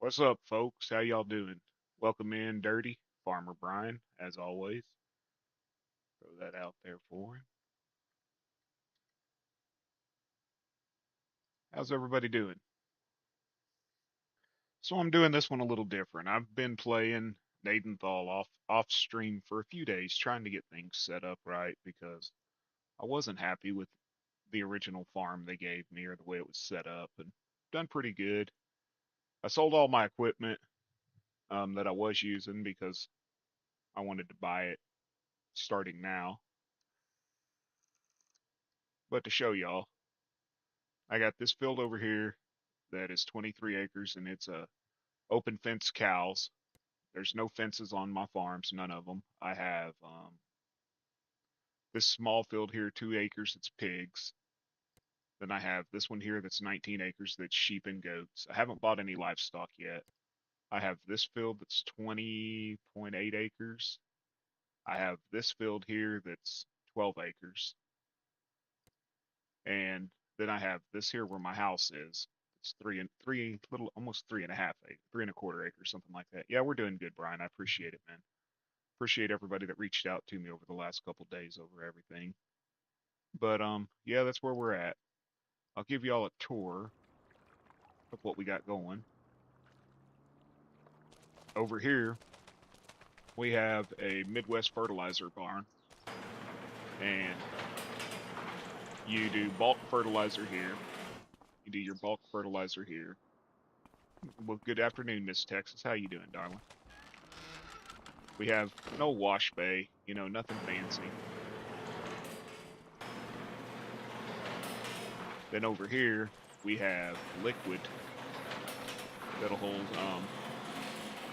What's up, folks? How y'all doing? Welcome in, Dirty Farmer Brian, as always. Throw that out there for him. How's everybody doing? So I'm doing this one a little different. I've been playing Gnadenthal off stream for a few days, trying to get things set up right because I wasn't happy with the original farm they gave me or the way it was set up, and done pretty good. I sold all my equipment that I was using because I wanted to buy it starting now. But to show y'all, I got this field over here that is 23 acres and it's a open fence cows. There's no fences on my farms, none of them. I have this small field here, 2 acres, it's pigs. Then I have this one here that's 19 acres that's sheep and goats. I haven't bought any livestock yet. I have this field that's 20.8 acres. I have this field here that's 12 acres. And then I have this here where my house is. It's three little almost 3.5 acres, 3.25 acres, something like that. Yeah, we're doing good, Brian. I appreciate it, man. Appreciate everybody that reached out to me over the last couple days over everything. But yeah, that's where we're at. I'll give y'all a tour of what we got going. Over here, we have a Midwest fertilizer barn, and you do bulk fertilizer here. You do your bulk fertilizer here. Well, good afternoon, Miss Texas. How you doing, darling? We have no wash bay, nothing fancy. Then over here, we have liquid that'll hold, I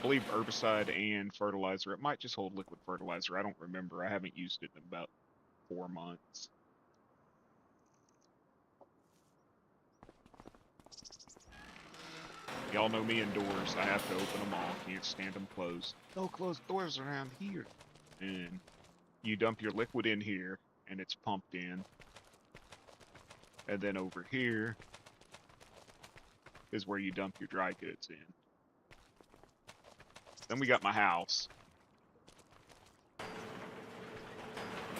believe, herbicide and fertilizer. It might just hold liquid fertilizer. I don't remember. I haven't used it in about 4 months. Y'all know me indoors. I have to open them all. Can't stand them closed. No closed doors around here. And you dump your liquid in here, and it's pumped in. And then over here is where you dump your dry goods in. Then we got my house.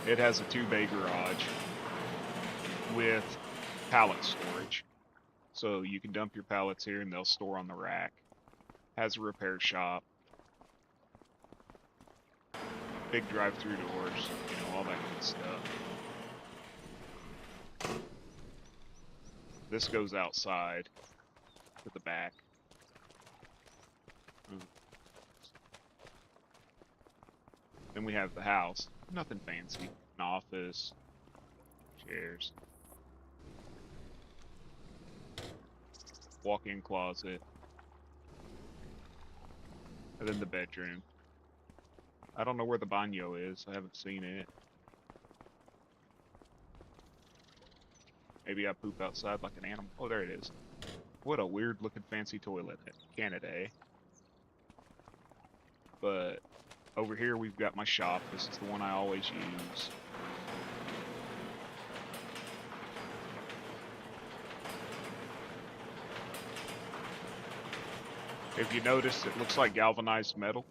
It has a 2-bay garage with pallet storage. So you can dump your pallets here and they'll store on the rack. Has a repair shop. Big drive-through doors, all that good stuff. This goes outside to the back. Then we have the house. Nothing fancy. An office, chairs, walk-in closet, and then the bedroom. I don't know where the baño is. I haven't seen it. Maybe I poop outside like an animal. Oh, there it is. What a weird looking fancy toilet at Canada, eh? But over here we've got my shop. This is the one I always use. If you notice, it looks like galvanized metal.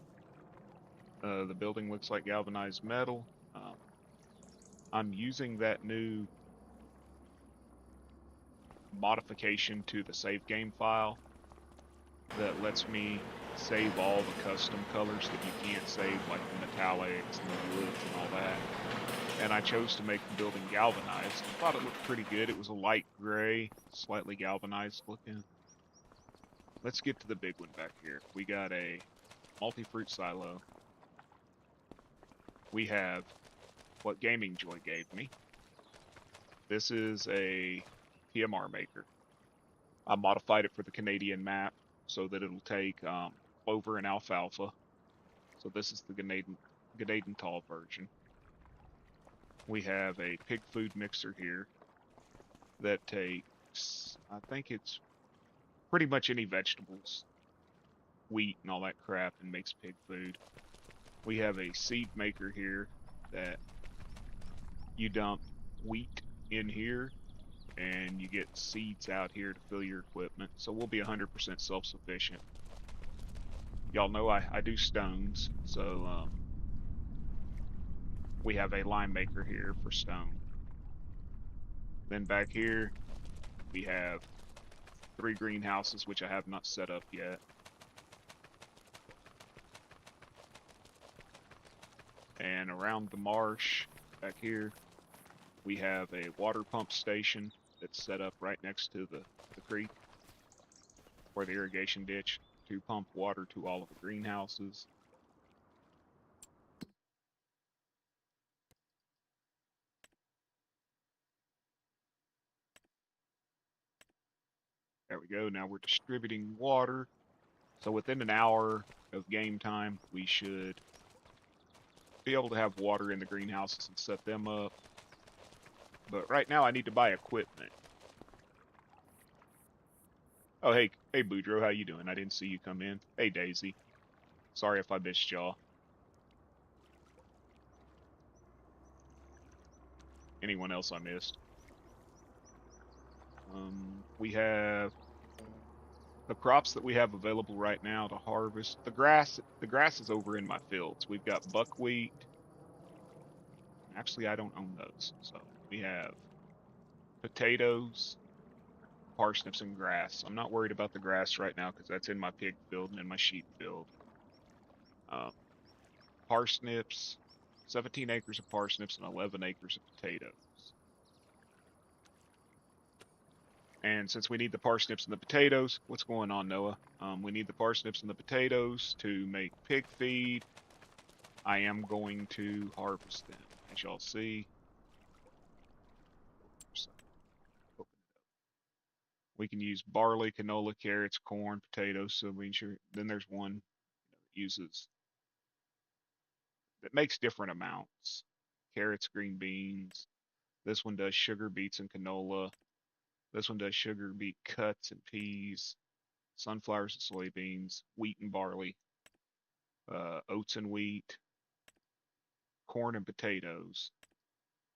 The building looks like galvanized metal. I'm using that new modification to the save game file that lets me save all the custom colors that you can't save, like the metallics and the woods and all that. And I chose to make the building galvanized. I thought it looked pretty good. It was a light gray, slightly galvanized looking. Let's get to the big one back here. We got a multi-fruit silo. We have what Gaming Joy gave me. This is a PMR maker. I modified it for the Canadian map so that it'll take clover and alfalfa. So this is the Gnadenthal version. We have a pig food mixer here that takes, I think it's pretty much any vegetables, wheat and all that crap, and makes pig food. We have a seed maker here that you dump wheat in here and you get seeds out here to fill your equipment. So we'll be 100% self-sufficient. y'all know I do stones, so we have a lime maker here for stone. Then back here we have 3 greenhouses, which I have not set up yet. And around the marsh back here, we have a water pump station that's set up right next to the creek or the irrigation ditch to pump water to all of the greenhouses. There we go. Now we're distributing water. So within an hour of game time, we should be able to have water in the greenhouses and set them up. But right now I need to buy equipment. Oh, hey, Boudreaux, how you doing? I didn't see you come in. Hey, Daisy. Sorry if I missed y'all. Anyone else I missed? We have the crops that we have available right now to harvest. The grass is over in my fields. We've got buckwheat. Actually, I don't own those. So we have potatoes, parsnips, and grass. I'm not worried about the grass right now because that's in my pig field and in my sheep field. Um, parsnips, 17 acres of parsnips and 11 acres of potatoes. And since we need the parsnips and the potatoes, what's going on, Noah? We need the parsnips and the potatoes to make pig feed. I am going to harvest them, as y'all see. We can use barley, canola, carrots, corn, potatoes. So we sure. Then there's one that uses that makes different amounts. Carrots, green beans. This one does sugar beets and canola. This one does sugar beet cuts and peas, sunflowers and soybeans, wheat and barley, oats and wheat, corn and potatoes,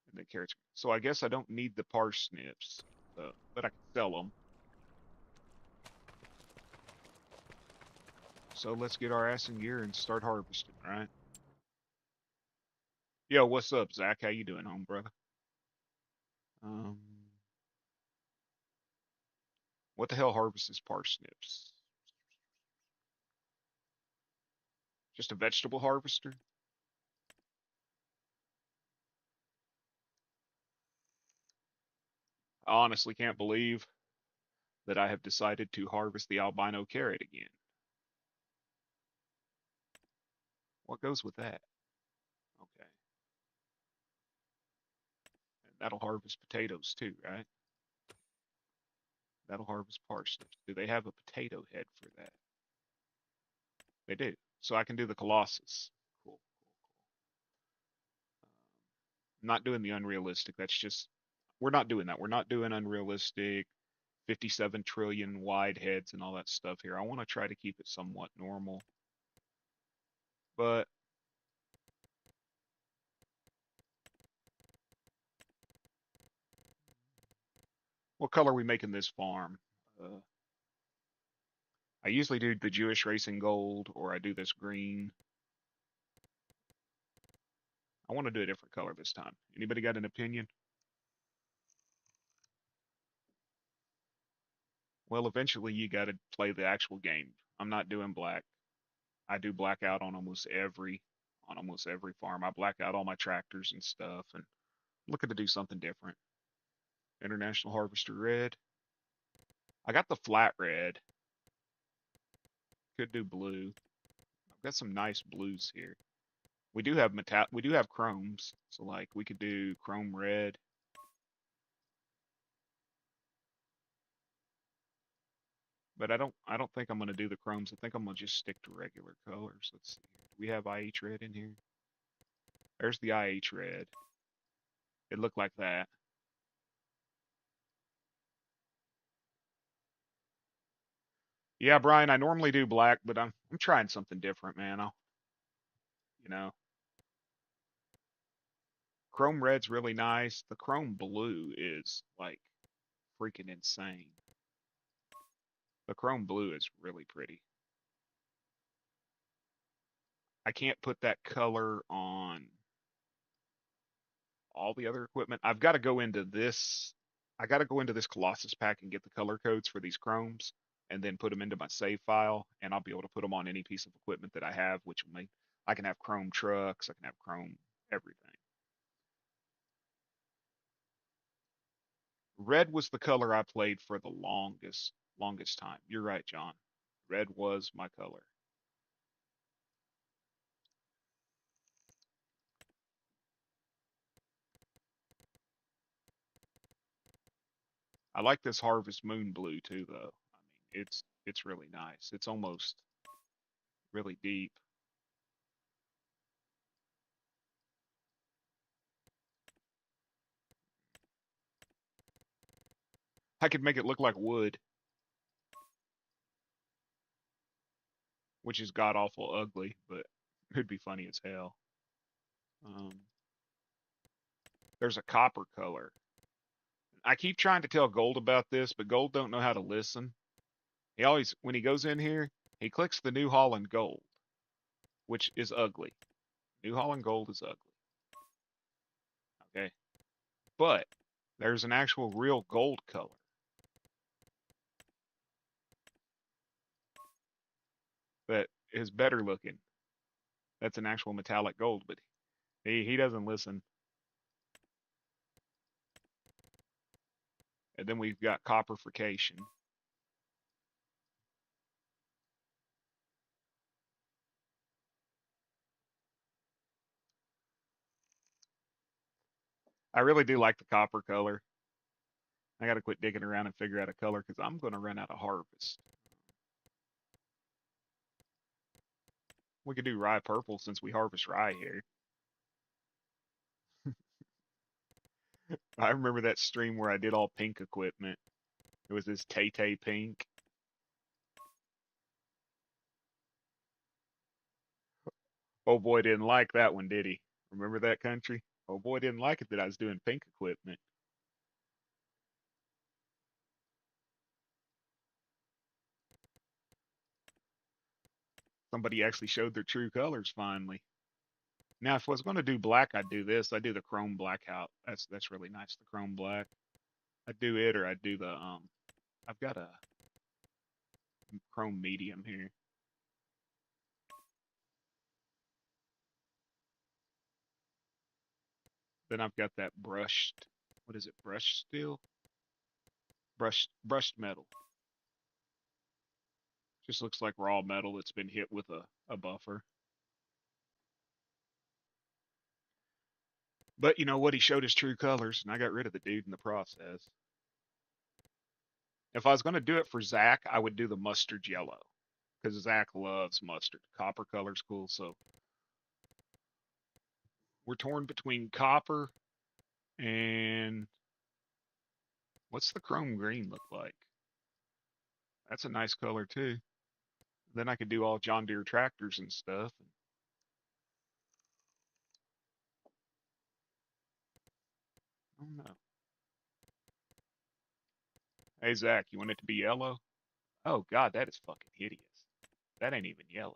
and then carrots. So I guess I don't need the parsnips, but I can sell them. So let's get our ass in gear and start harvesting, right? Yo, what's up, Zach? How you doing, home brother? Um, what the hell harvests parsnips? Just a vegetable harvester? I honestly can't believe that I have decided to harvest the albino carrot again. What goes with that? Okay. And that'll harvest potatoes too, right? That'll harvest parsnips. Do they have a potato head for that? They do. So I can do the Colossus. Cool. I'm not doing the unrealistic. That's just, we're not doing that. We're not doing unrealistic 57 trillion wide heads and all that stuff here. I want to try to keep it somewhat normal. But what color are we making this farm? I usually do the Jewish racing gold, or I do this green. I want to do a different color this time. Anybody got an opinion? Well, eventually you got to play the actual game. I'm not doing black. I do black out on almost every farm. I black out all my tractors and stuff, and I'm looking to do something different. International Harvester red. I got the flat red. Could do blue. I've got some nice blues here. We do have chromes, so like we could do chrome red. But I don't think I'm gonna do the chromes. I think I'm gonna just stick to regular colors. Let's see. Do we have IH red in here? There's the IH red. It looked like that. Yeah, Brian, I normally do black, but I'm trying something different, man. You know, chrome red's really nice. The chrome blue is like freaking insane. The chrome blue is really pretty. I can't put that color on all the other equipment. I've got to go into this. I got to go into this Colossus pack and get the color codes for these chromes, and then put them into my save file, and I'll be able to put them on any piece of equipment that I have, which will make I can have chrome trucks, I can have chrome everything. Red was the color I played for the longest time. You're right, John. Red was my color. I like this Harvest Moon blue too, though. I mean, it's really nice. It's almost really deep. I could make it look like wood, which is god awful ugly, but it'd be funny as hell. Um, there's a copper color. I keep trying to tell Gold about this, but Gold don't know how to listen. He always, when he goes in here, he clicks the New Holland Gold, which is ugly. New Holland Gold is ugly. Okay. But there's an actual real gold color that is better looking. That's an actual metallic gold, but he doesn't listen. And then we've got copperfication. I really do like the copper color. I got to quit digging around and figure out a color because I'm going to run out of harvest. We could do rye purple since we harvest rye here. I remember that stream where I did all pink equipment. It was this Tay pink. Oh boy didn't like that one, did he? Remember that country? Oh boy didn't like it that I was doing pink equipment. Somebody actually showed their true colors finally. Now, if I was going to do black, I'd do this. I do the chrome black out. That's really nice. The chrome black. I'd do it, or I'd do the I've got a chrome medium here. Then I've got that brushed. What is it? Brushed steel? Brushed metal. Just looks like raw metal that's been hit with a buffer. But you know what? He showed his true colors, and I got rid of the dude in the process. If I was going to do it for Zach, I would do the mustard yellow because Zach loves mustard. Copper color's cool, so we're torn between copper and what's the chrome green look like? That's a nice color too. Then I could do all John Deere tractors and stuff. Oh no. Hey Zach, you want it to be yellow? Oh God, that is fucking hideous. That ain't even yellow.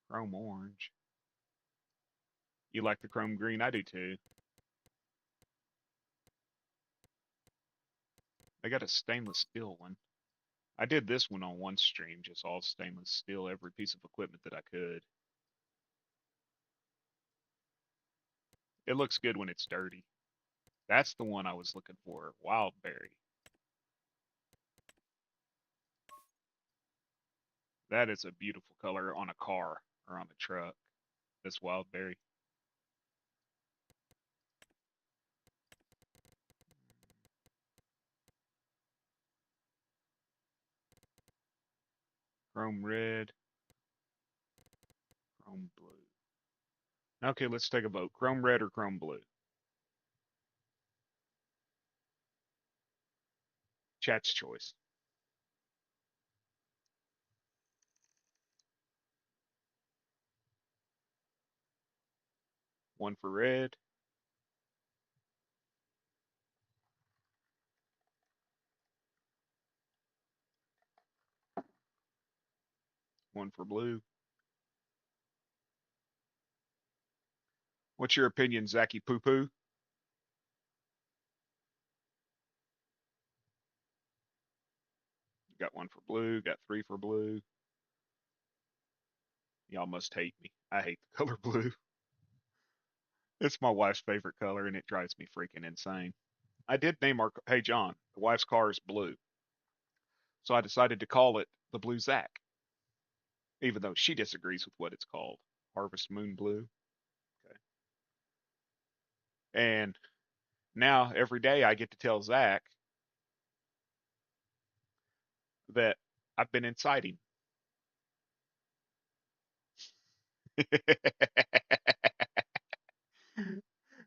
Chrome orange. You like the chrome green? I do too. They got a stainless steel one. I did this one on one stream, just all stainless steel, every piece of equipment that I could. It looks good when it's dirty. That's the one I was looking for, Wildberry. That is a beautiful color on a car or on a truck. This Wildberry. Chrome red, chrome blue. Okay, let's take a vote. Chrome red or chrome blue? Chat's choice. One for red, one for blue. What's your opinion, Zacky Poo Poo? Got one for blue, got three for blue. Y'all must hate me. I hate the color blue. It's my wife's favorite color, and it drives me freaking insane. I did name our, hey John, the wife's car is blue. So I decided to call it the Blue Zack, even though she disagrees with what it's called. Harvest Moon Blue. Okay. And now every day I get to tell Zach that I've been inside him.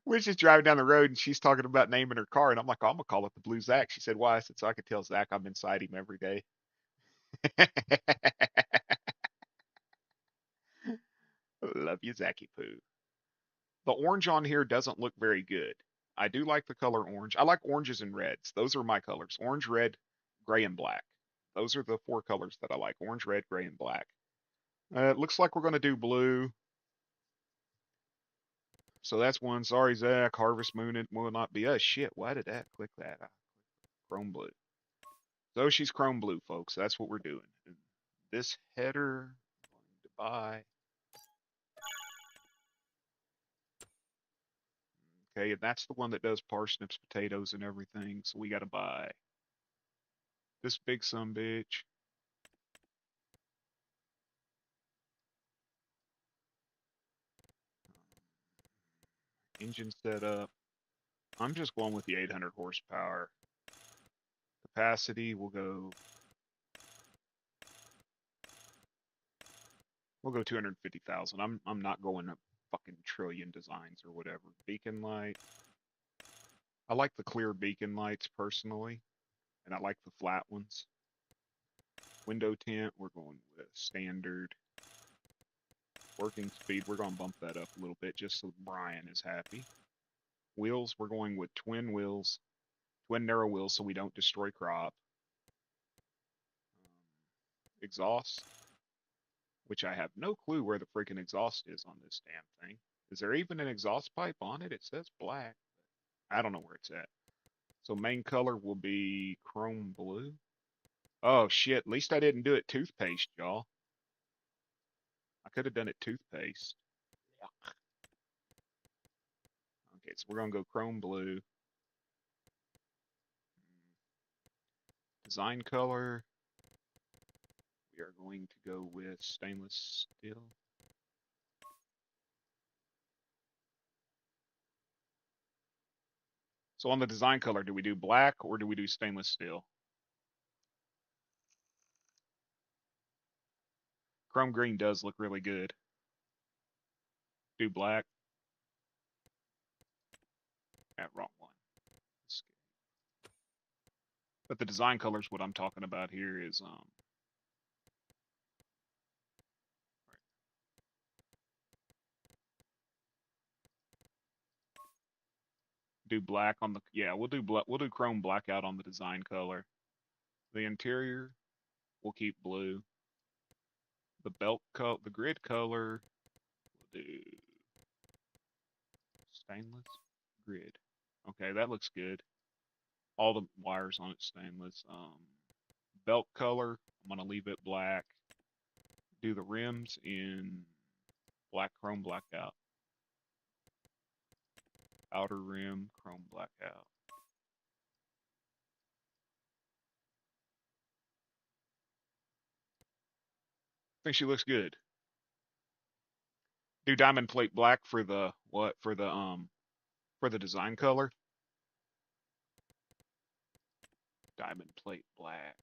We're just driving down the road and she's talking about naming her car, and I'm like, oh, I'm gonna call it the Blue Zack. She said, why? I said, so I could tell Zach I'm inside him every day. Love you, Zacky Poo. The orange on here doesn't look very good. I do like the color orange. I like oranges and reds. Those are my colors. Orange, red, gray, and black. Those are the four colors that I like. Orange, red, gray, and black. It looks like we're going to do blue. So that's one. Sorry, Zach. Harvest Moon, it will not be us. Shit, why did that click that? Chrome blue. So she's chrome blue, folks. That's what we're doing. And this header, I'm going to buy. Okay, and that's the one that does parsnips, potatoes, and everything. So we got to buy this big son bitch. Engine setup. I'm just going with the 800 horsepower. Capacity, we'll go 250,000. I'm not going a fucking trillion designs or whatever. Beacon light. I like the clear beacon lights personally, and I like the flat ones. Window tint, we're going with standard. Working speed, we're going to bump that up a little bit just so Brian is happy. Wheels, we're going with twin wheels, twin narrow wheels so we don't destroy crop. Exhaust, which I have no clue where the freaking exhaust is on this damn thing. Is there even an exhaust pipe on it? It says black. I don't know where it's at. So main color will be chrome blue. Oh shit, at least I didn't do it toothpaste, y'all. I could have done it toothpaste. Yuck. Okay, so we're gonna go chrome blue. Design color. We are going to go with stainless steel. So on the design color, do we do black or do we do stainless steel? Chrome green does look really good. Do black. Wrong one. But the design colors, what I'm talking about here is do black on the, yeah, we'll do black, we'll do chrome blackout on the design color. The interior, we'll keep blue. The belt color, the grid color, we'll do stainless grid. Okay, that looks good. All the wires on it stainless. Belt color, I'm gonna leave it black. Do the rims in black chrome blackout. Outer rim chrome blackout. I think she looks good. Do diamond plate black for the what? For the design color. Diamond plate black.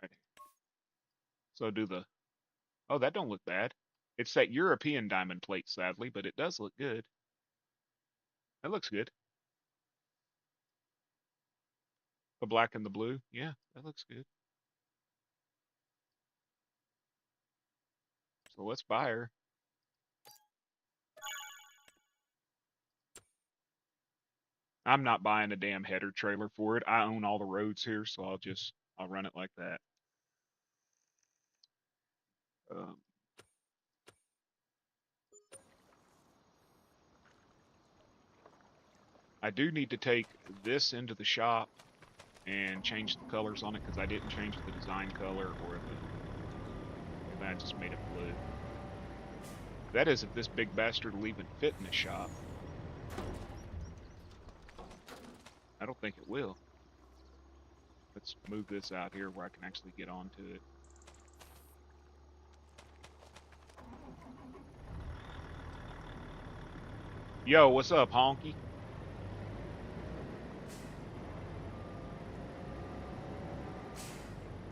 Right. So do the, oh, that don't look bad. It's that European diamond plate, sadly, but it does look good. That looks good. The black and the blue. Yeah, that looks good. So let's buy her. I'm not buying a damn header trailer for it. I own all the roads here, so I'll run it like that. I do need to take this into the shop and change the colors on it because I didn't change the design color or the, and I just made it blue. That is if this big bastard will even fit in the shop. I don't think it will. Let's move this out here where I can actually get onto it. Yo, what's up, honky?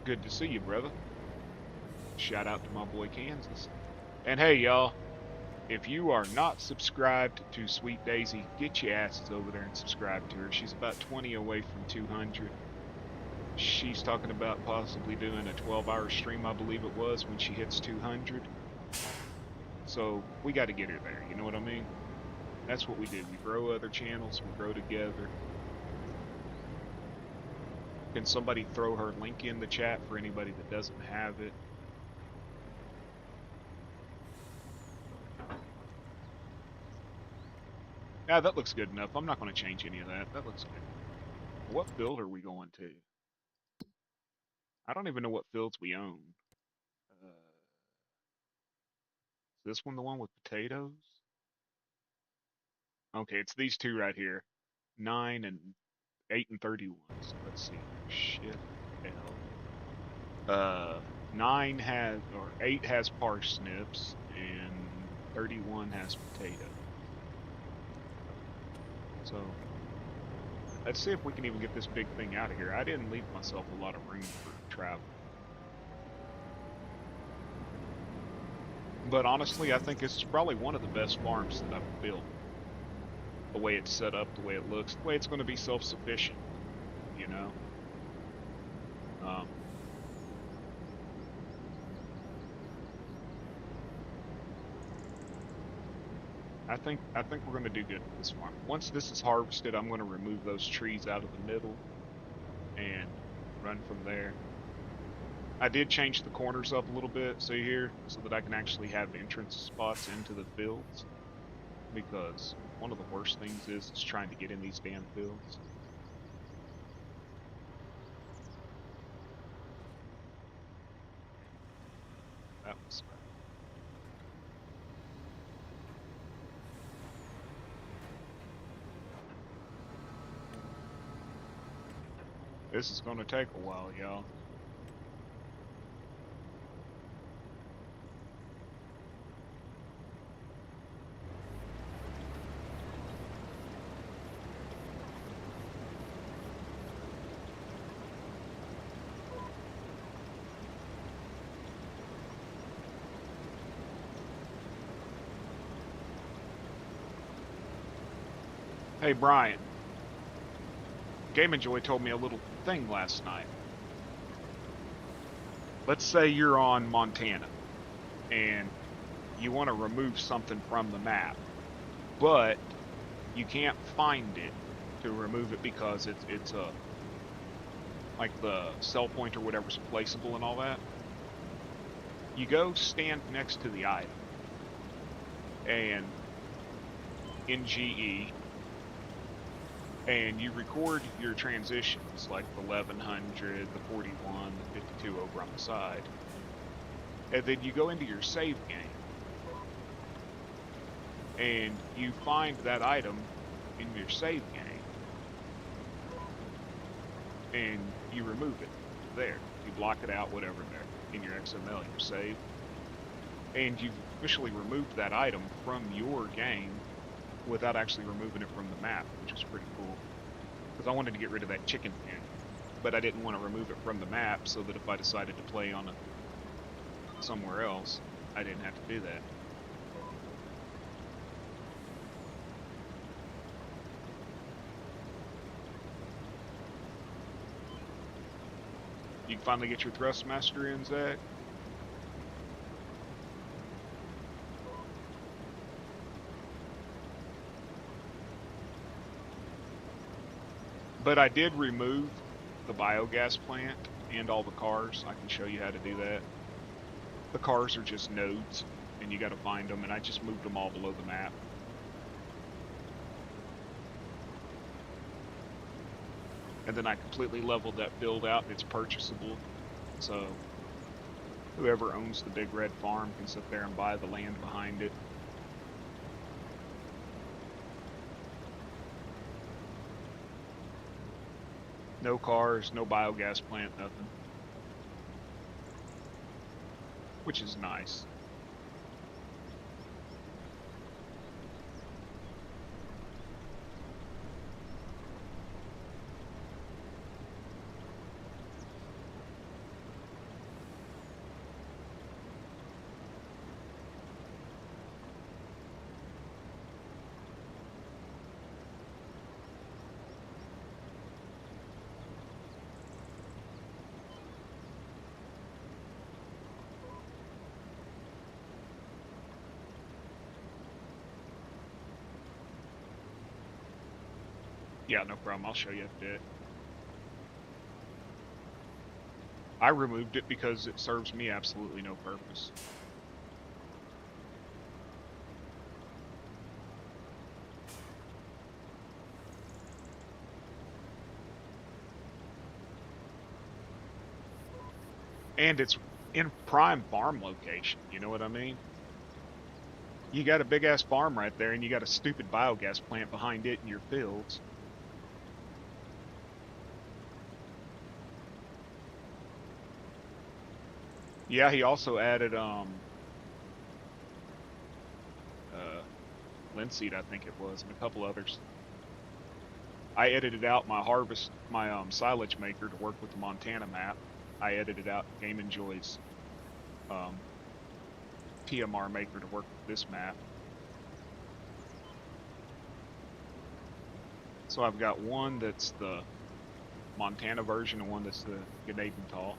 Good to see you, brother. Shout out to my boy Kansas. And hey, y'all, if you are not subscribed to Sweet Daisy, get your asses over there and subscribe to her. She's about 20 away from 200. She's talking about possibly doing a 12-hour stream, I believe it was, when she hits 200. So we got to get her there, you know what I mean? That's what we do. We grow other channels, we grow together. Can somebody throw her link in the chat for anybody that doesn't have it? Yeah, that looks good enough. I'm not going to change any of that. That looks good. What field are we going to? I don't even know what fields we own. Is this one the one with potatoes? Okay, it's these two right here. 9 and 8 and 31. So let's see. Shift L. 9 has, or 8 has parsnips, and 31 has potato. So let's see if we can even get this big thing out of here. I didn't leave myself a lot of room for travel. But honestly, I think this is probably one of the best farms that I've built. The way it's set up, the way it looks, the way it's going to be self-sufficient, you know? I think we're going to do good with this farm. Once this is harvested, I'm going to remove those trees out of the middle and run from there. I did change the corners up a little bit, see here, so that I can actually have entrance spots into the fields. Because one of the worst things is trying to get in these damn fields. That was bad. This is going to take a while, y'all. Hey, Brian. Game Enjoy told me a little thing last night. Let's say you're on Montana and you want to remove something from the map, but you can't find it to remove it because it's a like the cell point or whatever's placeable and all that. You go stand next to the item and in GE and you record your transitions, like the 1100, the 41, the 52 over on the side. And then you go into your save game. And you find that item in your save game. And you remove it there. You block it out, whatever, there in your XML, your save. And you've officially removed that item from your game without actually removing it from the map, which is pretty cool. Because I wanted to get rid of that chicken pen, but I didn't want to remove it from the map so that if I decided to play on somewhere else, I didn't have to do that. You can finally get your Thrustmaster in, Zach? But I did remove the biogas plant and all the cars. I can show you how to do that. The cars are just nodes, and you got to find them, and I just moved them all below the map. And then I completely leveled that field out, and it's purchasable. So whoever owns the big red farm can sit there and buy the land behind it. No cars, no biogas plant, nothing. Which is nice. Yeah, no problem. I'll show you a bit. I removed it because it serves me absolutely no purpose. And it's in prime farm location, you know what I mean? You got a big ass farm right there, and you got a stupid biogas plant behind it in your fields. Yeah, he also added linseed, I think it was, and a couple others. I edited out my silage maker to work with the Montana map. I edited out Game Enjoy's PMR maker to work with this map. So I've got one that's the Montana version and one that's the Gnadenthal.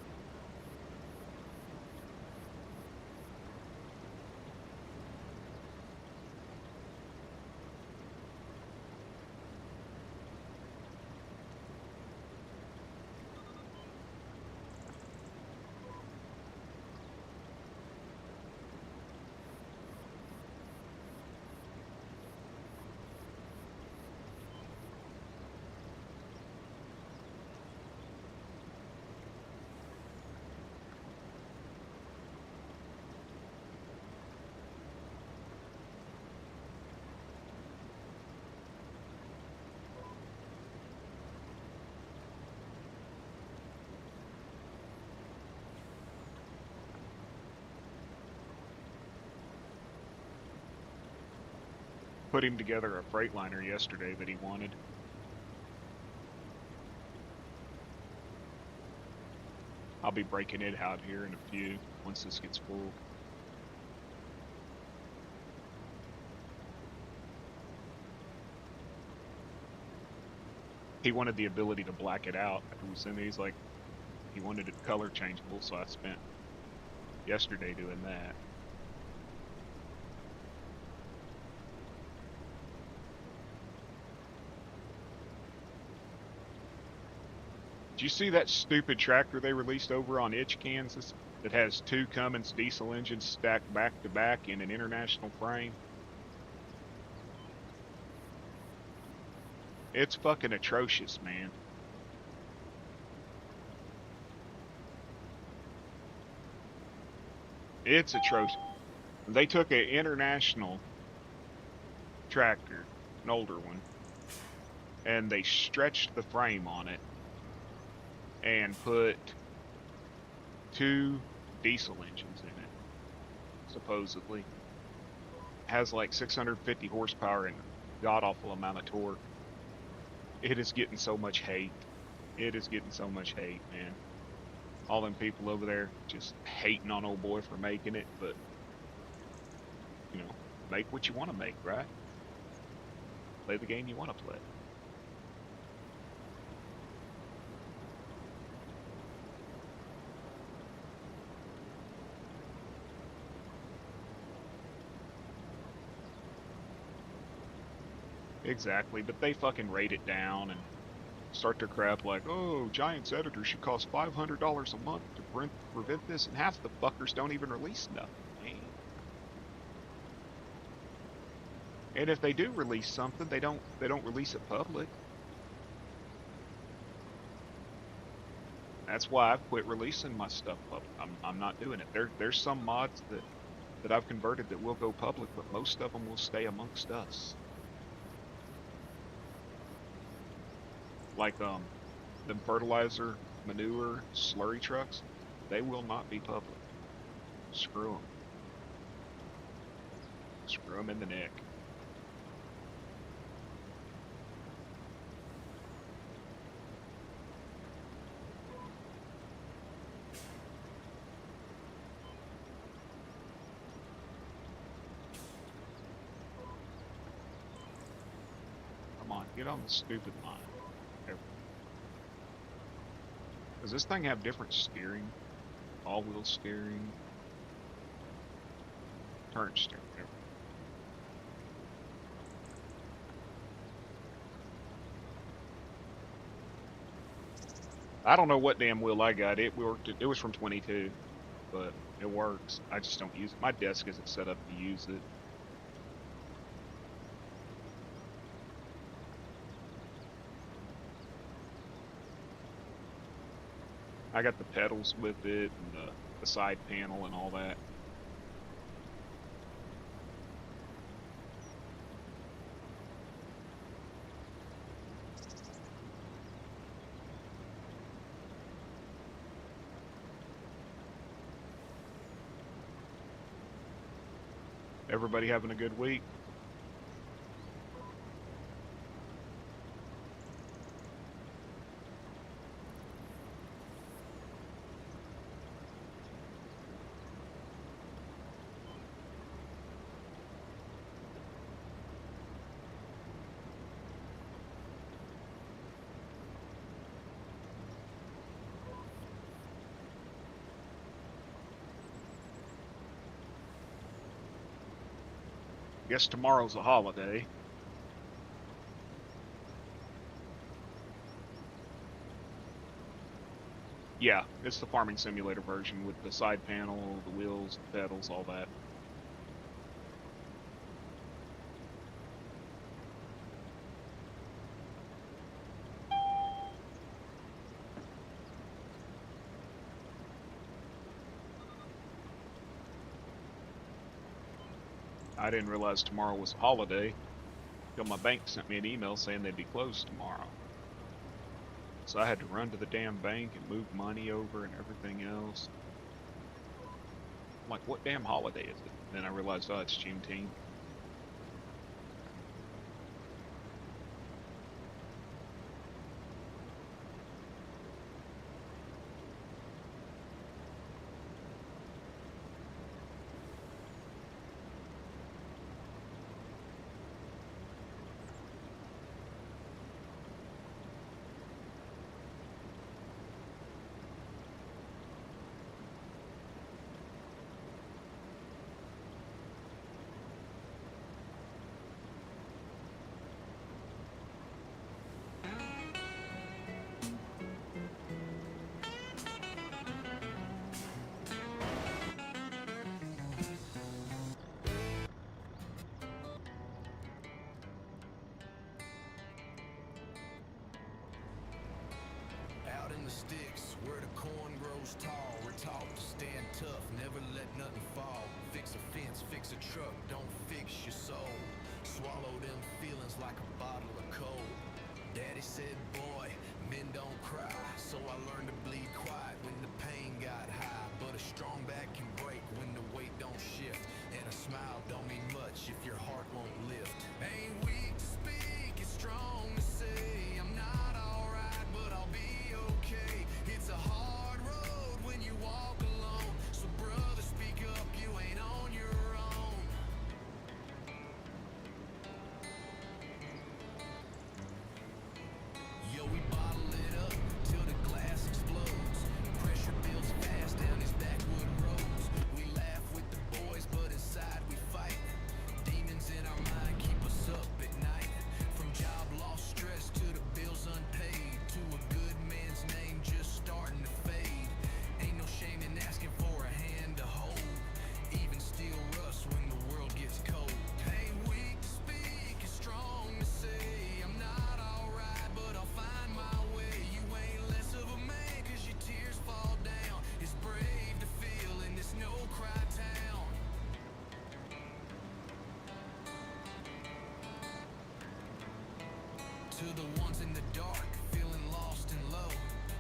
Put him together a Freightliner yesterday that he wanted. I'll be breaking it out here in a few once this gets full. He wanted the ability to black it out. He's like, he wanted it color changeable, so I spent yesterday doing that. Did you see that stupid tractor they released over on Itch, Kansas that has two Cummins diesel engines stacked back to back in an international frame? It's fucking atrocious, man. It's atrocious. They took an international tractor, an older one, and they stretched the frame on it and put two diesel engines in it, supposedly. Has like 650 horsepower and god-awful amount of torque. It is getting so much hate. It is getting so much hate, man. All them people over there just hating on old boy for making it, but, you know, make what you want to make, right? Play the game you want to play. Exactly, but they fucking rate it down and start their crap like, oh, Giants editor should cost $500 a month to prevent this, and half the fuckers don't even release nothing, man. And if they do release something, they don't release it public. That's why I've quit releasing my stuff public. I'm not doing it. There's some mods that I've converted that will go public, but most of them will stay amongst us. Like them fertilizer, manure, slurry trucks, they will not be public. Screw them. Screw them in the neck. Come on, get on the stupid line. Does this thing have different steering? All-wheel steering? Turn steering. I don't know what damn wheel I got. It worked. It was from 22, but it works. I just don't use it. My desk isn't set up to use it. I got the pedals with it and the side panel and all that. Everybody having a good week? Guess tomorrow's a holiday. Yeah, it's the farming simulator version with the side panel, the wheels, the pedals, all that. I didn't realize tomorrow was a holiday until my bank sent me an email saying they'd be closed tomorrow. So I had to run to the damn bank and move money over and everything else. I'm like, what damn holiday is it? And then I realized, oh, it's Juneteenth. Sticks where the corn grows tall. We're taught to stand tough, never let nothing fall. Fix a fence, fix a truck, don't fix your soul. Swallow them feelings like a bottle of cold. Daddy said, boy, men don't cry. So I learned to bleed quiet when the pain got high. But a strong back can break when the weight don't shift. And a smile don't mean much if your heart won't lift. Ain't weak to speak, it's strong to say. I'm not alright, but I'll be okay. It's a hard road when you walk alone. So brother, speak up, you ain't on your own. Yo, we bottle it up till the glass explodes. Pressure builds fast down these backwood roads. We laugh with the boys, but inside we fight. Demons in our mind keep us up at night. From job loss, stress To the ones in the dark, feeling lost and low,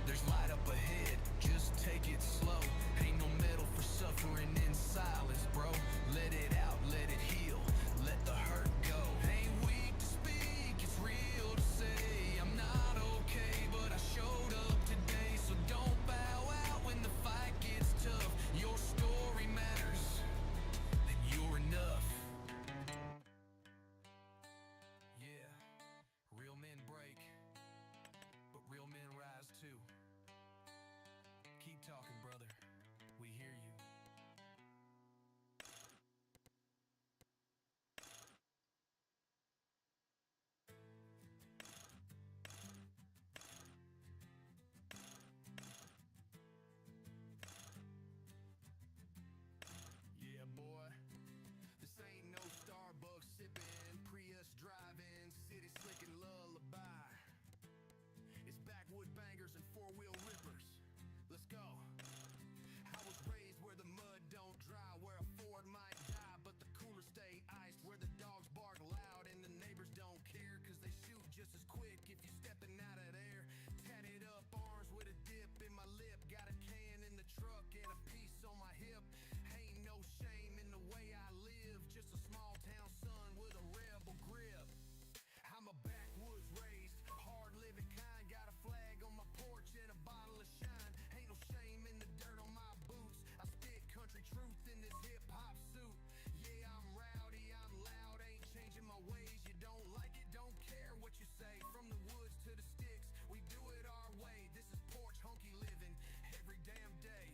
there's light up ahead, just take it slow. Ain't no medal for suffering in silence, bro. Let it out, let it heal, let the hurt go. Ain't weak to speak, it's real to say I'm not okay, but I showed up today. So don't bow out when the fight gets tough. Your story matters, then you're enough. Yeah, real men break, but real men rise too. Keep talking, brother. We hear you. Yeah, boy. This ain't no Starbucks sipping, Prius driving, city slicking lullaby. It's backwood bangers and four-wheel rippers. Let's go. I was raised where the mud don't dry, where a Ford might die, but the cooler stay iced, where the dogs bark loud and the neighbors don't care, cause they shoot just as quick if you're stepping out of there. Tatted up arms with a dip in my lip, got a can in the truck and a piece on my hip. Ain't no shame in the way I live, just a small town son with a rebel grip. I'm a backwoods raised, hard living kind, got a flag on my porch and a bottle of shine. Ain't no shame in the dirt on my boots, I spit country truth in this hip hop suit. Yeah, I'm rowdy, I'm loud, ain't changing my ways. You don't like it, don't care what you say. From the woods to the sticks, we do it our way. This is porch honky living every damn day.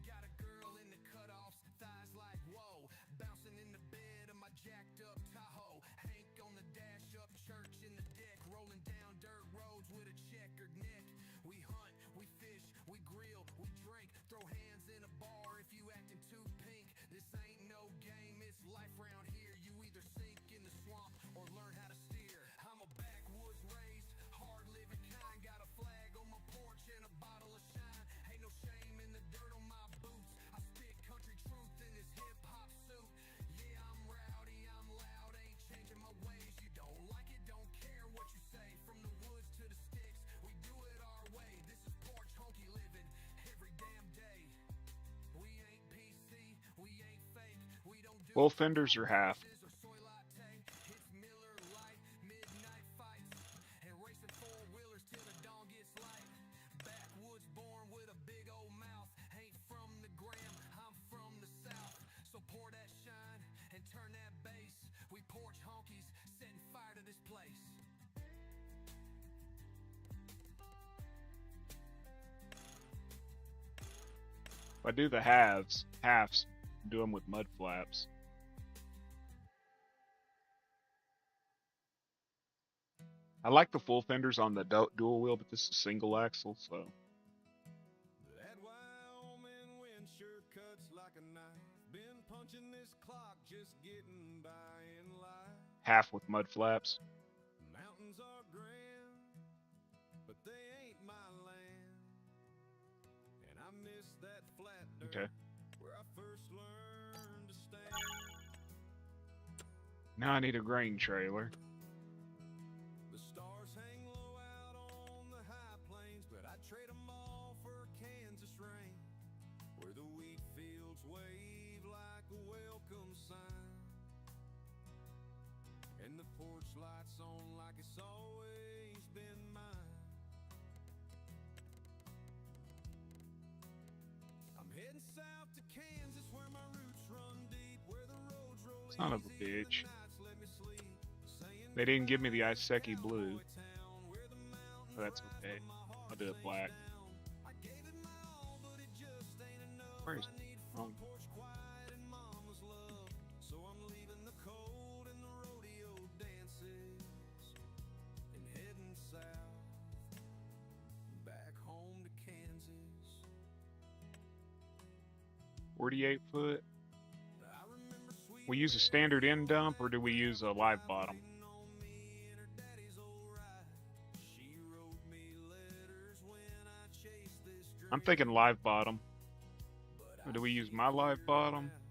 Got a girl in the cutoffs, thighs like whoa, bouncing in the bed of my jacked up Tahoe. Hank on the dash up, church in the deck, rolling down dirt roads with a checkered neck. We hunt, we fish, we grill, we drink, throw hands in a bar if you acting too pink. This ain't no game, it's life round here. You either sink in the swamp or learn how to steer. I'm a backwoods raised, hard living kind, got a flag on my porch and a bottle of shine. Ain't no shame in the dirt on my boots, I spit country truth in this hip hop suit. Yeah, I'm rowdy, I'm loud, ain't changing my ways. You don't like it, don't care what you say. From the woods to the sticks, we do it our way. This is porch honky living every damn day. We ain't PC, we ain't fake, we don't do Both fenders are half. or soy latte. It's Miller Lite, midnight fights, and racing four-wheelers till the dawn gets light. Backwoods born with a big old mouth, ain't from the gram, I'm from the south. So pour that shine and turn that bass. We porch honkies setting fire to this place. If I do the halves, do them with mud flaps. I like the full fenders on the dual wheel, but this is single axle, so. That Wyoming wind sure cuts like a knife. Been punching this clock, just getting by in life. Half with mud flaps. Mountains are grand, but they ain't my land. And I miss that flat dirt Okay. where I first learned to stand. Now I need a grain trailer. The stars hang low out on the high plains, but I'd trade them all for Kansas rain, where the wheat fields wave like a welcome sign, and the porch lights on like it's always been mine. I'm heading south to Kansas where my roots run deep, where the roads roll Son of a easy and the bitch. nights let me sleep. Saying They didn't give me the Iseki goodbye, blue. cowboy town, where the mountains But that's rise, okay. but my heart I'll do it sinks black. down. I gave it my all, but it just ain't enough. Where is I it? need Oh. front porch quiet and mama's love. So I'm leaving the cold and the rodeo dances and heading south, back home to Kansas. 48 foot. I remember sweet We use a standard end dump, or do we use a live bottom? waiting on me in her daddy's old ride. She wrote me letters when I chased this I'm dream. thinking live bottom. But Or I do we use can't my live figure bottom? out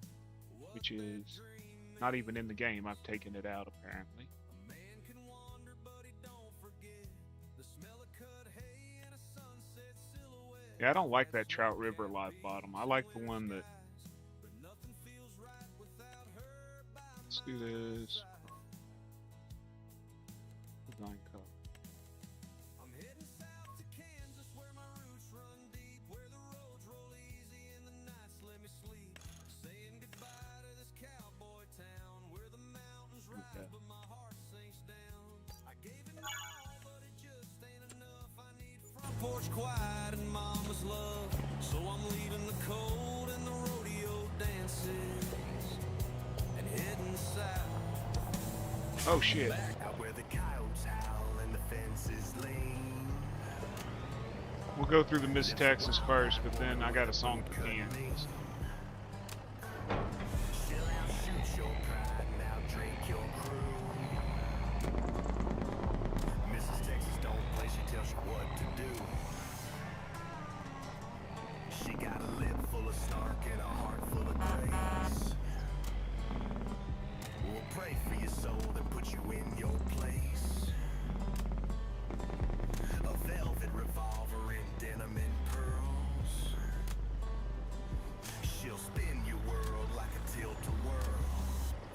what Which that is dream not means. even in the game. I've taken it out apparently. A man can wander, but he don't forget. Yeah, I don't like that Trout River live bottom. I like the one that. Let's do this. Design color. Porch quiet and mama's love, so I'm leaving the cold and the rodeo dances and heading south. Oh shit. Out where the coyotes howl and the fences lean. We'll go through the Miss Texas first, but then I got a song for Kansas. Chill out, shoot your pride, now drink your crew. Mrs. Texas don't play, she tells you what to do. She got a lip full of snark and a heart full of grace. We'll pray for your soul and put you in your place. A velvet revolver in denim and pearls. She'll spin your world like a tilt-a-whirl.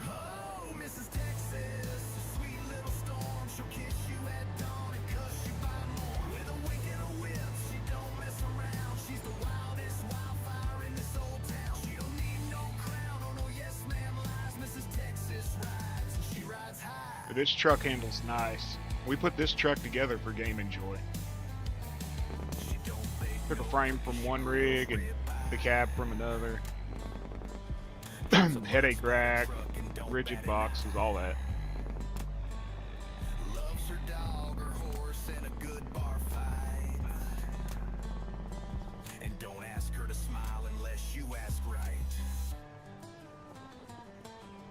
Oh, Mrs. Texas, a sweet little storm. She'll kiss you at dawn and cuss you by morn. With a wink and a whip, she don't mess around. She's the wildest wildfire in this old town. She don't need no crown, oh no, yes ma'am lies. Mrs. Texas rides, and she rides high. But this truck handle's nice. We put this truck together for Game and Joy. She don't beg Took a frame from one rig and the cab from another. Headache rack, rigid boxes, all that. loves her dog, her horse, and a good bar fight. And don't ask her to smile unless you ask right.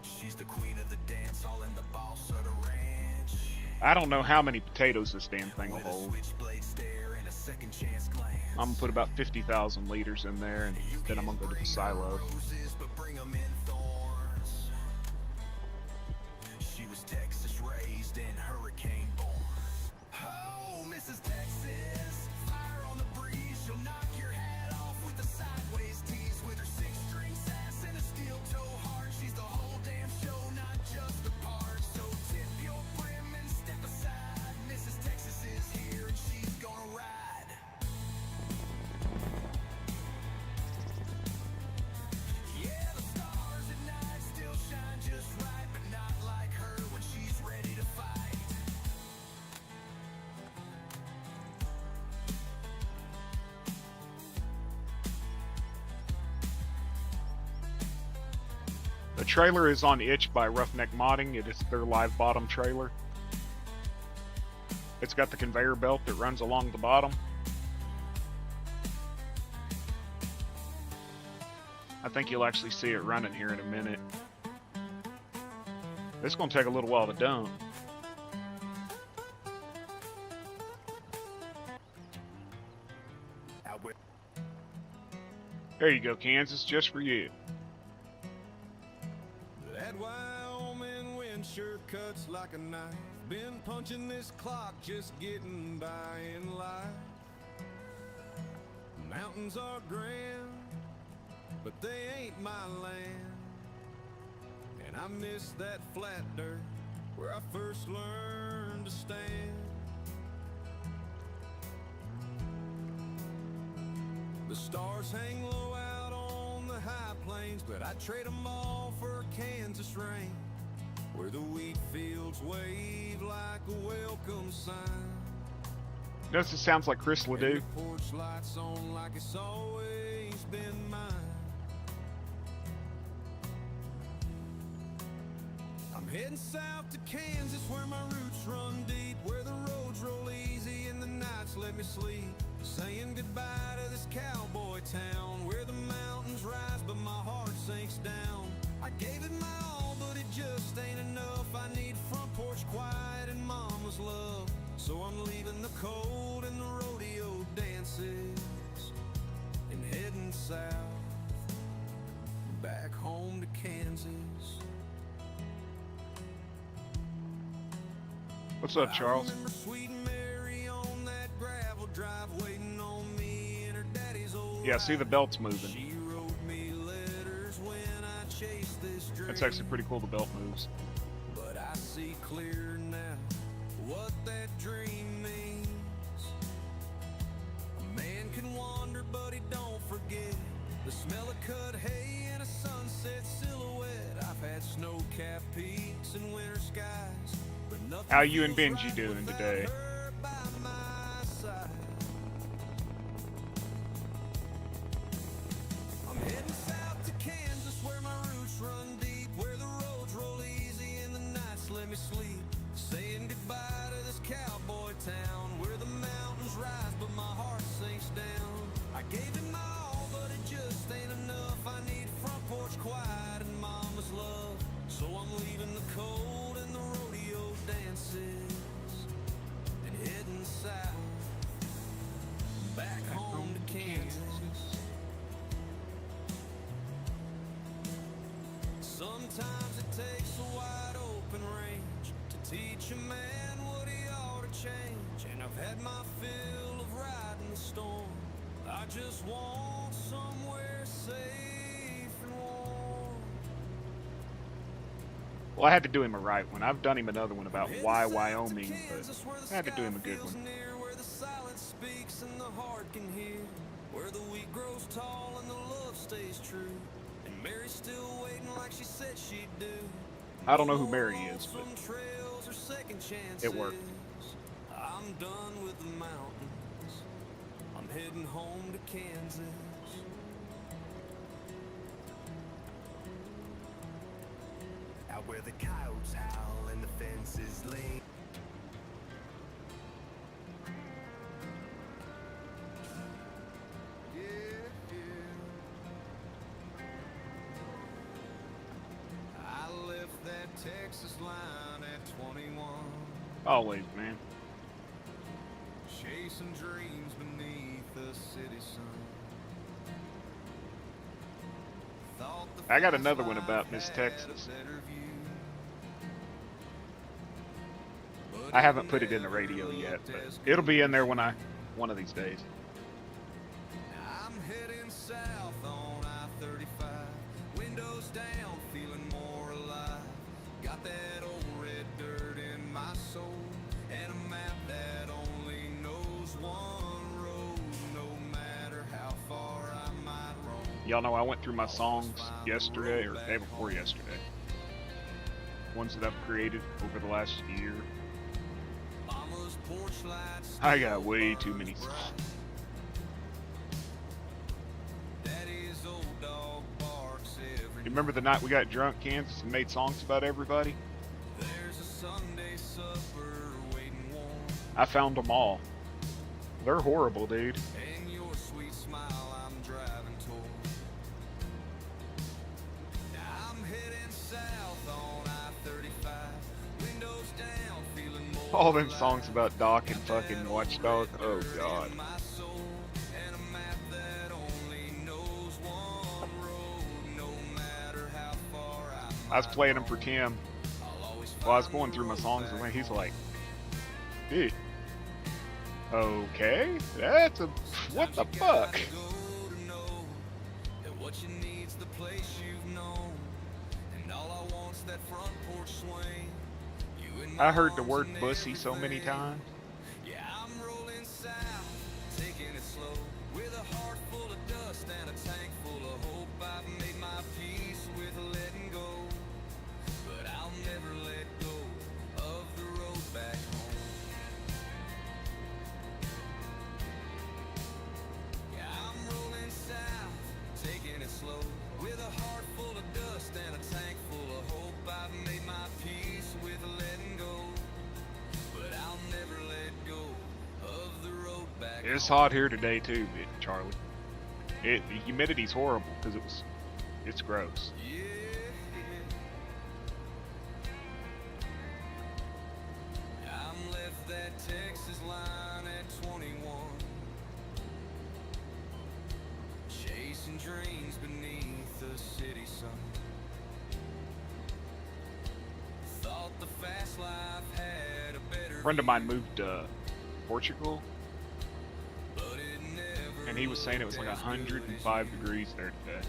She's the queen of the dance hall and the boss of the ranch. I don't know how many potatoes this damn thing will With a hold. switchblade stare and a second chance glance. I'm gonna put about 50,000 liters in there, and then I'm gonna go to the silo. Roses, but bring 'em in thorns. She was Texas raised and hurricane born. Oh, Mrs. Texas, fire on the breeze. She'll knock your hat off with a sideways tease. With her six-string sass and a steel toe heart. She's the whole damn show, not just the part. So tip your brim and step aside. Mrs. Texas is here and she's gonna ride. Yeah, the stars at night still shine just right, but not like her when she's ready to fight. The trailer is on Itch by Roughneck Modding. It is their live bottom trailer. It's got the conveyor belt that runs along the bottom. I think you'll actually see it running here in a minute. It's going to take a little while to dump. Out where There you go, Kansas, just for you. that Wyoming wind sure cuts like a knife. Been punching this clock, just getting by in life. Mountains are grand, but they ain't my land. And I miss that flat dirt where I first learned to stand. The stars hang low out on the high plains, but I'd trade 'em all for Kansas rain, where the wheat fields wave like a welcome sign. Notice it sounds like Chris And Ledoux. the porch lights on like it's always been mine. I'm heading south to Kansas where my roots run deep, where the roads roll easy and the nights let me sleep. Saying goodbye to this cowboy town, where the mountains rise but my heart sinks down. I gave it my all, but it just ain't enough. I need front porch quiet and mama's love. So I'm leaving the cold and the rodeo dances and heading south, back home to Kansas. What's up, Charles? I remember sweet Mary on that gravel drive waiting on me in her dad. Yeah, see the belt's moving. She wrote me letters when I chased this dream. That's actually pretty cool, the belt moves. But I see clear now what that dream means. A man can wander, but he don't forget the smell of cut hay and a sunset silhouette. I've had snow-capped peaks and winter skies, but nothing How you and feels Benji right doing without today? her by my side. I'm heading south to Kansas where my roots run deep, where the roads roll easy and the nights let me sleep. Saying goodbye to this cowboy town where the mountains rise but my heart sinks down. I gave it my all but it just ain't enough. I need front porch quiet and mama's love. So I'm leaving the cold and the rodeo dances and heading south, back home to Kansas. Sometimes it takes a wide open range to teach a man what he ought to change. And I've had my fill of riding the storm. I just want somewhere safe and warm. Well, I had to do him a right one. I've done him another one about why Wyoming, but I had to do him a good one. Where the silence speaks and the heart can hear, where the wheat grows tall and the love stays true, and Mary's still waiting like she said she'd do. I don't know who Mary is, but Some trails are second chances. it worked. I'm done with the mountains. I'm heading home to Kansas. Out where the coyotes howl and the fences lean. I left that Texas line at 21. Always, man. Chasing dreams beneath the city sun. I got another one about Miss Texas. I haven't put it in the radio yet, but it'll be in there when one of these days. I'm heading south on I-35, windows down, feeling more alive. Got that old red dirt in my soul, and a map that only knows one road, no matter how far I might roam. Y'all know I went through my songs yesterday, or day before yesterday. Ones that I've created over the last year. Mama's porch lights. I got way too many songs. Daddy's old dog barks every You remember the night we got drunk, Kansas, and made songs about everybody? There's a Sunday supper waiting warm, I found them all. They're horrible, dude. and your sweet smile I'm driving toward. Now I'm heading south on I-35, windows down, feeling more All them songs about Doc and fucking Watchdog. Oh, God. in my soul, and a map that only knows one road, no matter how far I was playing them for Tim I'll always while I was going through my songs, and then he's like, dude, okay, that's a, what the fuck? What you need's the place you've known, and all I want's that front porch swing. You and I heard the mom's word and bussy so many everything. times. Yeah, I'm rolling south, taking it slow, with a heart full of dust and a tank full of hope. I've made my peace with letting go, but I'll never let go of the road back home. Yeah, I'm rolling south, taking it slow, with a heart full of dust and a tank full of hope. I've made my peace with letting go, but I'll never let go of the road back It's home. hot here today too, Charlie. The humidity's horrible because it's gross. Yeah, I'm left that Texas line at 21, chasing dreams beneath the city sun. Thought the fast life had a better A friend of mine view, moved to Portugal, but it never and he was saying it was like 105 degrees there today.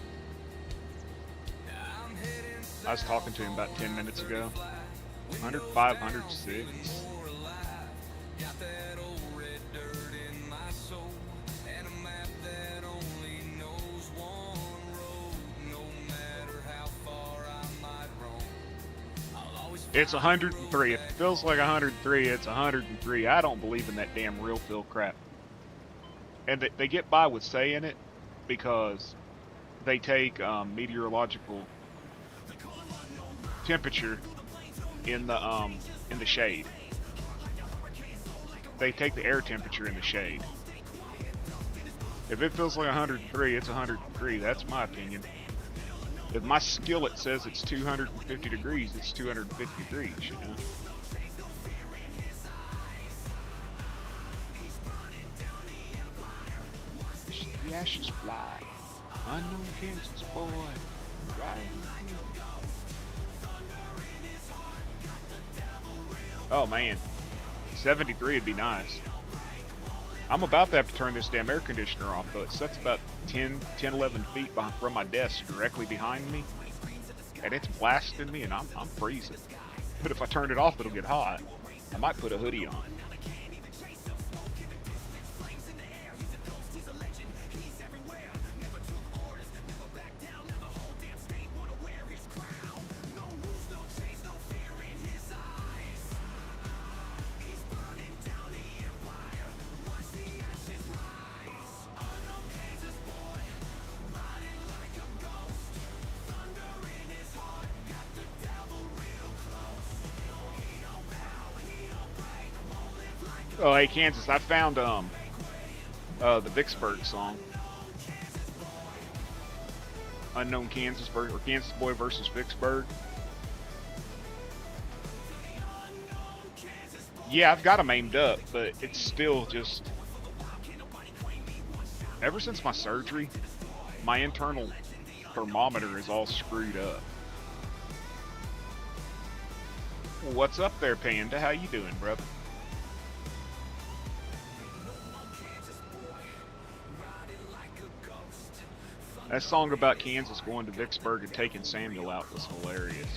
I was talking to him about 10 minutes ago. 105, 106. It's 103. If it feels like 103, it's 103. I don't believe in that damn real feel crap. And they get by with saying it because they take meteorological temperature in the shade. They take the air temperature in the shade. If it feels like 103, it's 103. That's my opinion. If my skillet says it's 250 degrees, it's 250 degrees, you know? The ashes fly. Unknown Kansas boy. Right. Oh man. 73 would be nice. I'm about to have to turn this damn air conditioner off, though. It sets about 10, 11 feet from my desk directly behind me. And it's blasting me, and I'm freezing. But if I turn it off, it'll get hot. I might put a hoodie on. Oh, hey, Kansas, I found, the Vicksburg song. Unknown Kansas, or Kansas Boy versus Vicksburg. Yeah, I've got them aimed up, but it's still just... Ever since my surgery, my internal thermometer is all screwed up. What's up there, Panda? How you doing, brother? That song about Kansas going to Vicksburg and taking Samuel out was hilarious.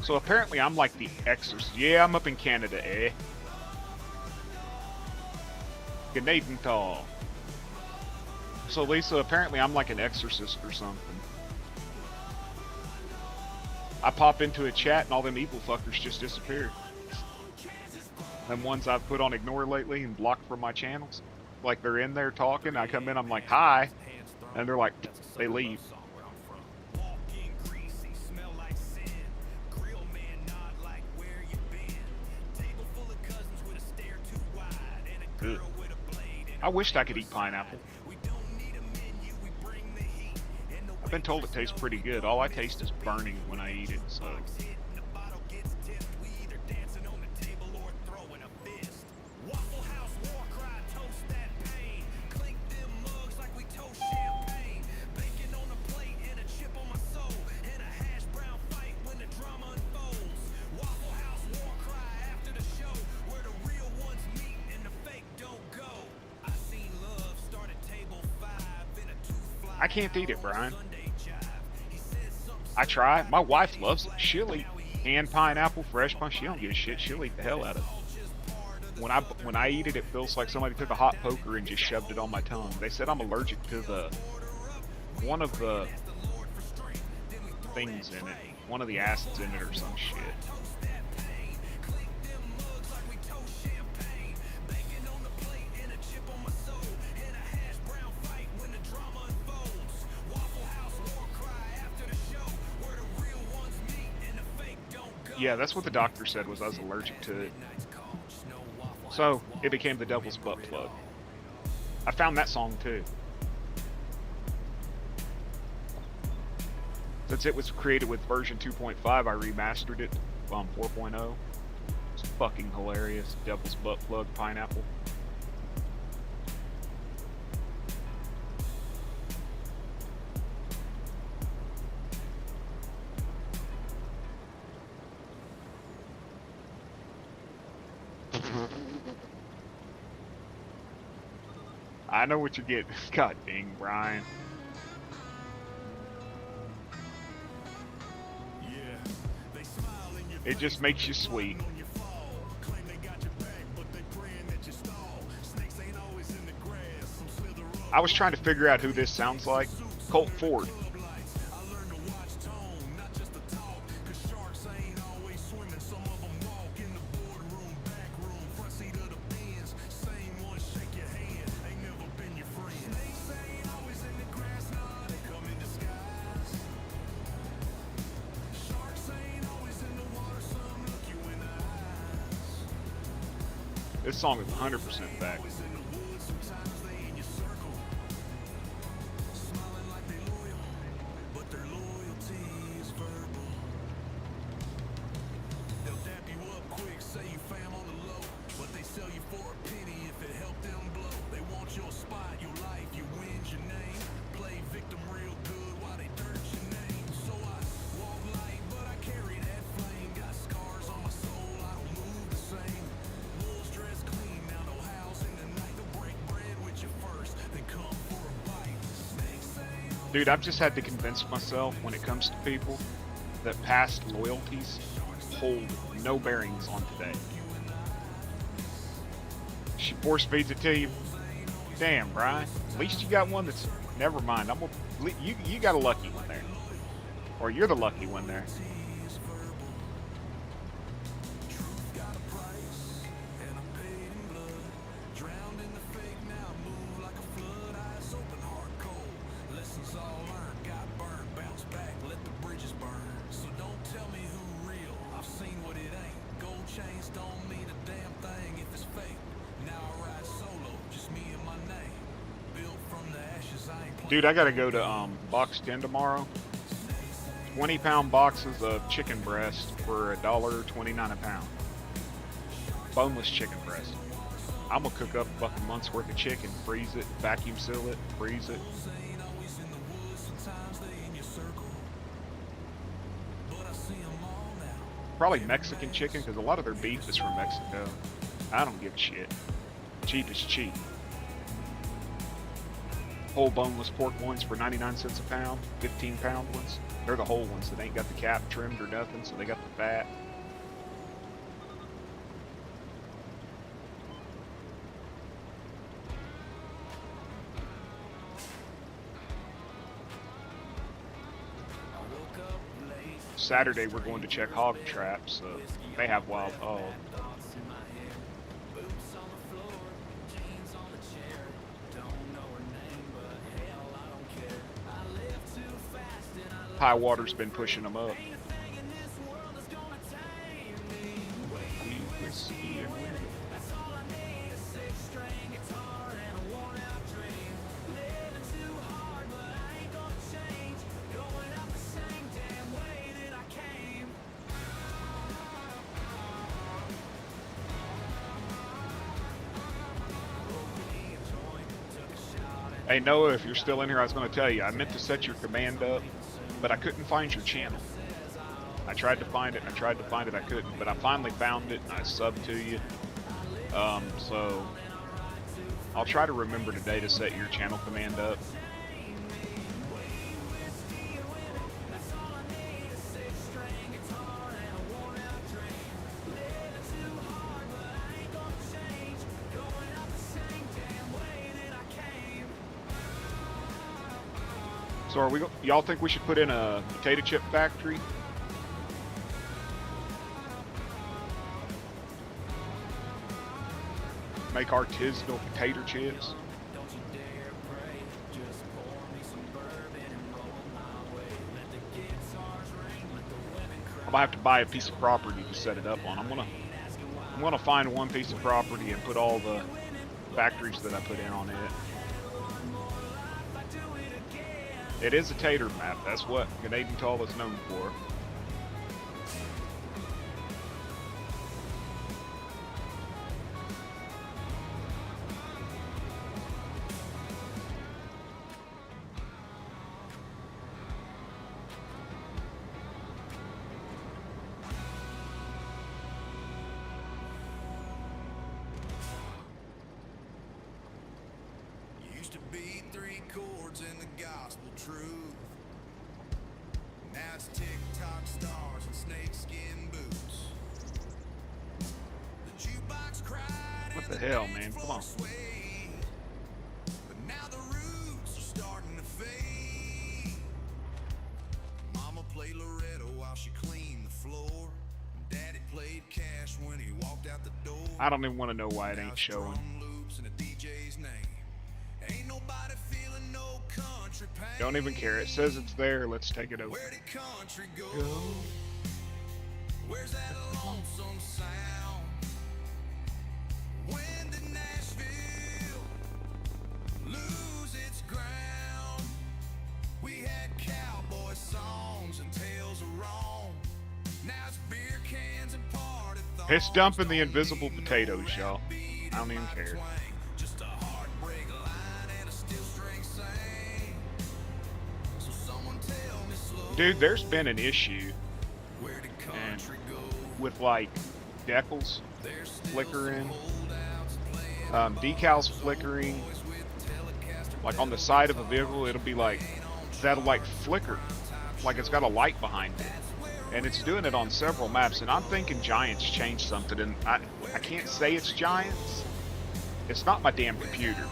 So apparently I'm like the exorcist. Yeah, I'm up in Canada, eh? Gnadenthal. So Lisa, apparently I'm like an exorcist or something. I pop into a chat and all them evil fuckers just disappear. Them ones I've put on ignore lately and blocked from my channels. Like they're in there talking, I come in, I'm like, hi. And they're like, they leave. Ugh. I wished I could eat pineapple. I've been told it tastes pretty good. All I taste is burning when I eat it, so... I can't eat it, Brian. I try. My wife loves it. She'll eat canned pineapple, fresh punch. She don't give a shit. She'll eat the hell out of it. When I eat it, it feels like somebody took a hot poker and just shoved it on my tongue. They said I'm allergic to one of the things in it. One of the acids in it or some shit. Yeah, that's what the doctor said, was I was allergic to it. So, it became the Devil's Butt Plug. I found that song too. Since it was created with version 2.5, I remastered it on 4.0. It's fucking hilarious. Devil's Butt Plug, Pineapple. I know what you're getting. God dang, Brian. It just makes you sweet. I was trying to figure out who this sounds like. Colt Ford. This song is 100% back. Dude, I've just had to convince myself when it comes to people that past loyalties hold no bearings on today. She force feeds it to you. Damn, Brian. At least you got one that's. Never mind. You got a lucky one there, or you're the lucky one there. Dude, I gotta go to Box 10 tomorrow. 20-pound boxes of chicken breast for $1.29 a pound. Boneless chicken breast. I'm gonna cook up a month's worth of chicken, freeze it, vacuum seal it, freeze it. Probably Mexican chicken, because a lot of their beef is from Mexico. I don't give a shit. Cheap is cheap. Whole boneless pork loins for 99 cents a pound, 15-pound ones. They're the whole ones that ain't got the cap trimmed or nothing, so they got the fat. Saturday we're going to check hog traps. They have wild hog. High water's been pushing them up. Hey Noah, if you're still in here, I was going to tell you, I meant to set your command up, but I couldn't find your channel. I tried to find it, and I tried to find it, I couldn't, but I finally found it, and I subbed to you. So I'll try to remember today to set your channel command up. So are we? Y'all think we should put in a potato chip factory? Make artisanal potato chips? I'm gonna have to buy a piece of property to set it up on. I'm gonna find one piece of property and put all the factories that I put in on it. It is a tater map. That's what Gnadenthal is known for. to be 3 chords in the gospel truth. Now it's TikTok stars and snakeskin boots. The jukebox cried. What the hell, man? Come on. But now the roots are starting to fade. Mama played Loretto while she cleaned the floor. Daddy played Cash when he walked out the door. I don't even want to know why it ain't showing. Loops and a DJ's name. Ain't nobody feeling no country pain. Don't even care. It says it's there. Let's take it over. Where did country go? Where's that lonesome sound? When did Nashville lose its ground? We had cowboy songs and tales of wrong. Now it's beer cans and party thongs. It's dumping the invisible potatoes, y'all. I don't even care. Just a heartbreak line and a steel string sing. So someone tell me slow. Dude, there's been an issue Where did country go? with like decals There's still flickering, holdouts playing decals flickering, like on the side of a vehicle. It'll be like that'll like flicker, like it's got a light behind it, and it's doing it on several maps. And I'm thinking Giants changed something, and I can't say it's Giants. It's not my damn computer.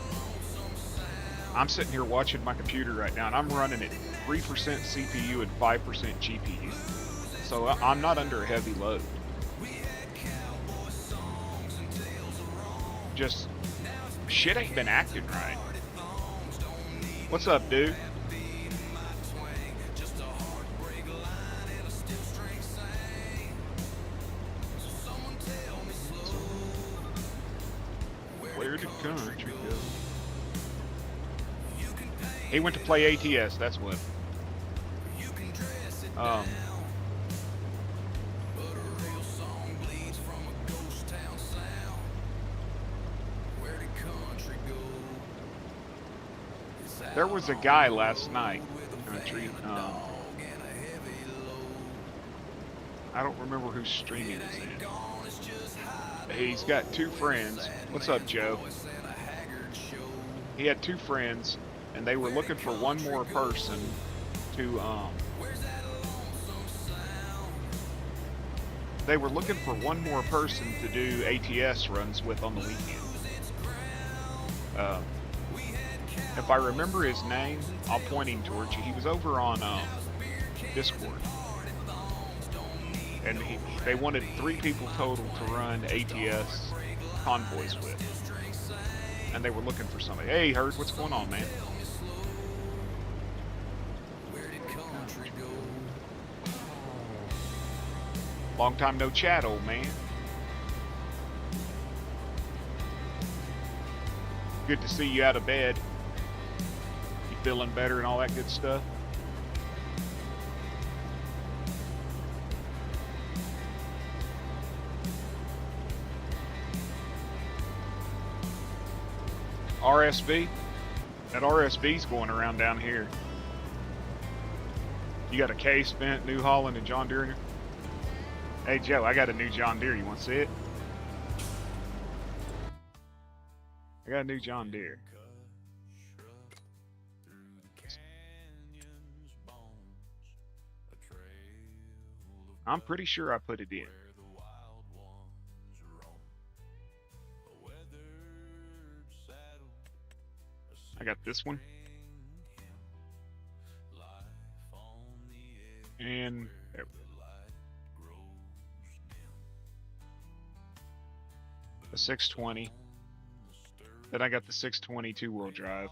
I'm sitting here watching my computer right now, and I'm running at 3% CPU and 5% GPU, so I'm not under a heavy load. Just shit ain't been acting right. What's up, dude? Where did country go? He went to play ATS, that's what. There was a guy last night, country. I don't remember who's streaming this in. He's got 2 friends. What's up, Joe? He had 2 friends, and they were looking for one more person to they were looking for one more person to do ATS runs with on the weekend. If I remember his name, I'll point him towards you. He was over on Discord, and they wanted 3 people total to run ATS convoys with, and they were looking for somebody. Hey, Herd, what's going on, man? Long time no chat, old man. Good to see you out of bed. You feeling better and all that good stuff? RSV? That RSV's going around down here. You got a Case, Bent, New Holland, and John Deere in here? Hey, Joe, I got a new John Deere. You want to see it? I got a new John Deere. I'm pretty sure I put it in. I got this one. And there we go. The 620. Then I got the 620 two-wheel drive.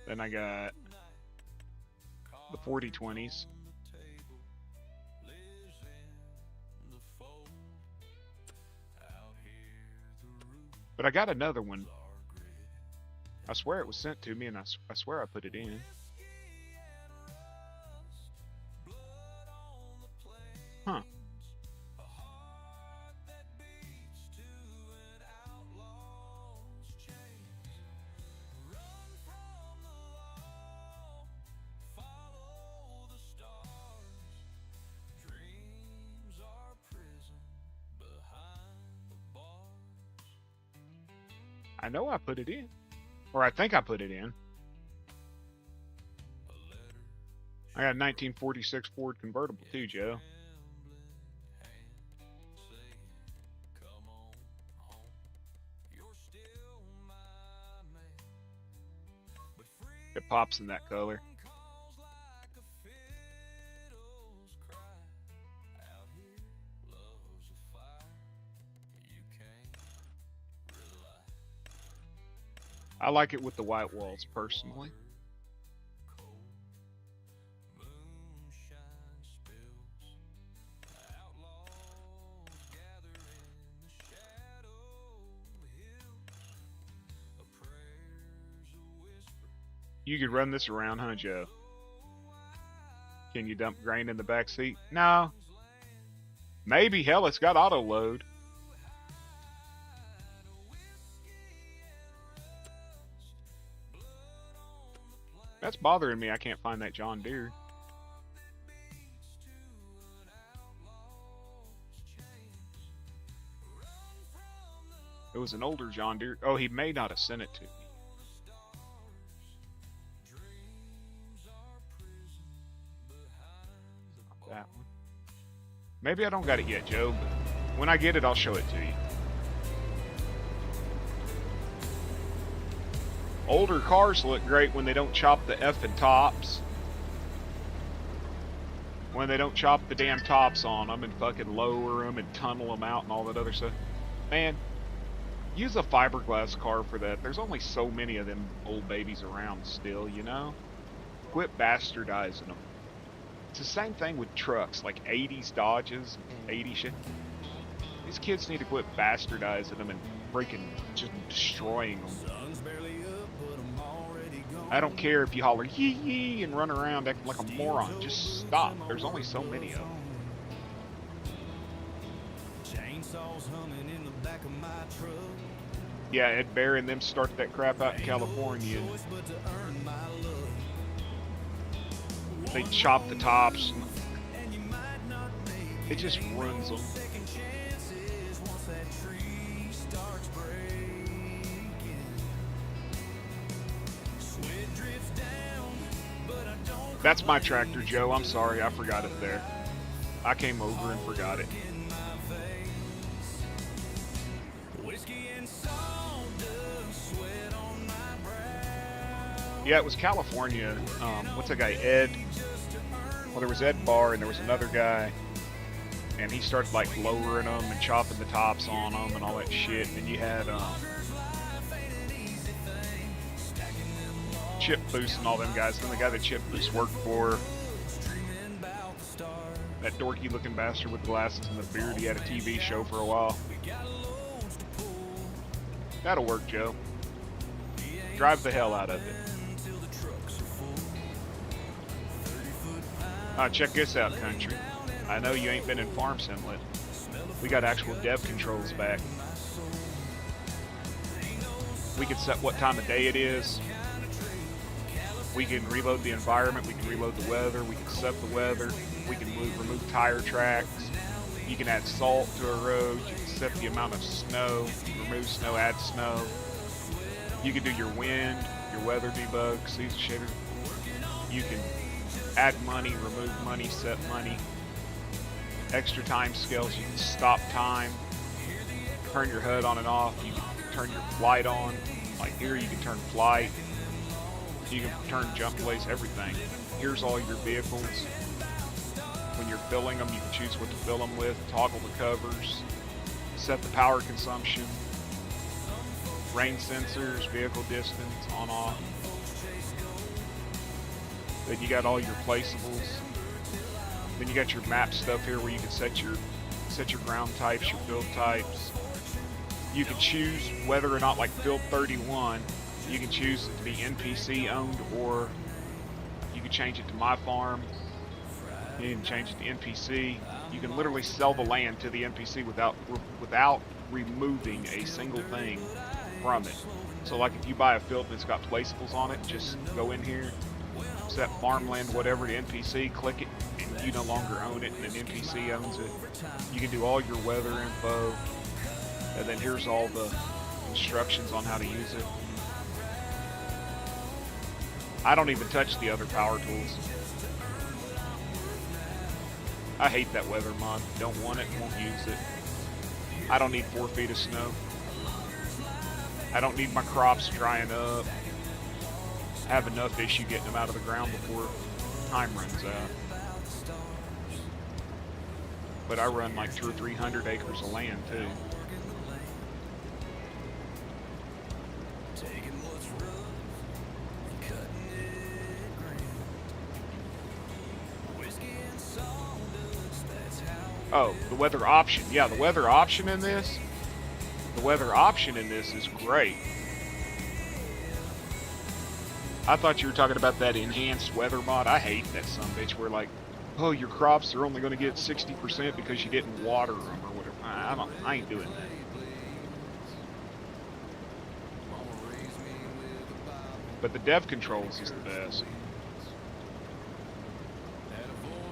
Then I got the 4020s. But I got another one. I swear it was sent to me, and I swear I put it in. Huh. I know I put it in. Or I think I put it in. I got a 1946 Ford convertible too, Joe. It pops in that color. I like it with the white walls, personally. You could run this around, huh, Joe? Can you dump grain in the back seat? No. Maybe. Hell, it's got auto load. That's bothering me. I can't find that John Deere. It was an older John Deere. Oh, he may not have sent it to me. That one. Maybe I don't got it yet, Joe, but when I get it, I'll show it to you. Older cars look great when they don't chop the effing tops. When they don't chop the damn tops on them and fucking lower them and tunnel them out and all that other stuff. Man, use a fiberglass car for that. There's only so many of them old babies around still, you know? Quit bastardizing them. It's the same thing with trucks, like 80s Dodges, 80 shit. These kids need to quit bastardizing them and freaking just destroying them. I don't care if you holler yee yee and run around acting like a moron. Just stop. There's only so many of them. Yeah, Ed Bear and them started that crap out in California. They chop the tops. It just ruins them. That's my tractor, Joe. I'm sorry, I forgot it there. I came over and forgot it. Yeah, it was California. What's that guy, Ed? Well, there was Ed Barr and there was another guy. And he started like lowering them and chopping the tops on them and all that shit. And you had Chip Boost and all them guys. And the guy that Chip Boost worked for, that dorky looking bastard with glasses and the beard, he had a TV show for a while. That'll work, Joe. Drive the hell out of it. Check this out, country. I know you ain't been in Farm Simlet. We got actual dev controls back. We can set what time of day it is. We can reload the environment. We can reload the weather. We can set the weather. We can remove tire tracks. You can add salt to a road. You can set the amount of snow. Remove snow, add snow. You can do your wind, your weather debug, season shader. You can add money, remove money, set money. Extra time scales. You can stop time. Turn your HUD on and off. You can turn your flight on. Like here, you can turn flight. You can turn jump delays, everything. Here's all your vehicles. When you're filling them, you can choose what to fill them with. Toggle the covers. Set the power consumption. Rain sensors, vehicle distance, on off. Then you got all your placeables. Then you got your map stuff here where you can set your ground types, your build types. You can choose whether or not, like build 31, you can choose it to be NPC owned, or you can change it to my farm. You can change it to NPC. You can literally sell the land to the NPC without removing a single thing from it. So like if you buy a field that's got placeables on it, just go in here, set farmland whatever to NPC, click it, and you no longer own it, and an NPC owns it. You can do all your weather info, and then here's all the instructions on how to use it. I don't even touch the other power tools. I hate that weather mod. Don't want it, won't use it. I don't need 4 feet of snow. I don't need my crops drying up. I have enough issue getting them out of the ground before time runs out. But I run like 200 or 300 acres of land too. Oh, the weather option. Yeah, the weather option in this. The weather option in this is great. I thought you were talking about that enhanced weather mod. I hate that sumbitch where like, oh, your crops are only going to get 60% because you didn't water them or whatever. I ain't doing that. But the dev controls is the best.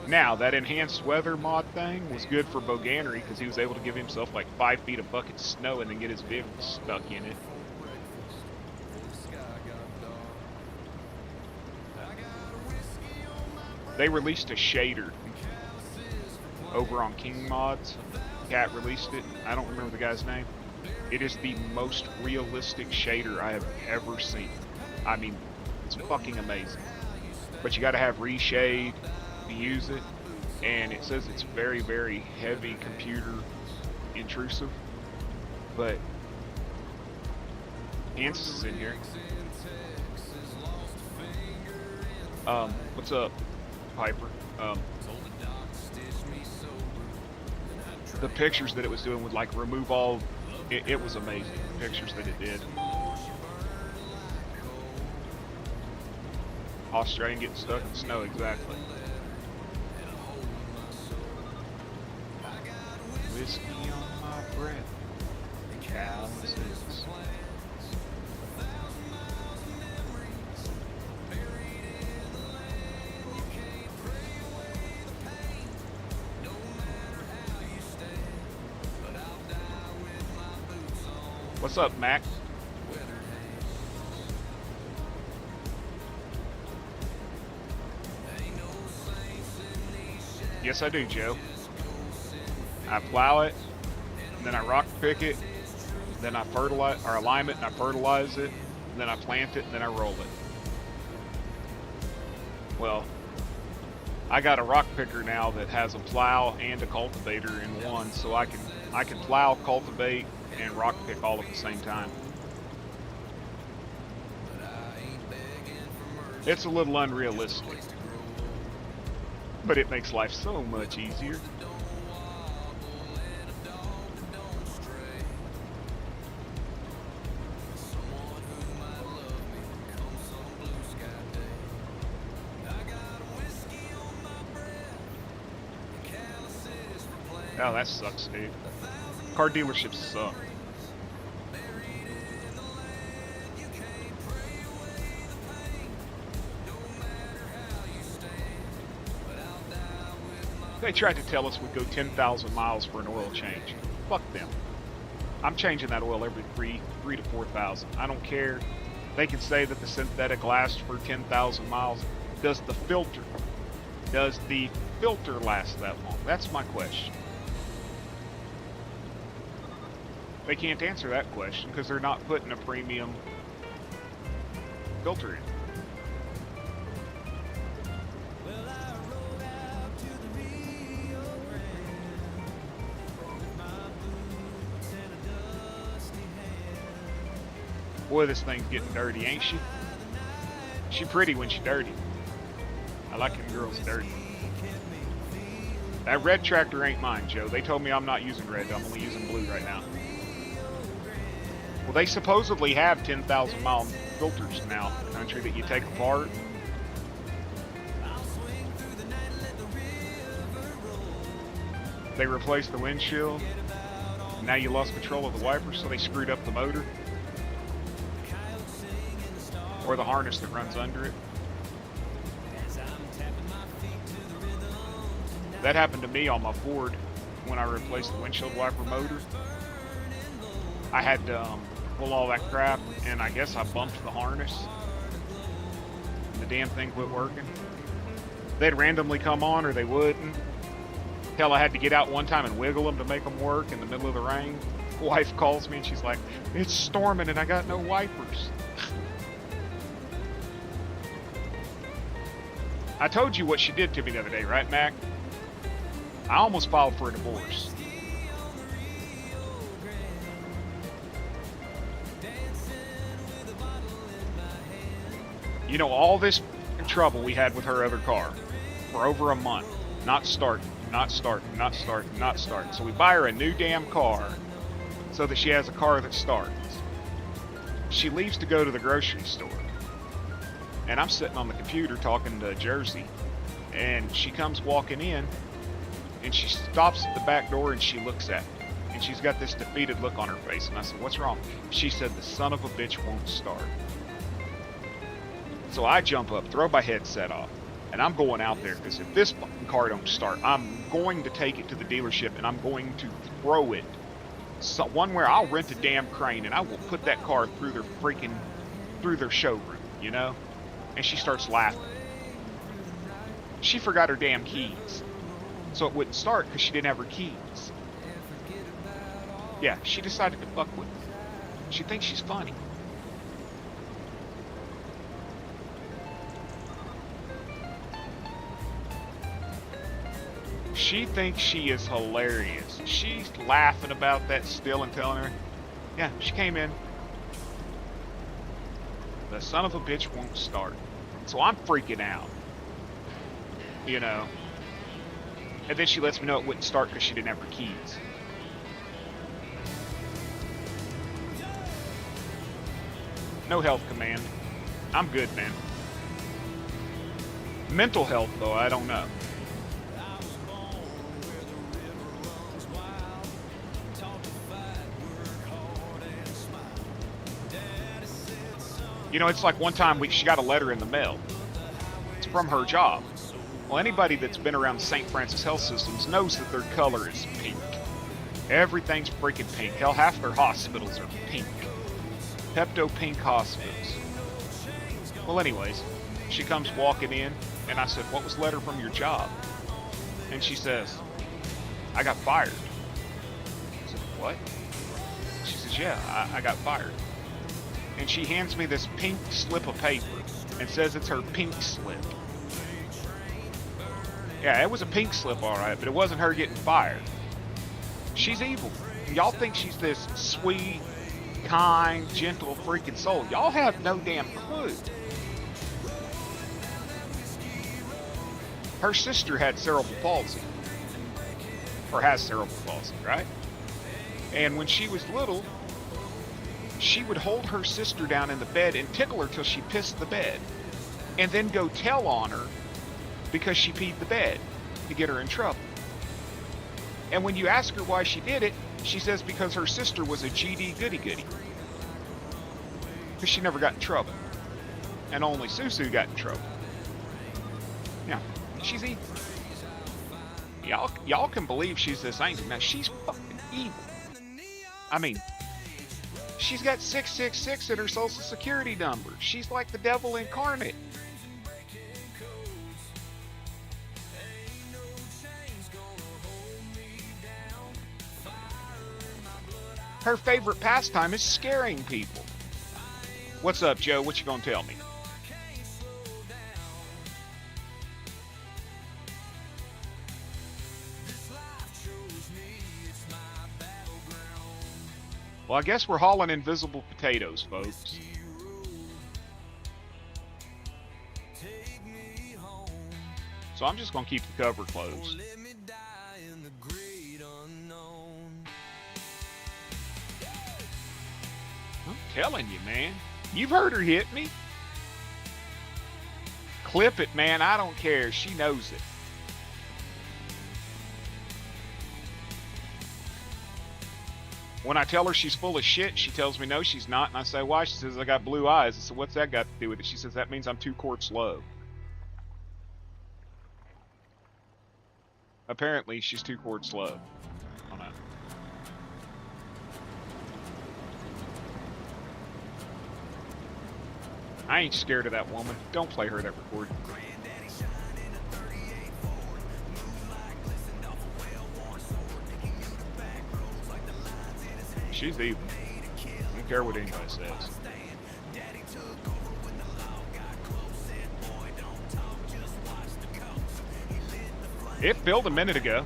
Now, that enhanced weather mod thing was good for Boganery because he was able to give himself like 5 feet of bucket snow and then get his vehicle stuck in it. They released a shader over on King Mods. Cat released it. I don't remember the guy's name. It is the most realistic shader I have ever seen. I mean, it's fucking amazing. But you gotta have reshade to use it. And it says it's very, very heavy computer intrusive. But Hans is in here. What's up, Piper? The pictures that it was doing would like remove all. It was amazing. The pictures that it did. Australian getting stuck in snow, exactly. Whiskey on my breath. Calluses. What's up, Mac? Yes, I do, Joe. I plow it, and then I rock pick it, then I fertilize, or I lime it and I fertilize it, and then I plant it, and then I roll it. Well, I got a rock picker now that has a plow and a cultivator in one, so I can plow, cultivate, and rock pick all at the same time. It's a little unrealistic, but it makes life so much easier. Oh, that sucks, dude. Car dealerships suck. They tried to tell us we'd go 10,000 miles for an oil change. Fuck them. I'm changing that oil every 3 to 4,000. I don't care. They can say that the synthetic lasts for 10,000 miles. Does the filter last that long? That's my question. They can't answer that question because they're not putting a premium filter in. Boy, this thing's getting dirty, ain't she? She pretty when she's dirty. I like them girls dirty. That red tractor ain't mine, Joe. They told me I'm not using red. I'm only using blue right now. Well, they supposedly have 10,000 mile filters now in the country that you take apart. They replaced the windshield. Now you lost control of the wipers, so they screwed up the motor. Or the harness that runs under it. That happened to me on my Ford when I replaced the windshield wiper motor. I had pull all that crap, and I guess I bumped the harness. And the damn thing quit working. They'd randomly come on or they wouldn't. Hell, I had to get out one time and wiggle them to make them work in the middle of the rain. Wife calls me and she's like, "It's storming and I got no wipers." I told you what she did to me the other day, right, Mac? I almost filed for a divorce. You know, all this trouble we had with her other car for over a month. Not starting, not starting, not starting, not starting. So we buy her a new damn car so that she has a car that starts. She leaves to go to the grocery store. And I'm sitting on the computer talking to Jersey. And she comes walking in. And she stops at the back door and she looks at me. And she's got this defeated look on her face. And I said, "What's wrong?" She said, "The son of a bitch won't start." So I jump up, throw my headset off, and I'm going out there, because if this fucking car don't start, I'm going to take it to the dealership and I'm going to throw it. So one where I'll rent a damn crane and I will put that car through their showroom, you know? And she starts laughing. She forgot her damn keys. So it wouldn't start because she didn't have her keys. Yeah, she decided to fuck with me. She thinks she's funny. She thinks she is hilarious. She's laughing about that still and telling her, yeah, she came in. The son of a bitch won't start. So I'm freaking out. You know. And then she lets me know it wouldn't start because she didn't have her keys. No health command. I'm good, man. Mental health, though, I don't know. You know, it's like one time she got a letter in the mail. It's from her job. Well, anybody that's been around St. Francis Health Systems knows that their color is pink. Everything's freaking pink. Hell, half their hospitals are pink. Pepto-pink hospitals. Well, anyways, she comes walking in, and I said, "What was the letter from your job?" And she says, "I got fired." I said, "What?" She says, "Yeah, I got fired." And she hands me this pink slip of paper and says it's her pink slip. Yeah, it was a pink slip, all right, but it wasn't her getting fired. She's evil. Y'all think she's this sweet, kind, gentle freaking soul. Y'all have no damn clue. Her sister had cerebral palsy. Or has cerebral palsy, right? And when she was little, she would hold her sister down in the bed and tickle her till she pissed the bed. And then go tell on her because she peed the bed to get her in trouble. And when you ask her why she did it, she says because her sister was a GD goody-goody. Because she never got in trouble. And only Susu got in trouble. Yeah, she's evil. Y'all can believe she's this angel. Now, she's fucking evil. I mean, she's got 666 in her social security number. She's like the devil incarnate. Her favorite pastime is scaring people. What's up, Joe? What you gonna tell me? Well, I guess we're hauling invisible potatoes, folks. So I'm just gonna keep the cover closed. I'm telling you, man. You've heard her hit me. Clip it, man. I don't care. She knows it. When I tell her she's full of shit, she tells me no, she's not. And I say, why? She says, I got blue eyes. I said, what's that got to do with it? She says, that means I'm 2 quarts low. Apparently, she's 2 quarts low. I don't know. I ain't scared of that woman. Don't play her that record. She's evil. I don't care what anybody says. It filled a minute ago.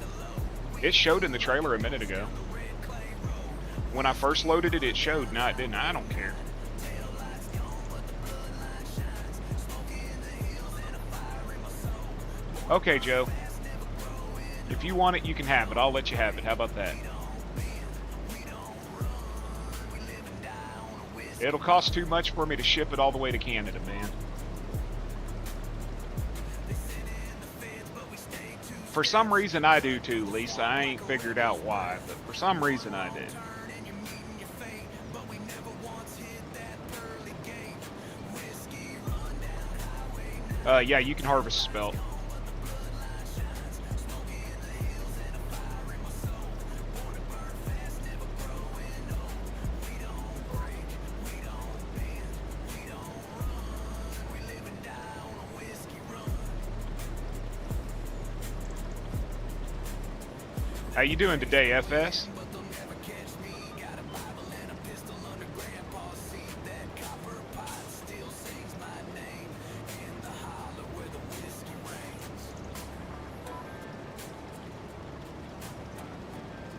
It showed in the trailer a minute ago. When I first loaded it, it showed. No, it didn't. I don't care. Okay, Joe. If you want it, you can have it. I'll let you have it. How about that? It'll cost too much for me to ship it all the way to Canada, man. For some reason I do too, Lisa. I ain't figured out why, but for some reason I do. Yeah, you can harvest spelt. How you doing today, FS?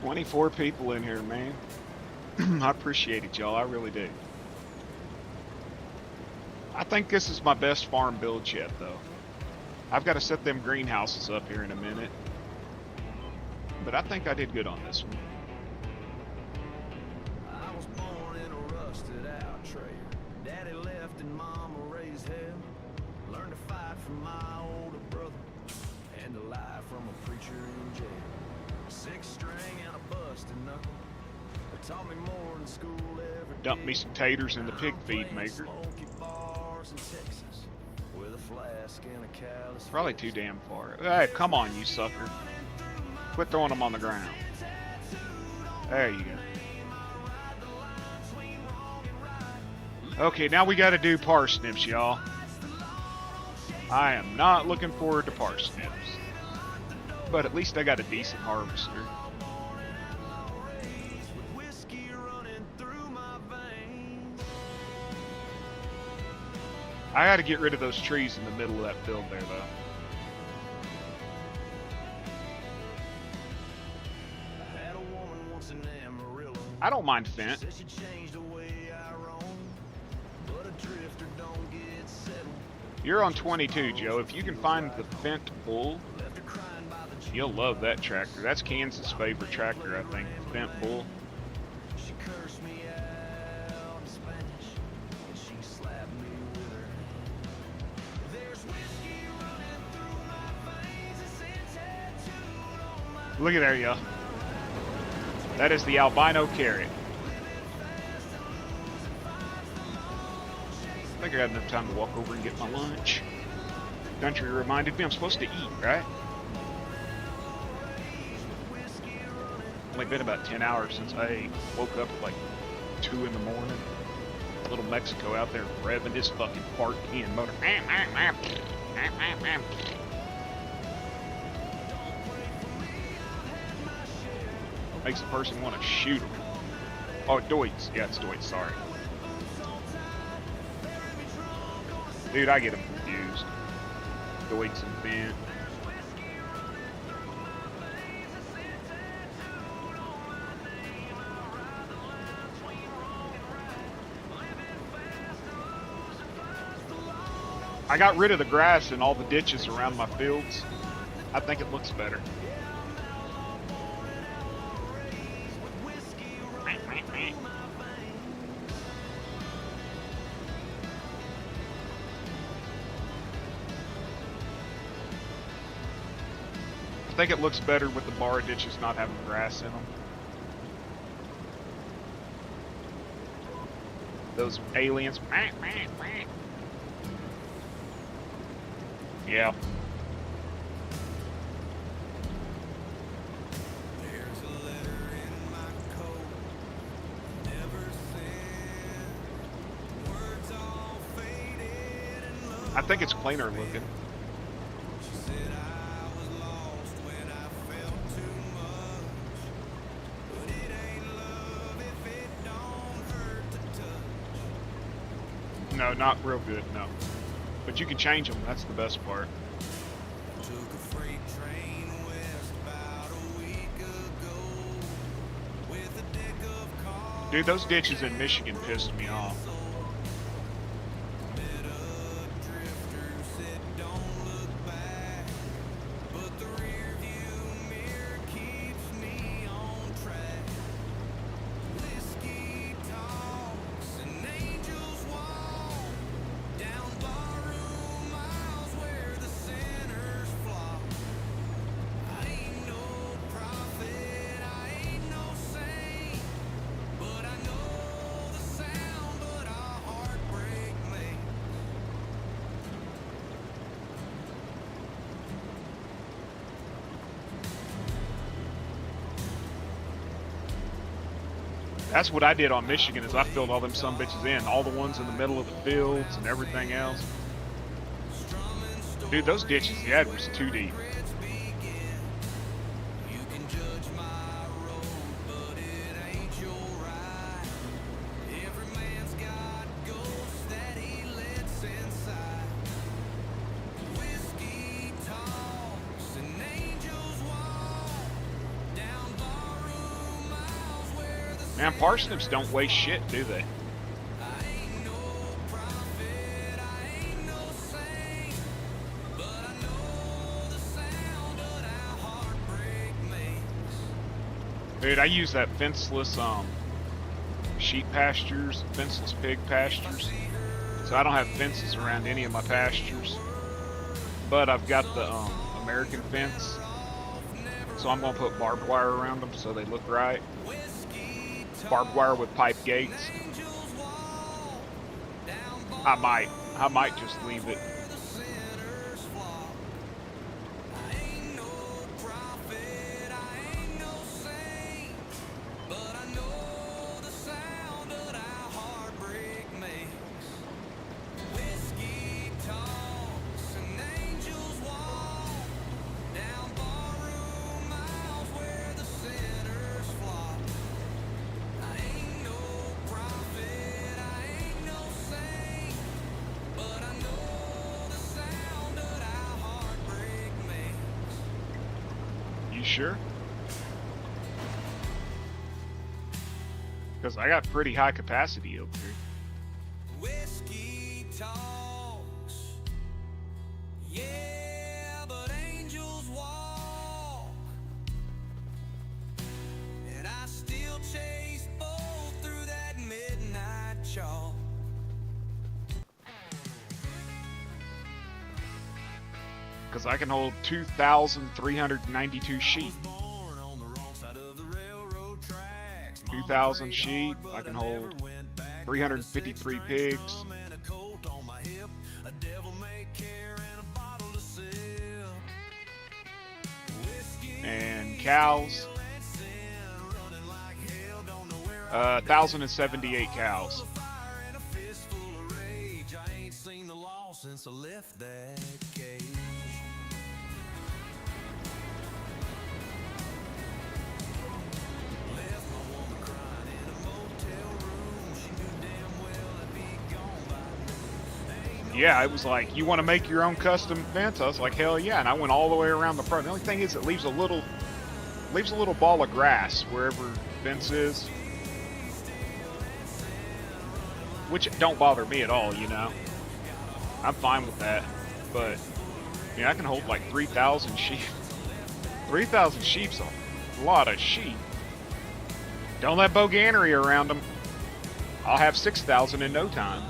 "24 people in here, man." I appreciate it, y'all. I really do. I think this is my best farm build yet, though. I've got to set them greenhouses up here in a minute. But I think I did good on this one. I was born in a rusted out trailer. Daddy left and mama raised hell. Learned to fight from my older brother and to lie from a preacher in jail. 6 string and a busted knuckle. It taught me more in school ever did. Dump me some taters in the pig feed maker. Smoky bars in Texas with a flask and a callous. Probably too damn far. Hey, come on, you sucker. Quit throwing them on the ground. There you go. Okay, now we got to do parsnips, y'all. I am not looking forward to parsnips. But at least I got a decent harvester. I got to get rid of those trees in the middle of that field there, though. I don't mind Fent. You're on 22, Joe. If you can find the Fent Bull, you'll love that tractor. That's Kansas' favorite tractor, I think. Fent Bull. Look at there, y'all. That is the albino carrot. I think I got enough time to walk over and get my lunch. Country reminded me I'm supposed to eat, right? Only been about 10 hours since I woke up at like 2 in the morning. Little Mexico out there revving his fucking fart can motor. Makes a person want to shoot him. Oh, Deutz. Yeah, it's Deutz, sorry. Dude, I get them confused. Deutz and Fent. I got rid of the grass and all the ditches around my fields. I think it looks better. I think it looks better with the bar ditches not having grass in them. Those aliens. Yeah. I think it's cleaner looking. She said I was lost when I felt too much. But it ain't love if it don't hurt to touch. No, not real good, no. But you can change them, that's the best part. Took a freight train west about a week ago with a deck of cards. Dude, those ditches in Michigan pissed me off. Met a drifter, said don't look back, but the rear view mirror keeps me on track. Whiskey talks and angels walk down barroom aisles where the sinners flock. I ain't no prophet, I ain't no saint, but I know the sound but a heartbreak makes. That's what I did on Michigan is I filled all them sumbitches in. All the ones in the middle of the fields and everything else. Dude, those ditches you had was too deep. You can judge my road, but it ain't your right. Every man's got ghosts that he lets inside. Whiskey talks and angels walk down barroom aisles where the Man, parsnips don't weigh shit, do they? I ain't no prophet, I ain't no saint, but I know the sound of that heartbreak makes. Dude, I use that fenceless sheep pastures, fenceless pig pastures. So I don't have fences around any of my pastures. But I've got the American fence. So I'm gonna put barbed wire around them so they look right. Barbed wire with pipe gates. I might just leave it. You sure? Because I got pretty high capacity over here. Whiskey talks, yeah, but angels walk, and I still chase both through that midnight chalk. Because I can hold 2,392 sheep. 2,000 sheep. I can hold 353 pigs. And cows. 1,078 cows. Since I left that cage. Left my woman crying in a motel room. She knew damn well I'd be gone by noon. Yeah, it was like, you want to make your own custom fence? I was like, hell yeah, and I went all the way around the front. The only thing is, it leaves a little ball of grass wherever the fence is, which don't bother me at all, you know. I'm fine with that, but yeah, I can hold like 3,000 sheep. 3,000 sheep's a lot of sheep. Don't let boganery around them. I'll have 6,000 in no time.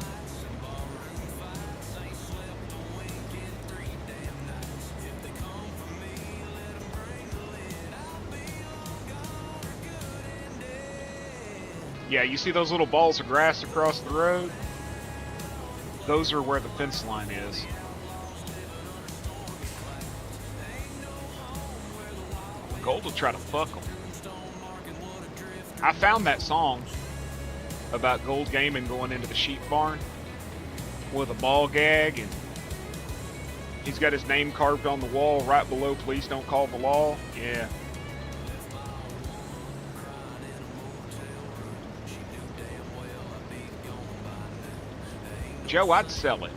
Yeah, you see those little balls of grass across the road? Those are where the fence line is. Gold will try to fuck them. I found that song about Gold Gaming going into the sheep barn with a ball gag, and He's got his name carved on the wall right below, please don't call the law. Yeah. Joe, I'd sell it.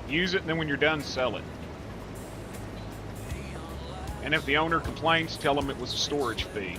Use it, and then when you're done, sell it. And if the owner complains, tell them it was a storage fee.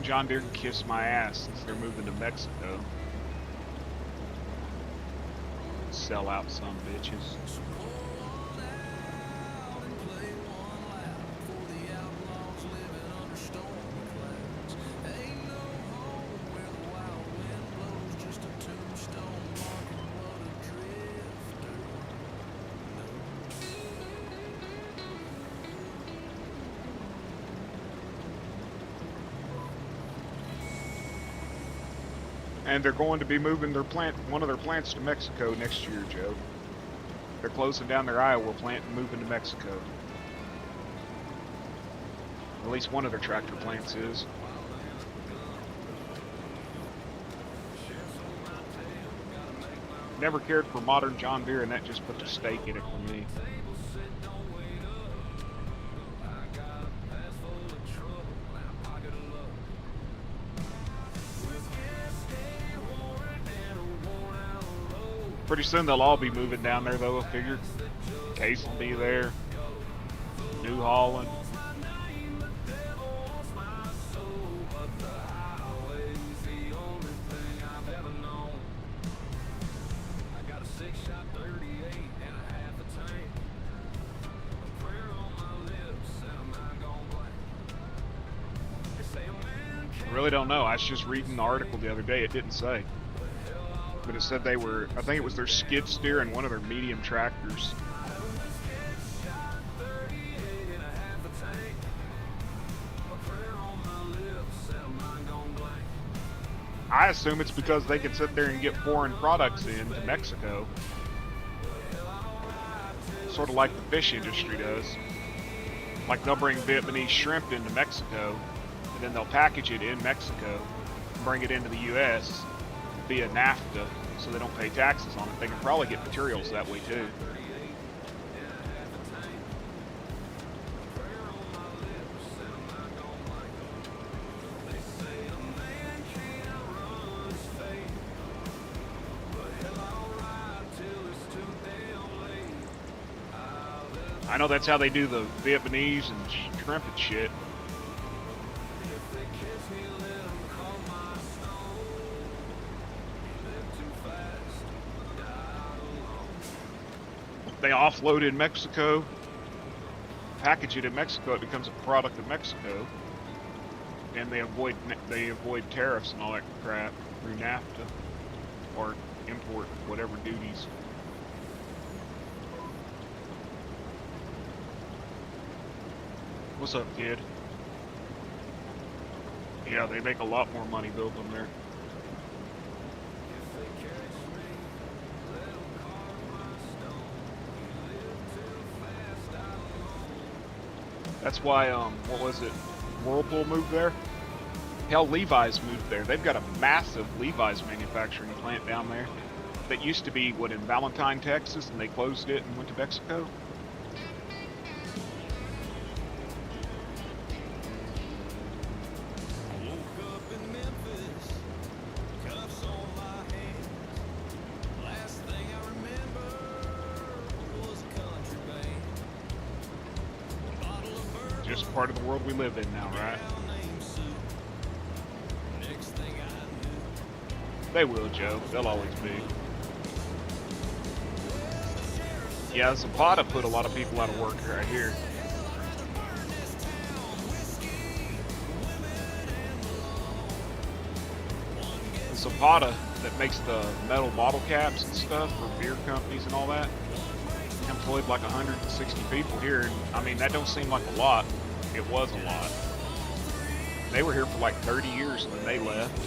John Deere can kiss my ass since they're moving to Mexico. Sell out some bitches. And they're going to be moving their one of their plants to Mexico next year, Joe. They're closing down their Iowa plant and moving to Mexico. At least one of their tractor plants is. Never cared for modern John Deere, and that just put a stake in it for me. Pretty soon they'll all be moving down there, though, I figure. Case will be there. New Holland. I really don't know. I was just reading the article the other day. It didn't say. But it said they were, I think it was their skid steer and one of their medium tractors. I assume it's because they can sit there and get foreign products into Mexico. Sort of like the fish industry does. Like they'll bring Vietnamese shrimp into Mexico, and then they'll package it in Mexico, and bring it into the U.S., via NAFTA, so they don't pay taxes on it. They can probably get materials that way too. I know that's how they do the Vietnamese and shrimp and shit. They offload in Mexico, package it in Mexico, it becomes a product of Mexico, and they avoid tariffs and all that crap through NAFTA or import whatever duties. What's up, kid? Yeah, they make a lot more money building them there. That's why, what was it? Whirlpool moved there? Hell, Levi's moved there. They've got a massive Levi's manufacturing plant down there that used to be, in Valentine, Texas, and they closed it and went to Mexico. Just part of the world we live in now, right? They will, Joe. They'll always be. Yeah, Zapata put a lot of people out of work right here. The Zapata that makes the metal bottle caps and stuff for beer companies and all that employed like 160 people here. And, I mean, that don't seem like a lot. It was a lot. They were here for like 30 years and then they left.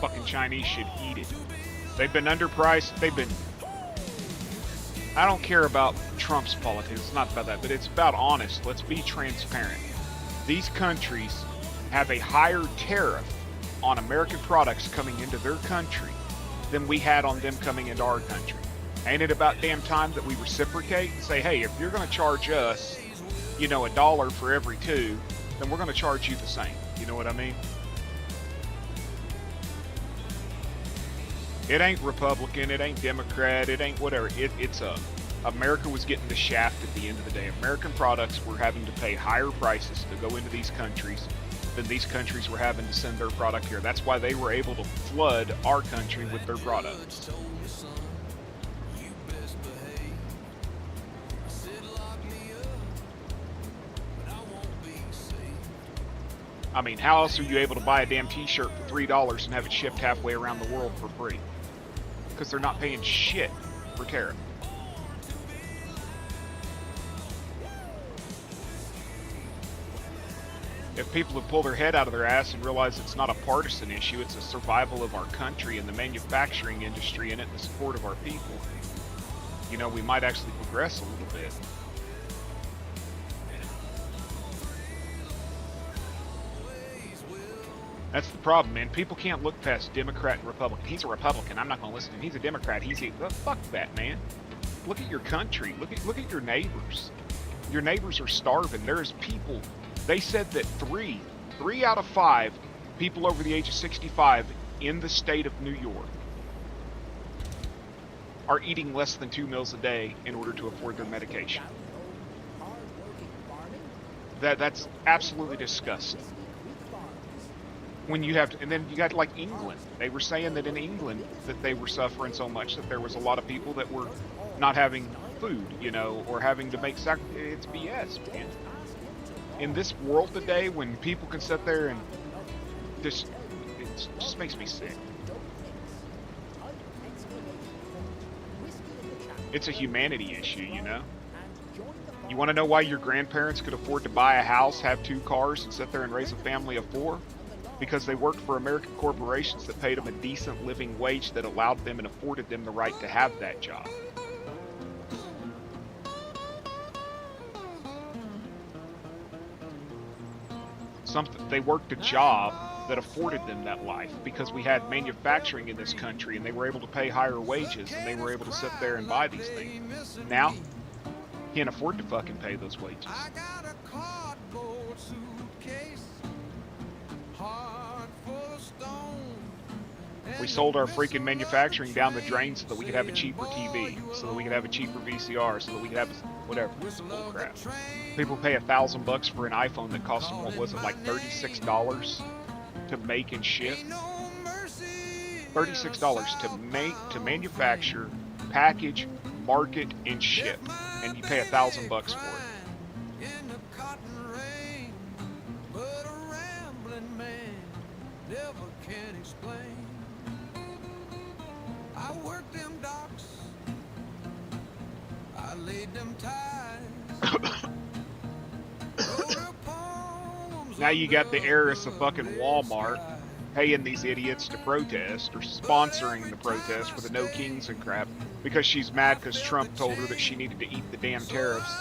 Fucking Chinese should eat it. They've been underpriced. They've been... I don't care about Trump's politics. It's not about that, but it's about honest. Let's be transparent. These countries have a higher tariff on American products coming into their country than we had on them coming into our country. Ain't it about damn time that we reciprocate and say, hey, if you're going to charge us, you know, $1 for every 2, then we're going to charge you the same. You know what I mean? It ain't Republican, it ain't Democrat, it ain't whatever. It's America was getting the shaft at the end of the day. American products were having to pay higher prices to go into these countries than these countries were having to send their product here. That's why they were able to flood our country with their products. I mean, how else are you able to buy a damn t-shirt for $3 and have it shipped halfway around the world for free? Because they're not paying shit for tariff. If people would pull their head out of their ass and realize it's not a partisan issue, it's a survival of our country and the manufacturing industry in it and the support of our people, you know, we might actually progress a little bit. That's the problem, man. People can't look past Democrat and Republican. He's a Republican. I'm not going to listen to him. He's a Democrat. Fuck that, man. Look at your country. Look at your neighbors. Your neighbors are starving. There's people. They said that three out of 5 people over the age of 65 in the state of New York are eating less than 2 meals a day in order to afford their medication. That's absolutely disgusting. When you have to, and then you got like England. They were saying that in England that they were suffering so much that there was a lot of people that were not having food, you know, or having to make sacrifices. It's BS, man. In this world today, when people can sit there and it just makes me sick. It's a humanity issue, you know. You want to know why your grandparents could afford to buy a house, have 2 cars, and sit there and raise a family of 4? Because they worked for American corporations that paid them a decent living wage that allowed them and afforded them the right to have that job. They worked a job that afforded them that life because we had manufacturing in this country and they were able to pay higher wages and they were able to sit there and buy these things. Now, can't afford to fucking pay those wages. We sold our freaking manufacturing down the drain so that we could have a cheaper TV, so that we could have a cheaper VCR, so that we could have whatever. Bull crap. People pay $1,000 for an iPhone that cost them, what was it, like $36 to make and ship? $36 to manufacture, package, market, and ship, and you pay $1,000 for it. I worked them docks, I laid them ties. Now you got the heiress of fucking Walmart paying these idiots to protest or sponsoring the protest for the No Kings and crap because she's mad because Trump told her that she needed to eat the damn tariffs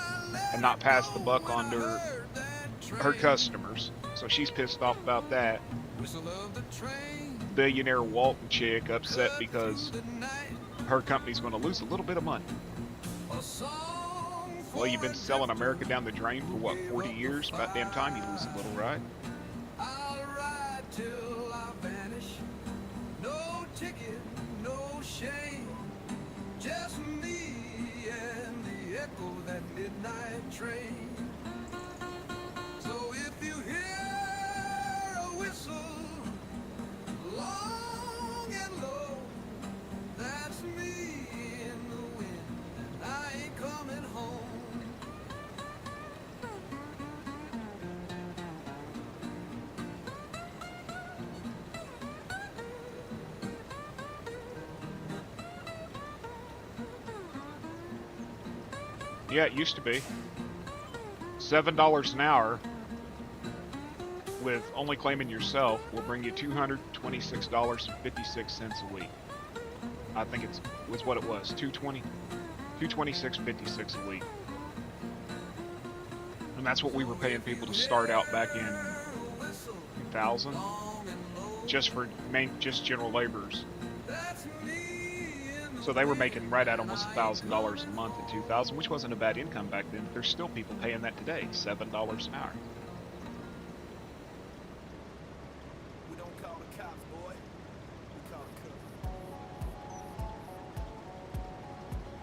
and not pass the buck on to her customers. So she's pissed off about that. Billionaire Walton chick upset because her company's going to lose a little bit of money. Well, you've been selling America down the drain for what, 40 years? About damn time you lose a little, right? echo that midnight train. So if you hear a whistle, long and low, that's me in the wind, and I ain't coming home. Yeah, it used to be $7 an hour with only claiming yourself will bring you $226.56 a week. I think it was what it was, $226.56 a week. And that's what we were paying people to start out back in 2000, just general laborers. So they were making right at almost $1,000 a month in 2000, which wasn't a bad income back then. There's still people paying that today, $7 an hour. We don't call the cops, boy. We call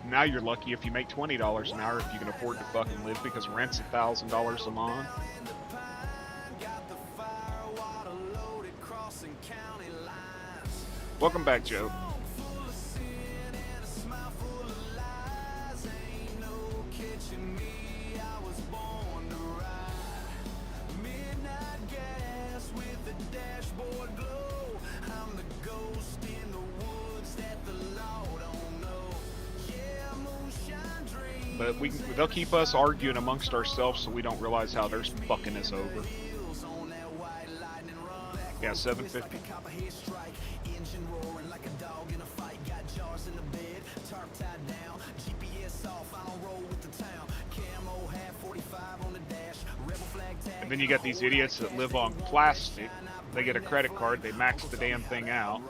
the Now you're lucky if you make $20 an hour if you can afford to fucking live, because rent's $1,000 a month. Welcome back, Joe. But they'll keep us arguing amongst ourselves so we don't realize how they're fucking us over. Yeah, 750. And then you got these idiots that live on plastic. They get a credit card, they max the damn thing out.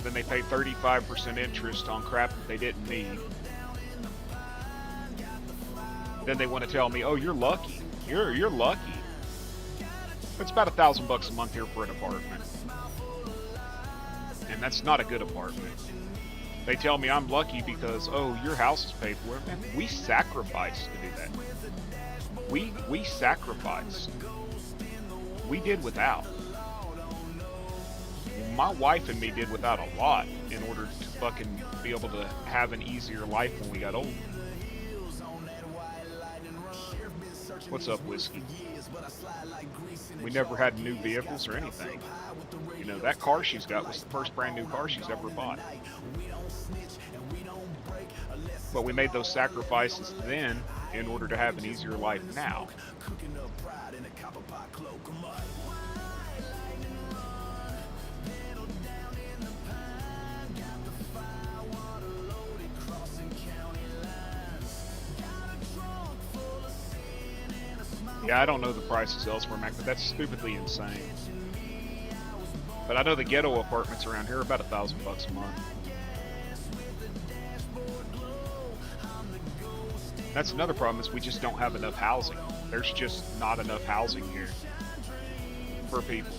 Then they pay 35% interest on crap that they didn't need. Then they want to tell me, "Oh, you're lucky. You're lucky." It's about $1,000 a month here for an apartment, and that's not a good apartment. They tell me I'm lucky because, "Oh, your house is paid for." Man, we sacrificed to do that. We sacrificed. We did without. My wife and me did without a lot in order to fucking be able to have an easier life when we got old. What's up, Whiskey? We never had new vehicles or anything. You know, that car she's got was the first brand new car she's ever bought. But we made those sacrifices then in order to have an easier life now. Yeah, I don't know the prices elsewhere, Mac, but that's stupidly insane. But I know the ghetto apartments around here are about $1,000 a month. That's another problem, is we just don't have enough housing. There's just not enough housing here for people.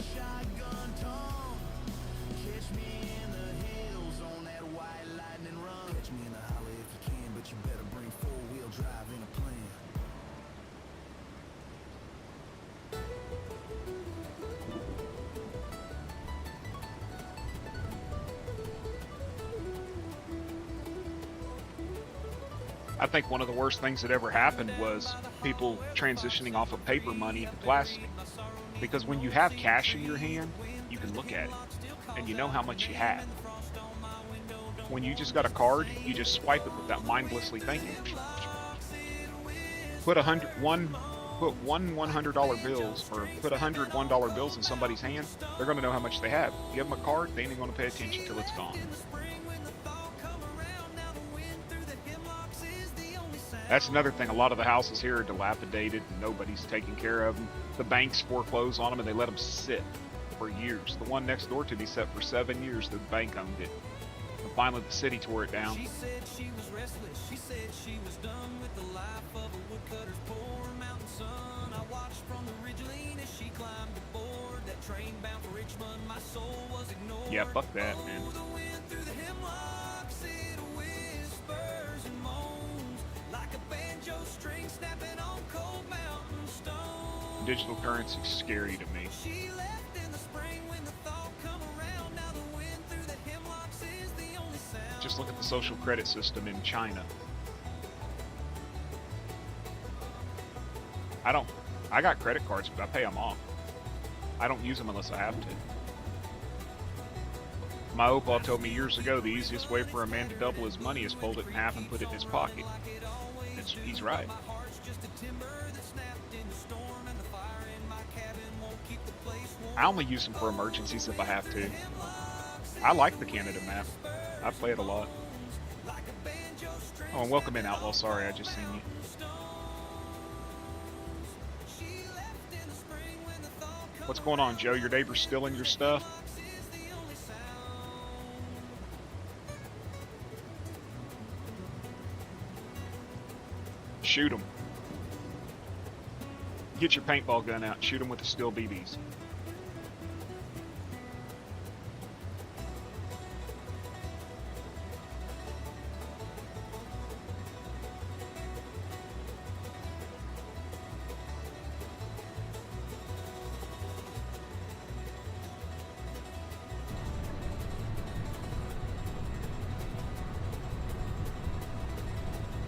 I think one of the worst things that ever happened was people transitioning off of paper money to plastic. Because when you have cash in your hand, you can look at it, and you know how much you have. When you just got a card, you just swipe it without mindlessly thinking. Put one $100 bills, or put $101 bills in somebody's hand, they're going to know how much they have. Give them a card, they ain't going to pay attention till it's gone. That's another thing. A lot of the houses here are dilapidated and nobody's taking care of them. The banks foreclose on them and they let them sit for years. The one next door to me sat for 7 years. The bank owned it. And finally the city tore it down. She said she was restless. She said she was done with the life of a woodcutter's poor mountain sun. I watched from the ridgeline as she climbed aboard that train bound for Richmond. My soul was ignored. Yeah, fuck that, man. Oh, the wind through the hemlocks, it whispers and moans like a digital currency is scary to me. She left in the spring when the thaw come around. Now the wind through the hemlocks is the only sound. Just look at the social credit system in China. I got credit cards, but I pay them off. I don't use them unless I have to. My opa told me years ago the easiest way for a man to double his money is fold it in half and put it in his pocket. He's right. I only use them for emergencies if I have to. I like the Canada map. I play it a lot. Oh, and welcome in, Outlaw. Sorry, I just seen you. What's going on, Joe? Your neighbor's stealing your stuff? Shoot him. Get your paintball gun out. Shoot him with the steel BBs.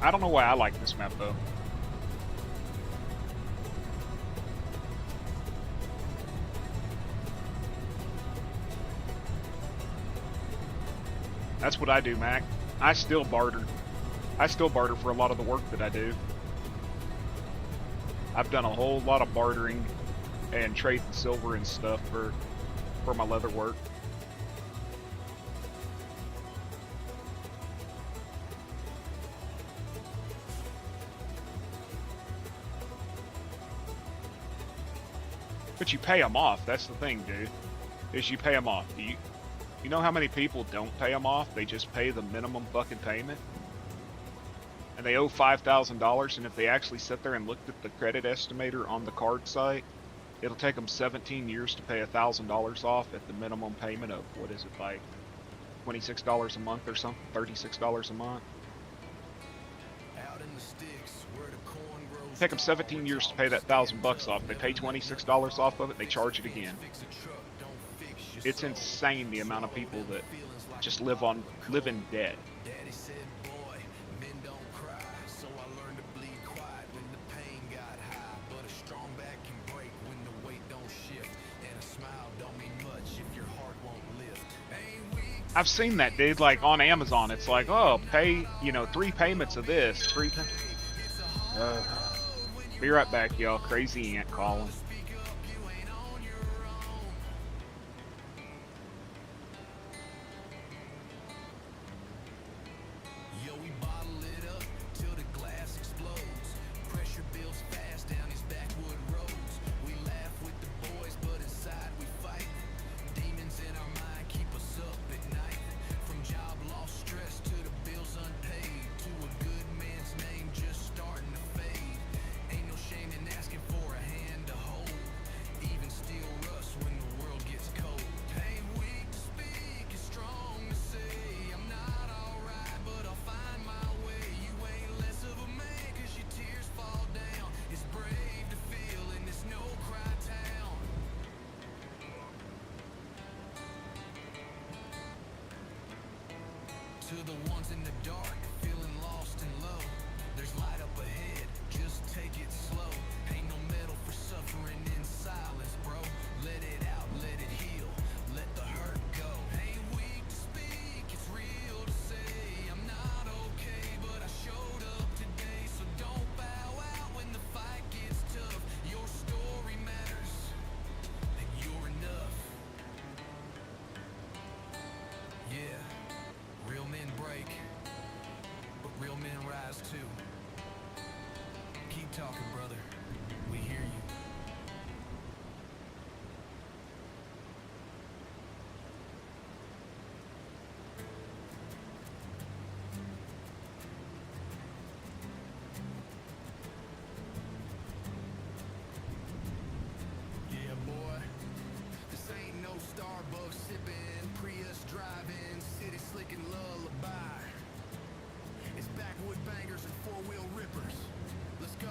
I don't know why I like this map though. That's what I do, Mac. I still barter. I still barter for a lot of the work that I do. I've done a whole lot of bartering and trading silver and stuff for my leather work. But you pay them off. That's the thing, dude. Is you pay them off. You know how many people don't pay them off? They just pay the minimum fucking payment. And they owe $5,000, and if they actually sit there and looked at the credit estimator on the card site, it'll take them 17 years to pay $1,000 off at the minimum payment of, what is it, like $26 a month or something? $36 a month? Out in the sticks where the corn grows Take them 17 years to pay that $1,000 off. They pay $26 off of it, they charge it again. It's insane the amount of people that just live in debt. Daddy said, boy, men don't cry, so I learned to bleed quiet when the pain got high. But a strong back can break when the weight don't shift, and a smile don't mean much if your heart won't lift. Ain't weak. I've seen that, dude. Like on Amazon, it's like, oh, pay, 3 payments of this, 3 times. Be right back, y'all. Crazy Ant calling. Yo, we bottle it up till the glass explodes. Pressure builds fast down these backwood roads. We laugh with the boys, but inside we fight. Demons in our mind keep us up at night. From job loss, stress to the bills unpaid, to a good man's name just starting to fade. Ain't no shame in asking for a hand to hold. Even steel rust when the world gets cold. Ain't weak to speak, it's strong to say I'm not alright, but I'll find my way. You ain't less of a man 'cause your tears fall down. It's brave to feel in this no cry town. To the ones in the dark, feeling lost and low, there's light up ahead, just take it slow. Ain't no medal for suffering in silence, bro. Let it out, let it heal, let the hurt go. Ain't weak to speak, it's real to say I'm not okay, but I showed up today. So don't bow out when the fight gets tough. Your story matters, and you're enough. Yeah, real men break, but real men rise too. Keep talking, brother. We hear you. Yeah, boy. This ain't no Starbucks sipping, Prius driving, city slicking lullaby. It's backwood bangers and four-wheel rippers. Let's go.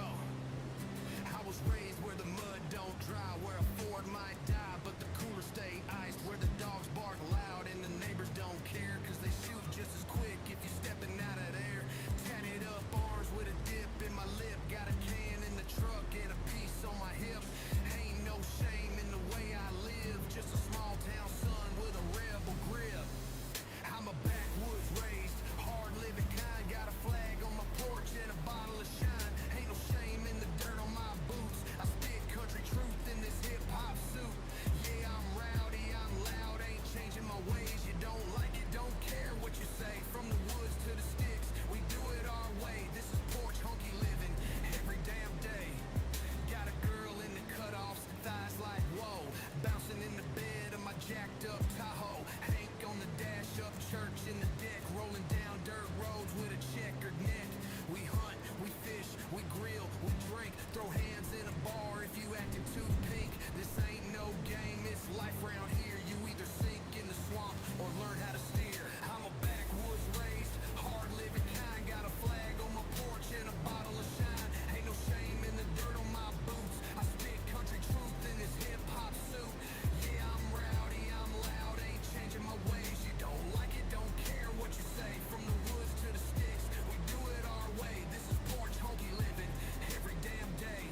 town son with a rebel grip. I'm a backwoods raised, hard living kind. Got a flag on my porch and a bottle of shine. Ain't no shame in the dirt on my boots. I spit country truth in this hip hop suit. Yeah, I'm rowdy, I'm loud, ain't changing my ways. You don't like it, don't care what you say. From the woods to the sticks, we do it our way. This is porch honky living every damn day. Got a girl in the cutoffs, thighs like whoa. Bouncing in the bed of my jacked up Tahoe. Hank on the dash up, church in the deck. Rolling down dirt roads with a checkered neck. We hunt, we fish, we grill, we drink. Throw hands in a bar if you acting too pink. This ain't no game, it's life round here. You either sink in the swamp or learn how to steer. I'm a backwoods raised, hard living kind. Got a flag on my porch and a bottle of shine. Ain't no shame in the dirt on my boots. I spit country truth in this hip hop suit. Yeah, I'm rowdy, I'm loud, ain't changing my ways. You don't like it, don't care what you say. From the woods to the sticks, we do it our way. This is porch honky living every damn day.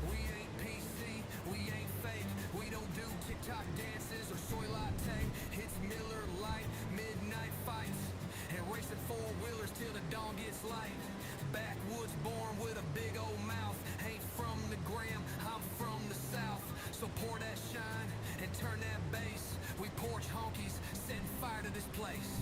We ain't PC, we ain't fake. We don't do TikTok dances or soy latte. It's Miller Lite, midnight fights, and racing four-wheelers till the dawn gets light. Backwoods born with a big old mouth. Ain't from the gram, I'm from the south. So pour that shine and turn that bass. We porch honkies, setting fire to this place.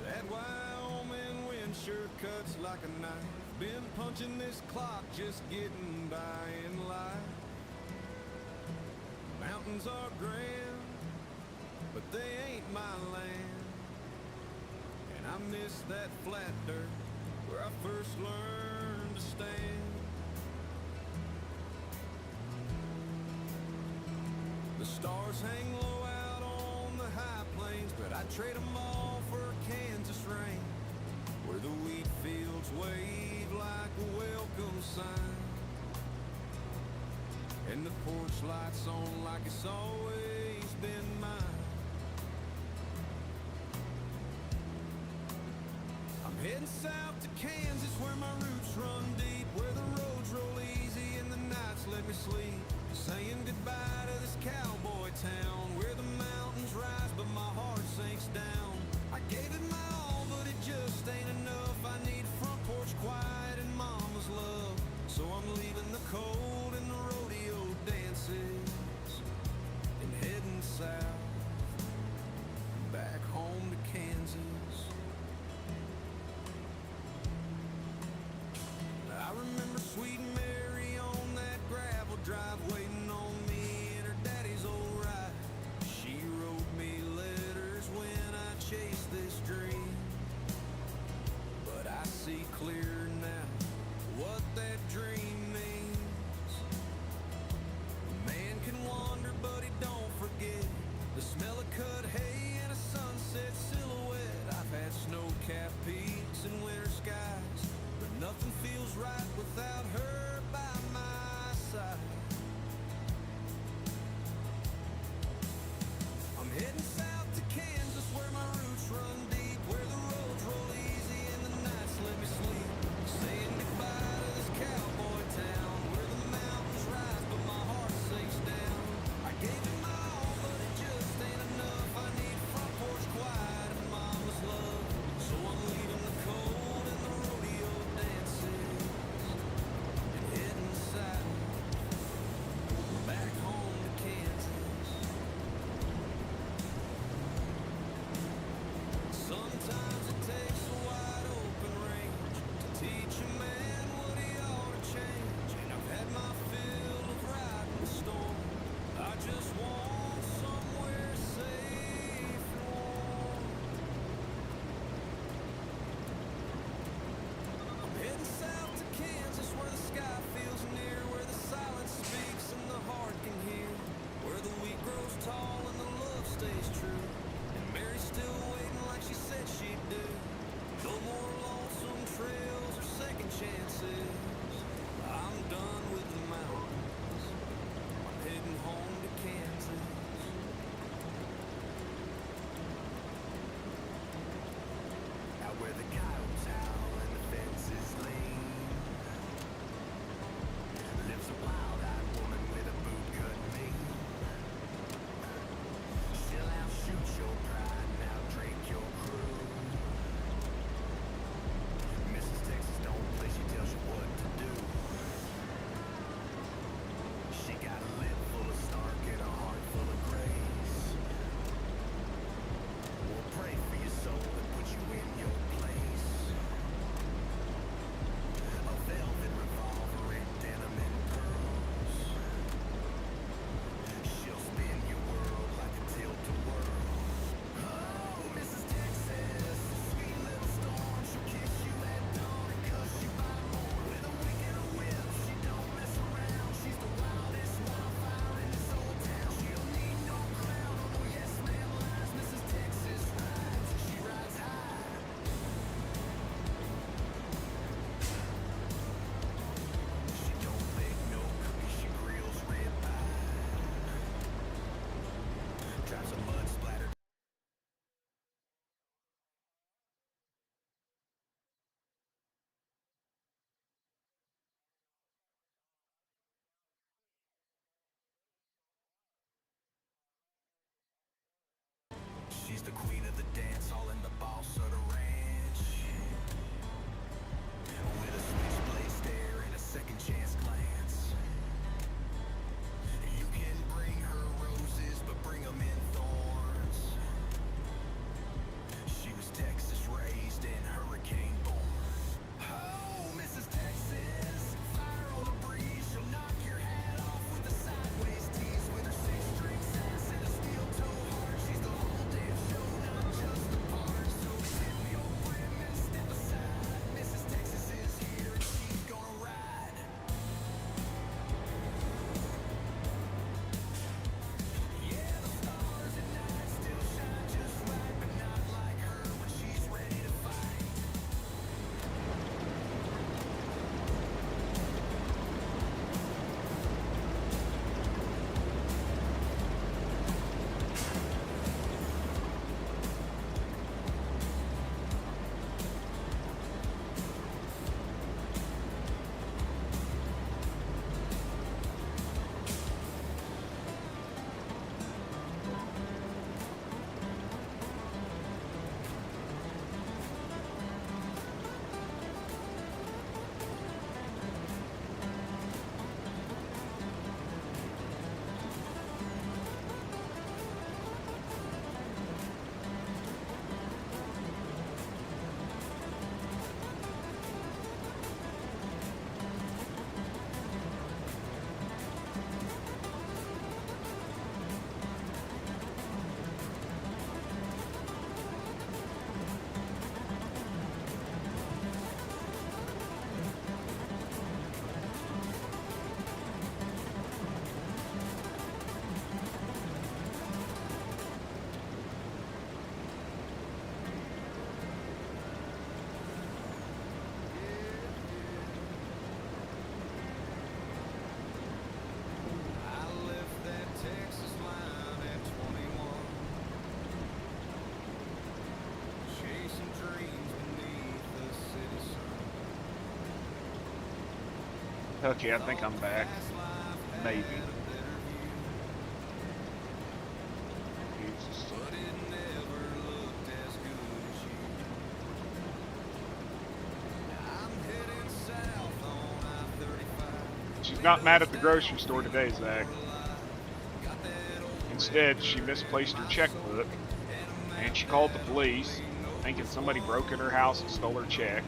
That Wyoming wind sure cuts like a knife. Been punching this clock, just getting by in life. Mountains are grand, but they ain't my land. And I miss that flat dirt where I first learned to stand. The stars hang low out on the high plains, but I'd trade them all for Kansas rain, where the wheat fields wave like a welcome sign, and the porch lights on like it's always been mine. I'm heading south to Kansas where my roots run deep, where the roads roll easy and the nights let me sleep. Saying goodbye to this cowboy town where the mountains rise but my heart sinks down. I gave it my all but it just ain't enough. I need front porch quiet and mama's love. So I'm leaving the cold and the rodeo dances and heading south, back home to Kansas. I remember sweet Mary on that gravel drive waiting on me in her daddy's old ride. She wrote me letters when I chased this dream, but I see clear now what that dream means. A man can wander but he don't forget the smell of cut hay and a sunset silhouette. I've had snow-capped peaks and winter skies, but nothing feels right without her by my side. I'm heading south to Kansas where my roots run deep, where the roads roll easy and the nights let me sleep. Saying goodbye to this cowboy town where the mountains rise but my heart sinks down. I gave it my all but it just ain't enough. I need front porch quiet and mama's love. So I'm leaving the cold and the rodeo dances Okay, I think I'm back. Maybe. Jesus. She's not mad at the grocery store today, Zach. Instead, she misplaced her checkbook, and she called the police, thinking somebody broke in her house and stole her checks.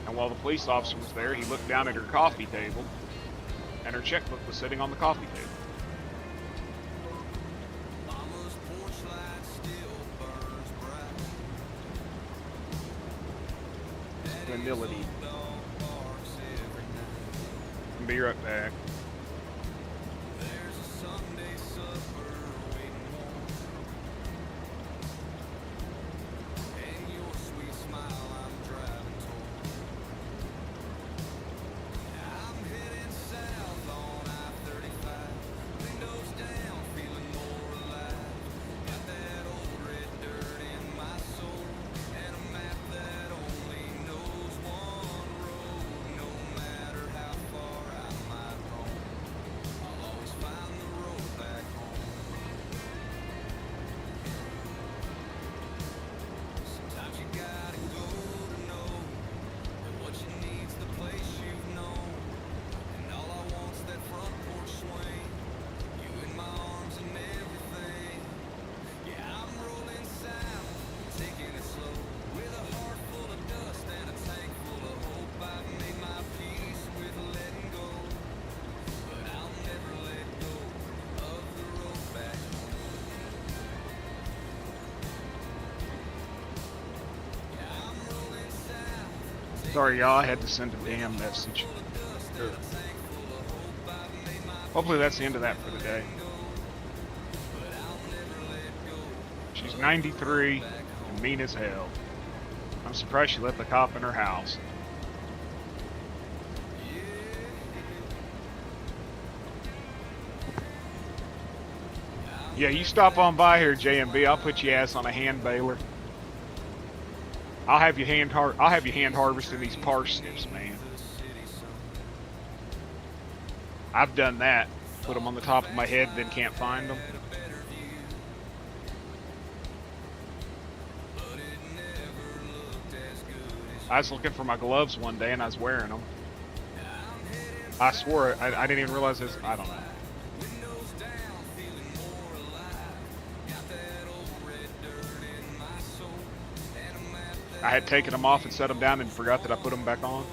And while the police officer was there, he looked down at her coffee table, and her checkbook was sitting on the coffee table. Vanillity. I'll be right back. Sorry, y'all, I had to send a damn message. Hopefully that's the end of that for the day. She's 93 and mean as hell. I'm surprised she let the cop in her house. Yeah, you stop on by here, JMB. I'll put your ass on a hand baler. I'll have you hand harvesting these parsnips, man. I've done that. Put them on the top of my head, then can't find them. I was looking for my gloves one day and I was wearing them. I swore I didn't even realize this. I don't know. I had taken them off and set them down and forgot that I put them back on.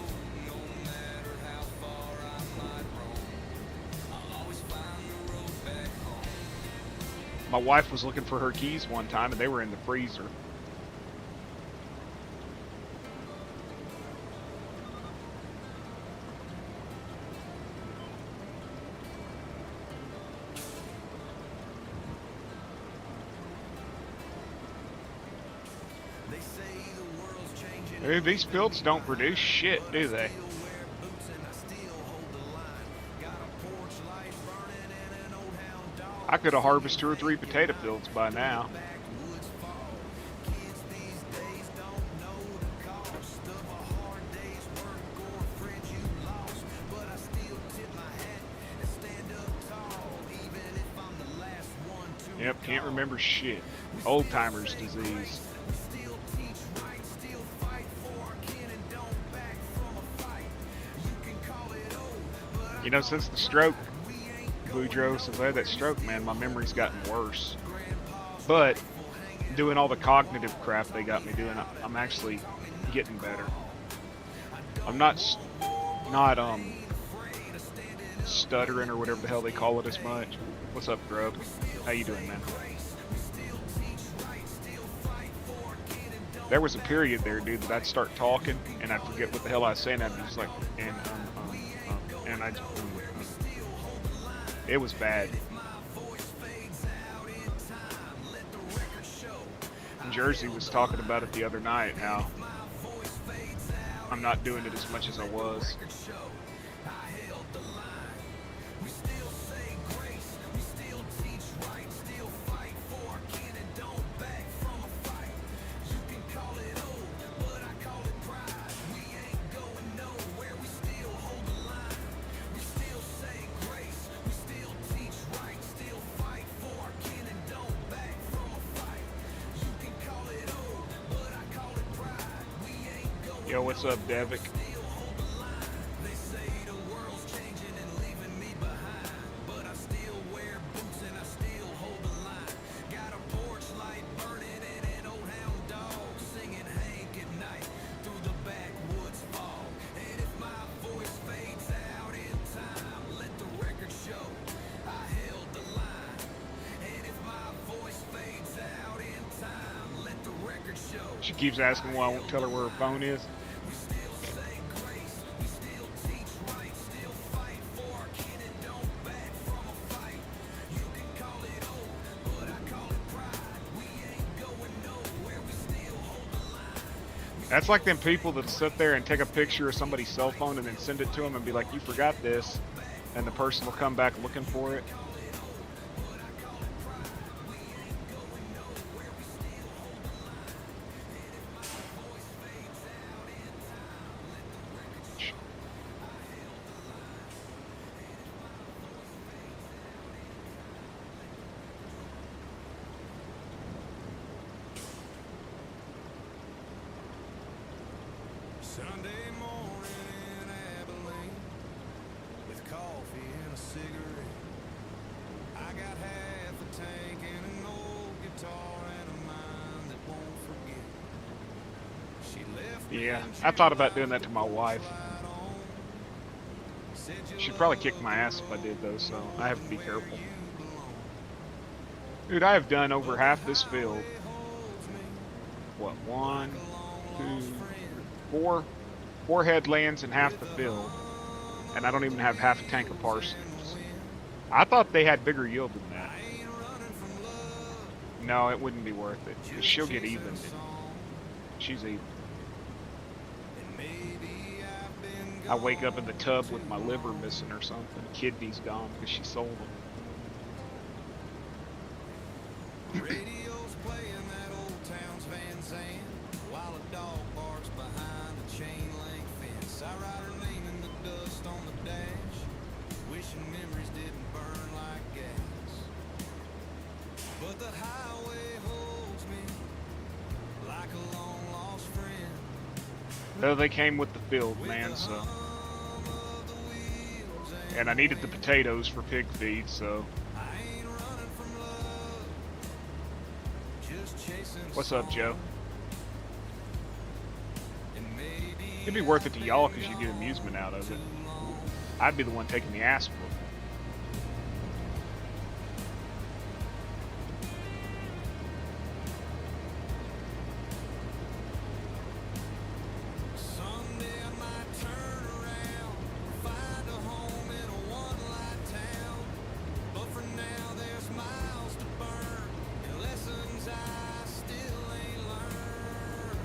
My wife was looking for her keys one time and they were in the freezer. Dude, these fields don't produce shit, do they? I could have harvested 2 or 3 potato fields by now. Yep, can't remember shit. Old timers disease. You know, since the stroke, Boudreaux, since I had that stroke, man, my memory's gotten worse. But doing all the cognitive crap they got me doing, I'm actually getting better. I'm not stuttering or whatever the hell they call it as much. What's up, Grub? How you doing, man? There was a period there, dude, that I'd start talking and I'd forget what the hell I was saying. I'd be just like, and it was bad. Jersey was talking about it the other night, how I'm not doing it as much as I was. Yo, what's up, Devic? They say the world's changing and leaving me behind, but I still wear boots and I still hold the line. Got a porch light burning and an old hound dog singing Hank at night through the backwoods fog. And if my voice fades out in time, let the record show I held the line. And if my voice fades out in time, let the record show. She keeps asking why I won't tell her where her phone is. We still say grace, we still teach right, still fight for our kin and don't back from a fight. You can call it old, but I call it pride. We ain't going nowhere, we still hold the line. That's like them people that sit there and take a picture of somebody's cell phone and then send it to them and be like, you forgot this. And the person will come back looking for it. Sunday morning in Abilene with coffee and a cigarette. I got half a tank and an old guitar and a mind that won't forget. She left me Yeah, and I thought about doing that to my wife. light on. Said you She'd probably love kick my me ass if I did though, so I have to be where careful. you belong. Dude, I have done over half this field. Highway holds me What, one, like a long two, lost friend. four headlands and half the field. And I don't even have half a tank of parsnips. I thought they had bigger yield than that. No, it wouldn't be worth it. 'Cause she'll get even. She's even. I wake up in the tub with my liver missing or something. Kidney's gone because she sold them. Radio's playing that old town's Van Zandt while a dog barks behind a chain link fence. I write her name in the dust on the dash, wishing memories didn't burn like gas. But the highway holds me like a long lost friend. Though they came with the field, man, so. And I needed the potatoes for pig feed, so. I ain't running from love, just chasing. What's up, Joe? And maybe It'd be worth it to y'all because you get amusement out of it. I'd be the one taking the ass whooping. someday I might turn around, find a home in a one-light town. But for now, there's miles to burn and lessons I still ain't learned.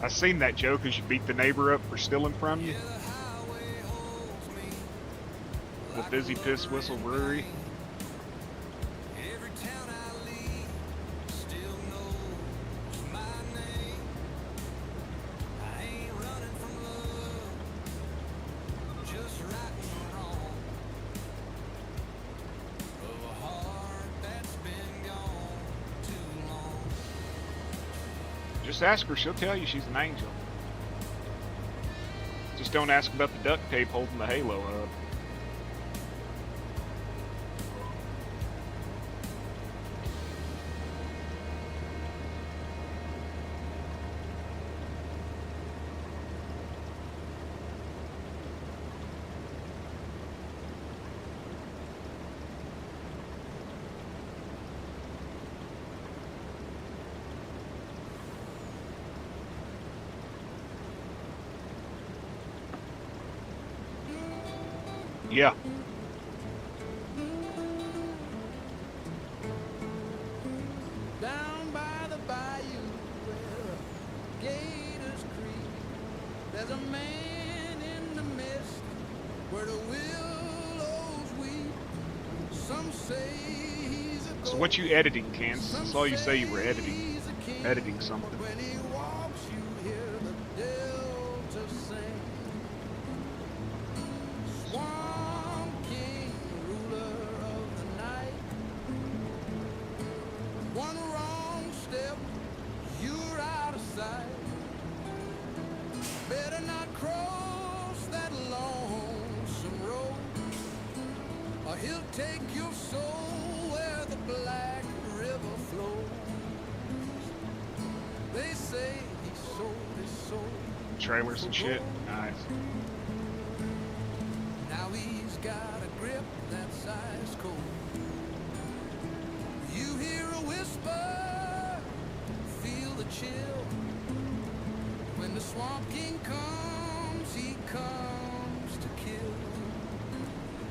I seen that joke because you beat the neighbor up for stealing from you. Yeah, the highway holds me The Fizzy Piss Whistle Brewery. every town I leave. Still knows my name. I ain't running from love, just righting the wrong of a heart that's been gone too long. Just ask her, she'll tell you she's an angel. Just don't ask about the duct tape holding the halo up. Yeah. Down by the bayou where gators creep, there's a man in the mist where the willows weep. Some say he's a So what you editing, Kansas? I saw you say you were editing something. When he walks, you hear the delta sing. Swamp King, ruler of the night. One wrong step, you're out of sight. trailers and shit. Nice. Now he's got a grip that's ice cold. You hear a whisper, feel the chill. When the Swamp King comes, he comes to kill.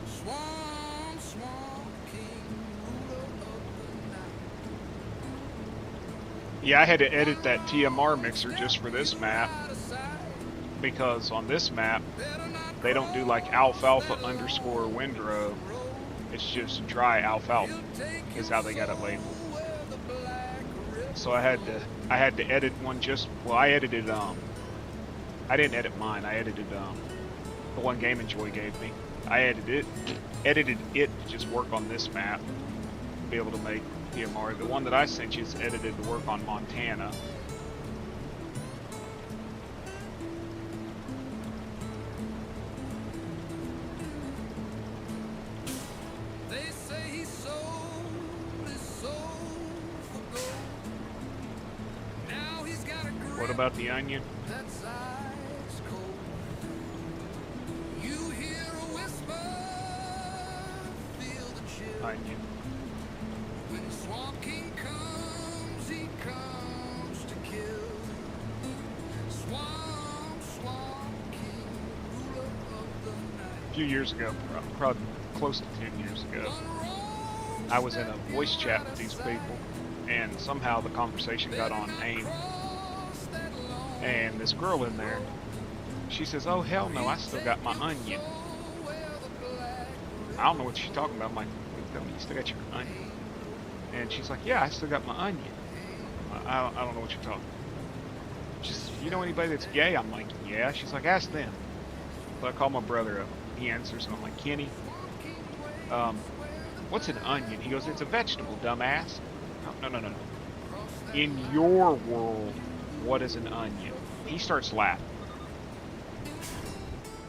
Swamp King, ruler of the night. Yeah, I had to edit that TMR mixer just for this map, because on this map they don't do like alfalfa underscore windrow. It's just dry alfalfa is how they got it labeled. So I had to edit one I edited I didn't edit mine. I edited the one Game Enjoy gave me. I edited it to just work on this map, be able to make PMR. The one that I sent you is edited to work on Montana. They say he sold his soul for gold. Now he's got a grip What about the onion? that's ice cold. You hear a whisper, feel the chill. Onion. When Swamp King comes, he comes to kill. Swamp King, ruler of the night. A few years ago, probably close to 10 years ago, I was in a voice chat with these people, and somehow the conversation got on AIM. And this girl in there, she says, "Oh hell no, I still got my onion." I don't know what she's talking about. I'm like, "Tell me, you still got your onion?" And she's like, "Yeah, I still got my onion." I don't know what you're talking about. Just, you know anybody that's gay? I'm like, "Yeah." She's like, "Ask them." So I call my brother up. He answers, and I'm like, "Kenny, what's an onion?" He goes, "It's a vegetable, dumbass." No. In your world, what is an onion? He starts laughing.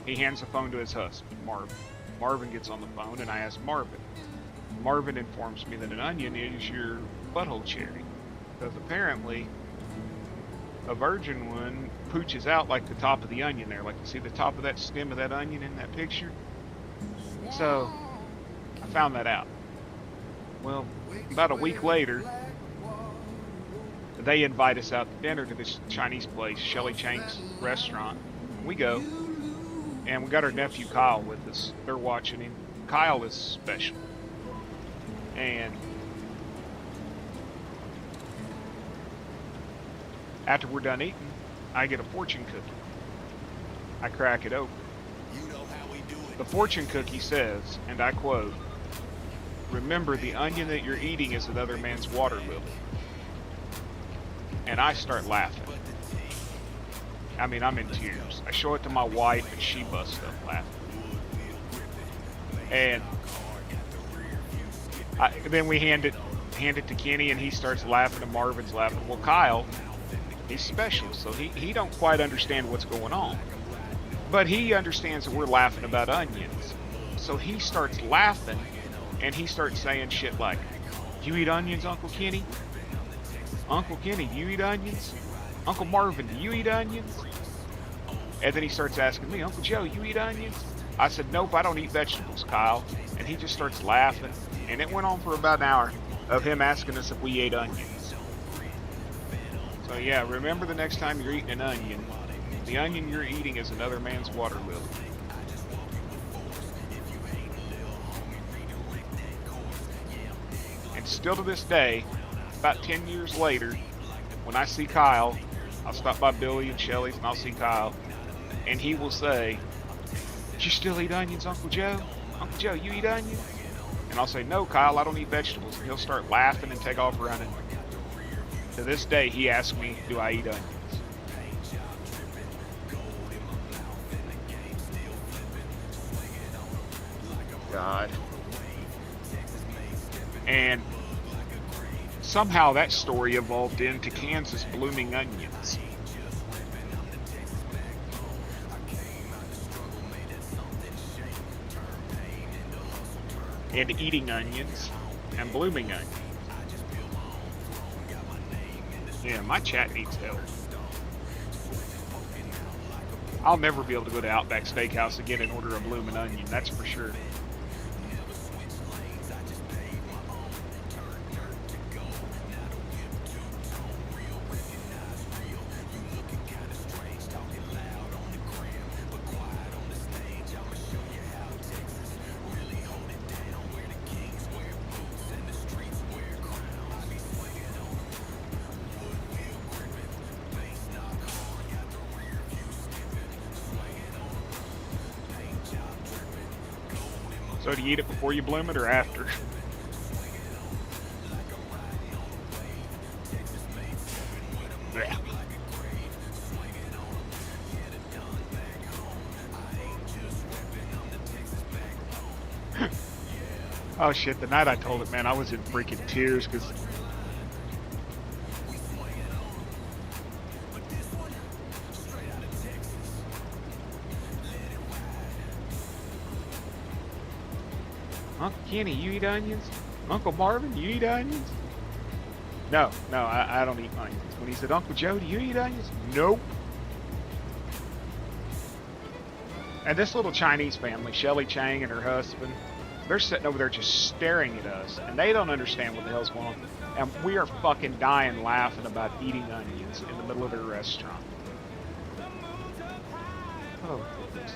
He hands the phone to his husband, Marvin. Marvin gets on the phone, and I ask Marvin. Marvin informs me that an onion is your butthole cherry, because apparently a virgin one pooches out like the top of the onion there. Like, you see the top of that stem of that onion in that picture? So I found that out. Well, about a week later, they invite us out to dinner to this Chinese place, Shelly Chang's restaurant. We go, and we got our nephew Kyle with us. They're watching him. Kyle is special. And after we're done eating, I get a fortune cookie. I crack it open. The fortune cookie says, and I quote, "Remember, the onion that you're eating is another man's water lily." And I start laughing. I mean, I'm in tears. I show it to my wife, and she busts up laughing. And then we hand it to Kenny, and he starts laughing, and Marvin's laughing. Well, Kyle, he's special, so he don't quite understand what's going on. But he understands that we're laughing about onions. So he starts laughing, and he starts saying shit like, "You eat onions, Uncle Kenny? Uncle Kenny, do you eat onions? Uncle Marvin, do you eat onions?" And then he starts asking me, "Uncle Joe, you eat onions?" I said, "Nope, I don't eat vegetables, Kyle." And he just starts laughing. And it went on for about an hour of him asking us if we ate onions. So yeah, remember the next time you're eating an onion, the onion you're eating is another man's water lily. And still to this day, about 10 years later, when I see Kyle, I'll stop by Billy and Shelly's and I'll see Kyle, and he will say, "You still eat onions, Uncle Joe? Uncle Joe, you eat onions?" And I'll say, "No, Kyle, I don't eat vegetables." And he'll start laughing and take off running. To this day, he asks me, "Do I eat onions?" God. And somehow that story evolved into Kansas blooming onions. And eating onions and blooming onions. Yeah, my chat needs help. I'll never be able to go to Outback Steakhouse again and order a bloomin' onion, that's for sure. So do you eat it before you bloom it or after? Yeah. Oh shit, the night I told it, man, I was in freaking tears because Uncle Kenny, you eat onions? Uncle Marvin, you eat onions? No, I don't eat onions. When he said, Uncle Joe, do you eat onions? Nope. And this little Chinese family, Shelly Chang and her husband, they're sitting over there just staring at us, and they don't understand what the hell's going on. And we are fucking dying laughing about eating onions in the middle of their restaurant. Oh, goodness.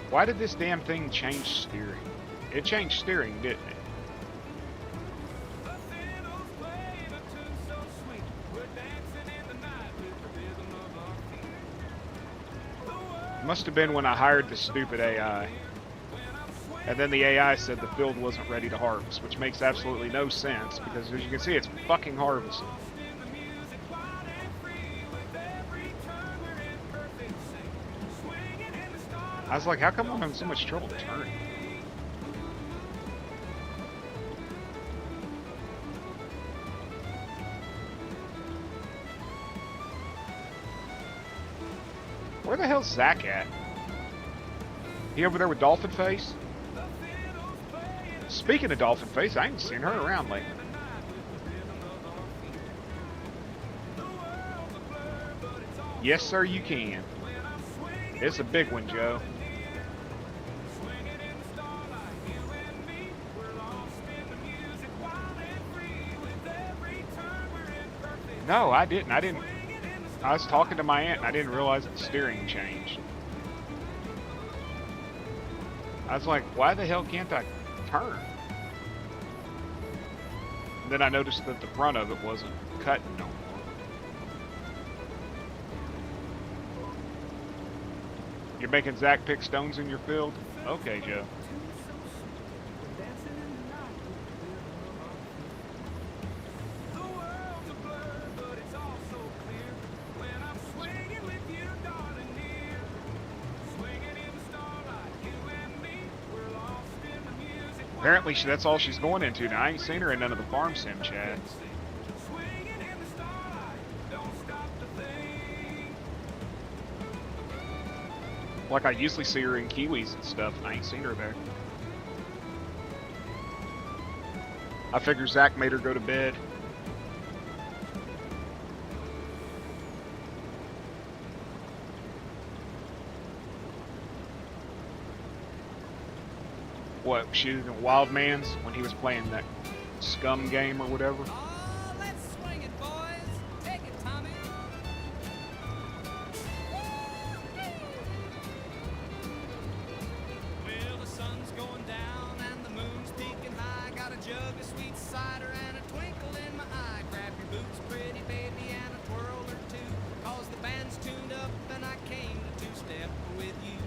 Why did this damn thing change steering? It changed steering, didn't it? Must have been when I hired the stupid AI. And then the AI said the field wasn't ready to harvest, which makes absolutely no sense because as you can see, it's fucking harvested. I was like, how come I'm having so much trouble turning? Where the hell's Zach at? He over there with Dolphin Face? Speaking of Dolphin Face, I ain't seen her around lately. Yes, sir, you can. It's a big one, Joe. No, I didn't. I was talking to my aunt and I didn't realize the steering changed. I was like, why the hell can't I turn? And then I noticed that the front of it wasn't cutting no more. You're making Zach pick stones in your field? Okay, Joe. Apparently, that's all she's going into now. I ain't seen her in none of the farm sim chats. Like, I usually see her in Kiwis and stuff, and I ain't seen her there. I figure Zach made her go to bed. What, she was in Wild Man's when he was playing that Scum game or whatever? Oh, let's swing it, boys. Take it, Tommy. Well, the sun's going down and the moon's peeking high. Got a jug of sweet cider and a twinkle in my eye. Grab your boots, pretty baby, and a twirl or two. 'Cause the band's tuned up and I came to two-step with you.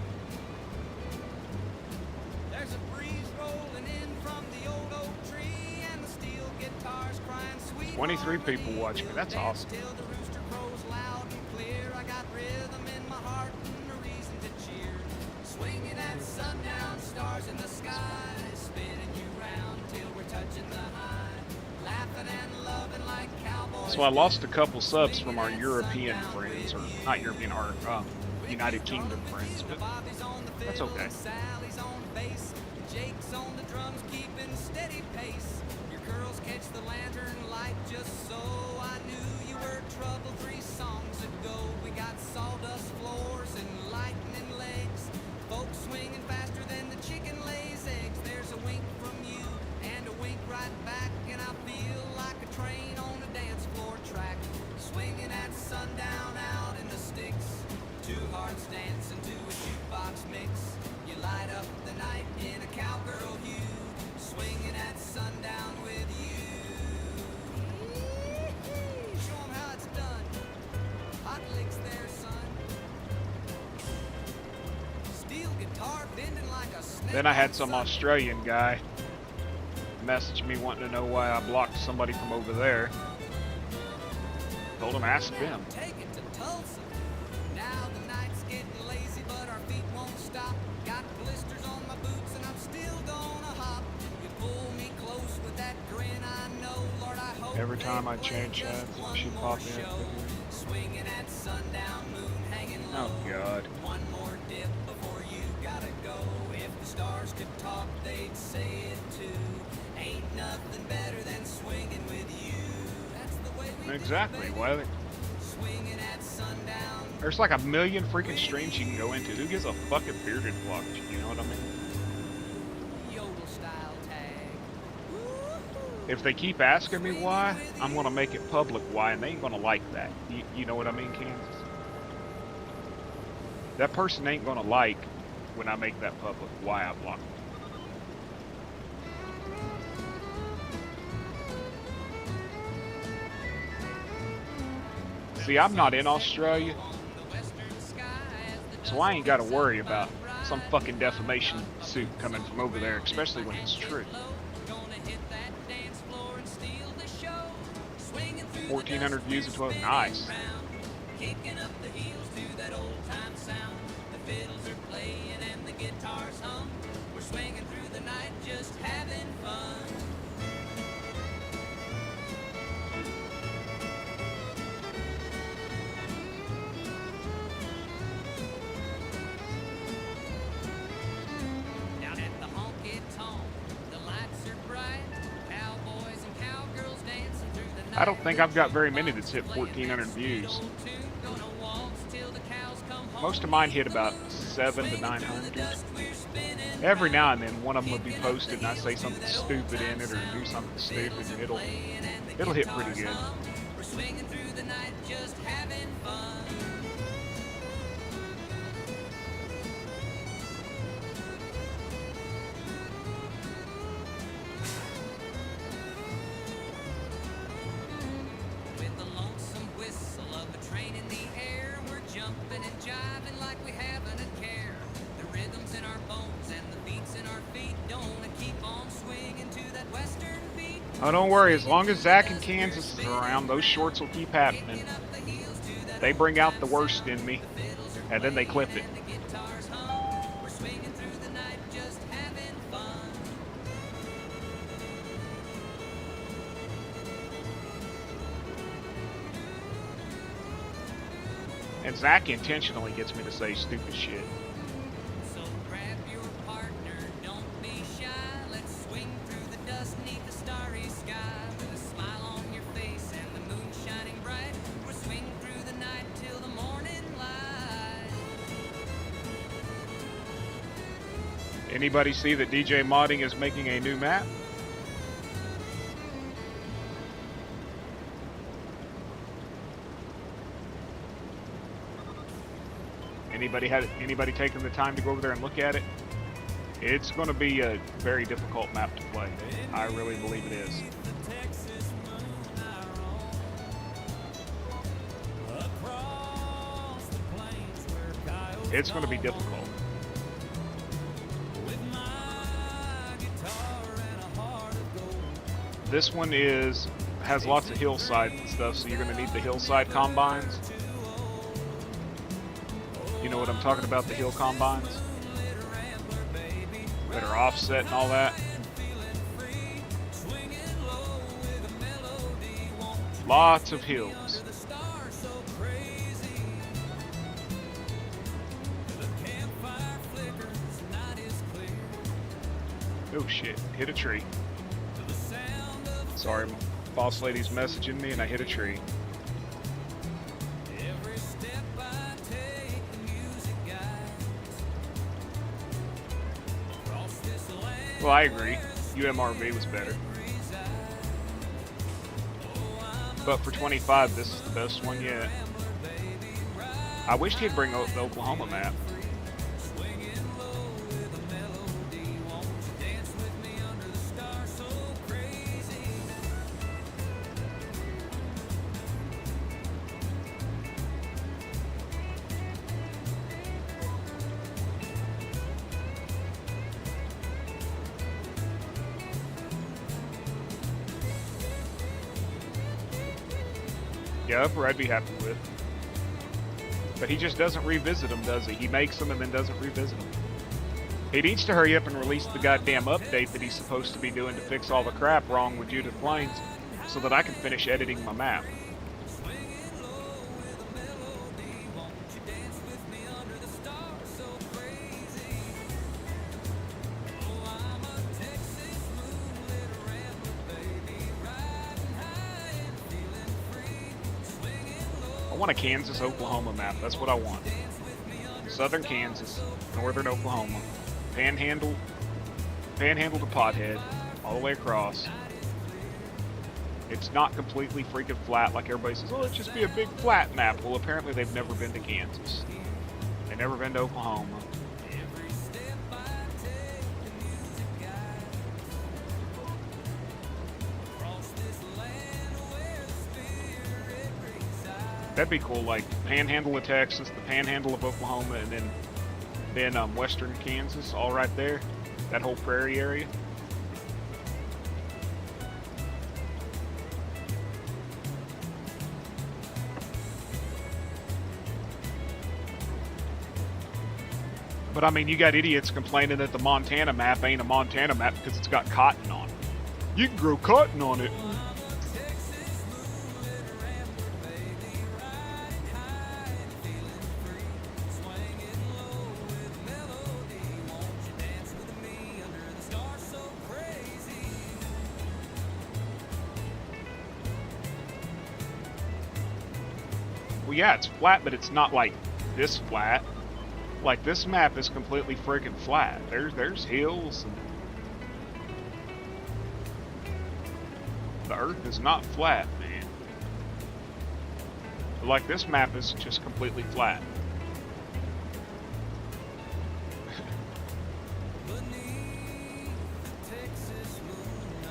There's a breeze rolling in from the old oak tree and the steel guitars crying sweet. 23 people watching me. That's awesome. Till the rooster crows loud and clear. I got rhythm in my heart and a reason to cheer. Swinging at sundown, stars in the sky. So I lost a couple subs from our European friends, or not European, our United Kingdom friends, but that's okay. Jake's on the drums, keeping steady pace. Your girls catch the lantern light just so. I knew you were trouble 3 songs ago. We got sawdust floors and lightning legs. Folks swinging faster than the chicken lays eggs. There's a wink from you and a wink right back, and I feel like a train on a dance floor track, swinging at sundown out in the sticks. 2 hearts dancing to a jukebox mix. You light up the night in a cowgirl hue, swinging at sundown with you. Show 'em how it's done. Hot licks there, son. Steel guitar bending like a snake. Then I had some Australian guy message me wanting to know why I blocked somebody from over there. Told him ask them. Take it to Tulsa. Now the night's getting lazy, but our feet won't stop. Got blisters on my boots and I'm still gonna hop. You pull me close with that grin, I know, Lord, I hope. Every time I change that, she pop in. Swinging at sundown, moon hanging low. Oh God. One more dip before you gotta go. If the stars could talk, they'd say it too. Ain't nothing better than swinging with you. That's the way we Exactly. Why? swinging at sundown. There's like a million freaking streams you can go into. Who gives a fucking bearded block? You know what I mean? Yodel style tag. If they keep asking me why, I'm gonna make it public why, and they ain't gonna like that. You know what I mean, Kansas? That person ain't gonna like when I make that public why I blocked them. See, I'm not in Australia, so I ain't got to worry about some fucking defamation suit coming from over there, especially when it's true. 1,400 views in 12. Nice. Kicking up the heels to that old time sound. The fiddles are playing and the guitars hum. We're swinging through the night just having fun. Down at the honky tonk, the lights are bright. Cowboys and cowgirls dancing through the night. I don't think I've got very many that's hit 1,400 views. Most of mine hit about 700 to 900. Every now and then, one of them would be posted, and I say something stupid in it, or do something stupid, and it'll hit pretty good. We're swinging through the night just having fun. With the lonesome whistle of a train in the air, we're jumping and jiving like we haven't a care. The rhythms in our bones and the beats in our feet don't keep on swinging to that western beat. Oh, don't worry. As long as Zach and Kansas is around, those shorts will keep happening. They bring out the worst in me, and then they clip it. We're swinging through the night just having fun. And Zach intentionally gets me to say stupid shit. So grab your partner, don't be shy. Let's swing through the dust neath the starry sky. With a smile on your face and the moon shining bright. We're swinging through the night till the morning light. Anybody see that DJ Modding is making a new map? Anybody taking the time to go over there and look at it? It's going to be a very difficult map to play. I really believe it is. It's going to be difficult. This one has lots of hillsides and stuff, so you're going to need the hillside combines. You know what I'm talking about, the hill combines? That are offset and all that. Lots of hills. The stars so crazy. The campfire flickers, night is clear. Oh shit, hit a tree. The sound of Sorry, my boss lady's messaging me and I hit a tree. every step I take, the music guides. Across this land Well, I agree. UMRV was better. But for 25, this is the best one yet. I wished he'd bring the Oklahoma map. swinging low with a melody. Won't you dance with me under the stars so crazy? Yeah, upper I'd be happy with. But he just doesn't revisit them, does he? He makes them and then doesn't revisit them. He needs to hurry up and release the goddamn update that he's supposed to be doing to fix all the crap wrong with Judith Plains so that I can finish editing my map. Swinging low with a melody. Won't you dance with me under the stars so crazy? Oh, I'm a Texas moonlit rambler, baby, riding high and feeling free. Swinging low. I want a Kansas-Oklahoma map. That's what I want. Southern Kansas, northern Oklahoma, panhandle to Pothead, all the way across. It's not completely freaking flat like everybody says, oh, let's just be a big flat map. Well, apparently they've never been to Kansas. They've never been to Oklahoma. Every step I take, the music guides. Across this land where the spirit resides. That'd be cool, like panhandle of Texas, the panhandle of Oklahoma, and then western Kansas, all right there. That whole prairie area. But I mean, you got idiots complaining that the Montana map ain't a Montana map because it's got cotton on it. You can grow cotton on it. Well, yeah, it's flat, but it's not like this flat. Like, this map is completely friggin' flat. There's hills. And the earth is not flat, man. Like, this map is just completely flat.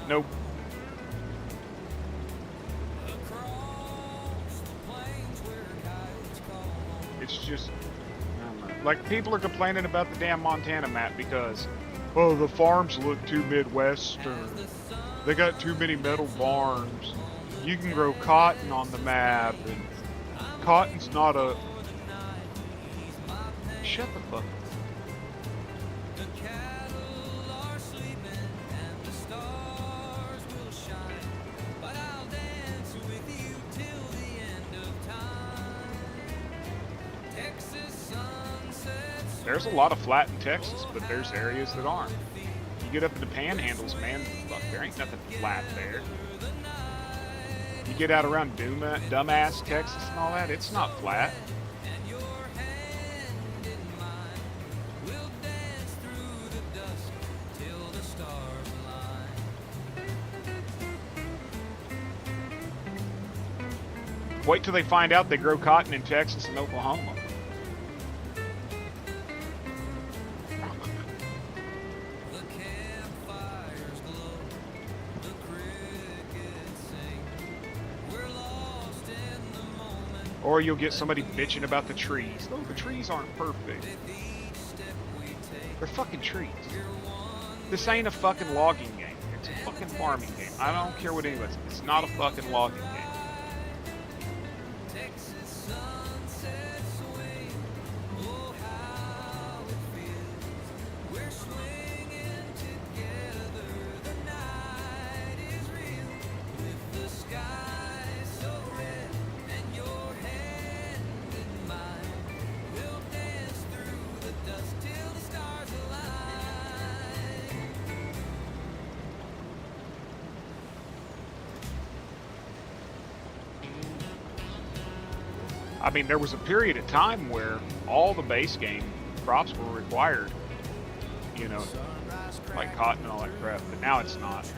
Nope. It's just, I don't know. Like, people are complaining about the damn Montana map because, oh, the farms look too Midwestern. They got too many metal barns. You can grow cotton on the map, and cotton's not a... Shut the fuck up. There's a lot of flat in Texas, but there's areas that aren't. You get up into panhandles, man, fuck, there ain't nothing flat there. You get out around dumbass Texas and all that, it's not flat. Wait till they find out they grow cotton in Texas and Oklahoma. Or you'll get somebody bitching about the trees. Oh, the trees aren't perfect. They're fucking trees. This ain't a fucking logging game. It's a fucking farming game. I don't care what anybody says. It's not a fucking logging game. Sky so I mean, there was a period of time where all the base game crops were required, you know, like cotton and all that crap, but now it's not.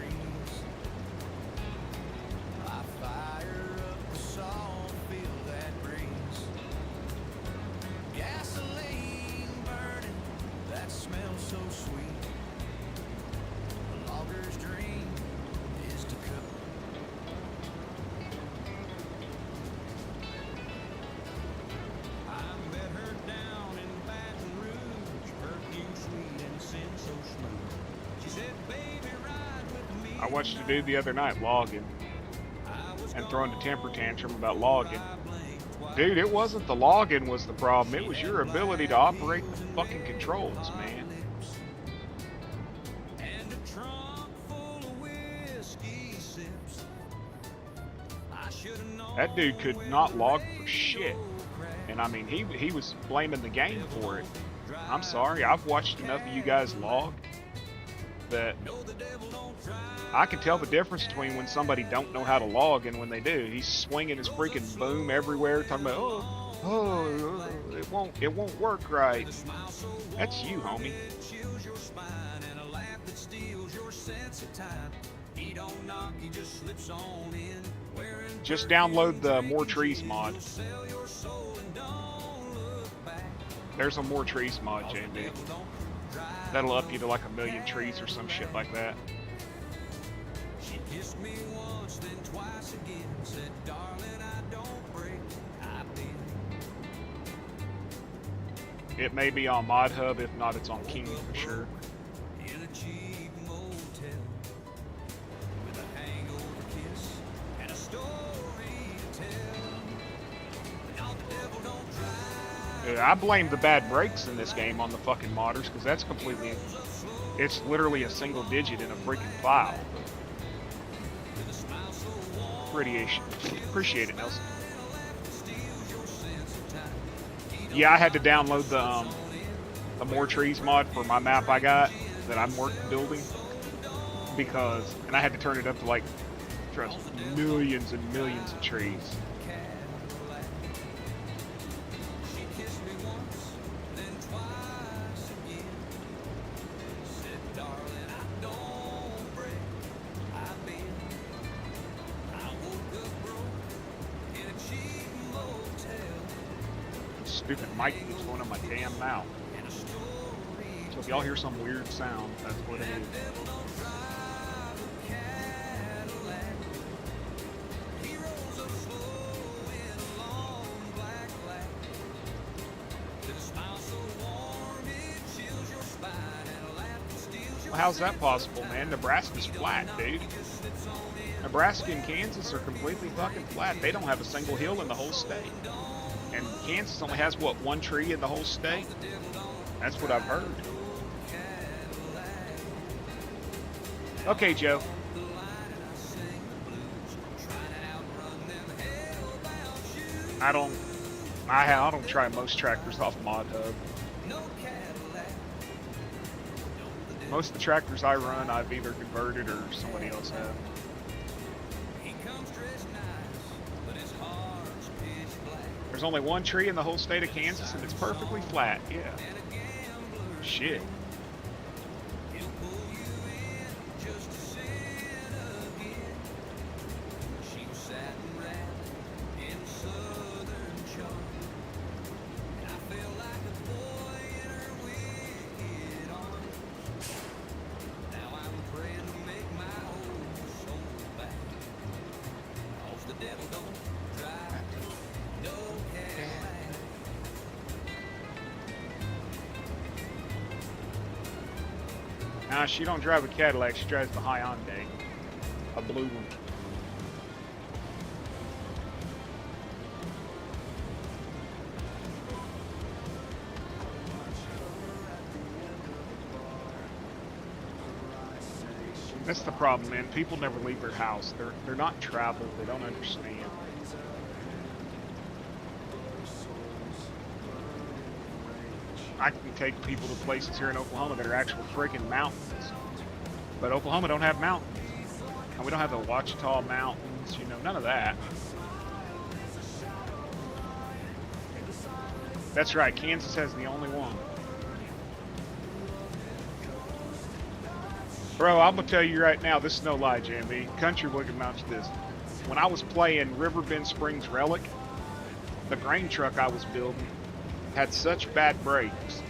I watched a dude the other night logging and throwing a temper tantrum about logging. Dude, it wasn't the logging was the problem. It was your ability to operate the fucking controls, man. That dude could not log for shit. And I mean, he was blaming the game for it. I'm sorry, I've watched enough of you guys log that I can tell the difference between when somebody don't know how to log and when they do. He's swinging his freaking boom everywhere, talking about, it won't work right. That's you, homie. Just download the More Trees mod. There's a More Trees mod, JB. That'll up you to like 1,000,000 trees or some shit like that. She kissed me once, then twice again, said, darling, I don't break, I've been. It may be on Mod Hub, if not, it's on King for sure. In a cheap motel, with a hangover kiss, and a story to tell. Now the devil don't drive. I blame the bad brakes in this game on the fucking modders, because that's completely, it's literally a single digit in a freaking file. Appreciate it, Nelson. Yeah, I had to download the More Trees mod for my map I got that I'm building, because, and I had to turn it up to like, trust, millions and millions of trees. Stupid mic keeps going on my damn mouth. So if y'all hear some weird sound, that's what it is. Well, how's that possible, man? Nebraska's flat, dude. Nebraska and Kansas are completely fucking flat. They don't have a single hill in the whole state. And Kansas only has, what, one tree in the whole state? That's what I've heard. Okay, Joe. I don't try most tractors off Mod Hub. Most of the tractors I run, I've either converted or somebody else has. There's only one tree in the whole state of Kansas, and it's perfectly flat. Yeah. Shit. Nah, she don't drive a Cadillac, she drives the Hyundai, a blue one. That's the problem, man. People never leave their house. They're not traveled. They don't understand. I can take people to places here in Oklahoma that are actual freaking mountains. But Oklahoma don't have mountains. And we don't have the Ouachita Mountains, you know, none of that. That's right, Kansas has the only one. Bro, I'm gonna tell you right now, this is no lie, JMB. Country would amount to this. When I was playing Riverbend Springs Relic, the grain truck I was building had such bad brakes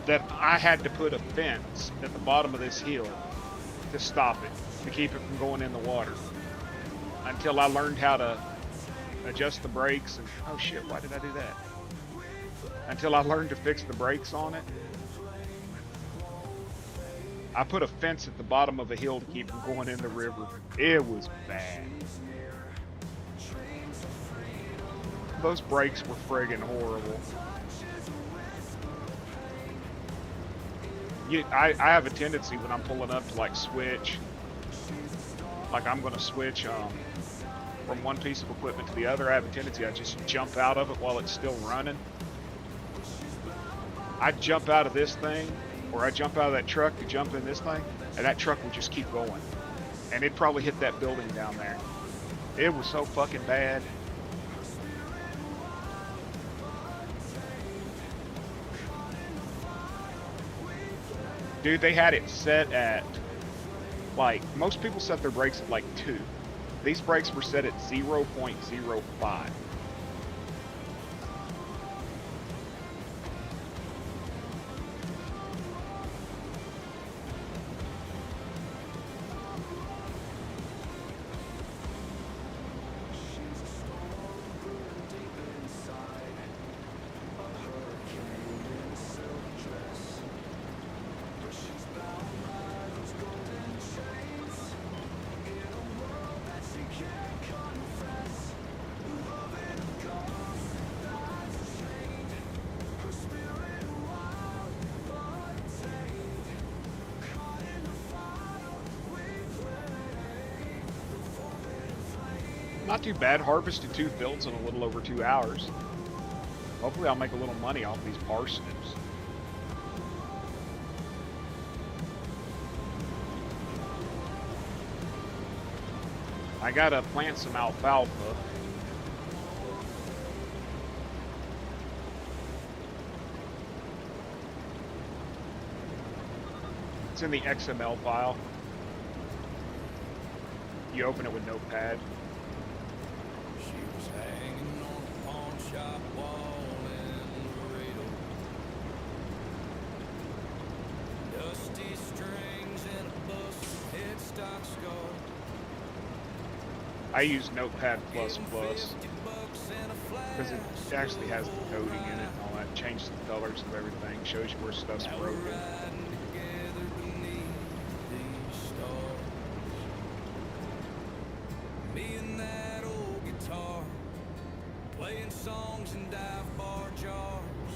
that I had to put a fence at the bottom of this hill to stop it, to keep it from going in the water. Until I learned how to adjust the brakes and, oh shit, why did I do that? Until I learned to fix the brakes on it. I put a fence at the bottom of a hill to keep from going in the river. It was bad. Those brakes were friggin' horrible. I have a tendency when I'm pulling up to like switch, like I'm gonna switch from one piece of equipment to the other. I have a tendency I just jump out of it while it's still running. I jump out of this thing, or I jump out of that truck to jump in this thing, and that truck would just keep going. And it'd probably hit that building down there. It was so fucking bad. Dude, they had it set at, like, most people set their brakes at like 2. These brakes were set at 0.05. Not too bad. Harvested 2 fields in a little over 2 hours. Hopefully I'll make a little money off these parsnips. I gotta plant some alfalfa. It's in the XML file. You open it with Notepad. I use Notepad++ because it actually has the coding in it and all that. Changes the colors of everything, shows you where stuff's broken. Me and that old guitar, playing songs in dive bar jars.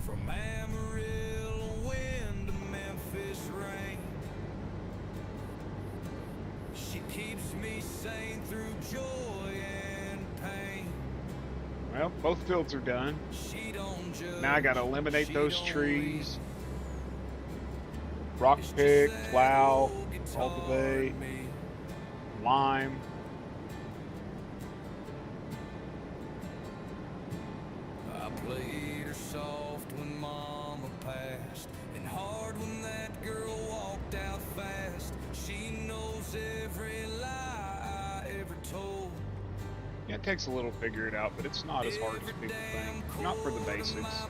From Amarillo wind to Memphis rain. She keeps me sane through joy and pain. Well, both fields are done. She don't judge, Now I gotta eliminate she those don't trees. Rock pick, plow, cultivate, lime. I played her soft when mama passed, and hard when that girl walked out fast. She knows every lie I ever told. Yeah, it takes a little to figure it out, but it's not as hard as people think. Not for the basics.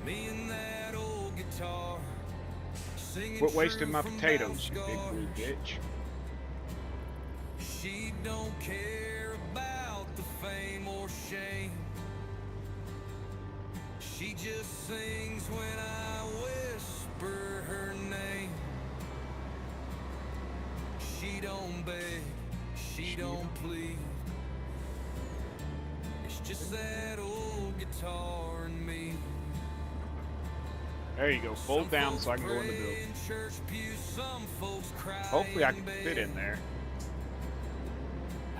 Me and that old guitar, singing Quit wasting my true from potatoes, you battle big blue scars. bitch. She don't care about the fame or shame. She just sings when I whisper her name. She don't beg, she don't plead. It's just that old guitar and me. There you go, fold down so I can go in the building. Hopefully I can fit in there.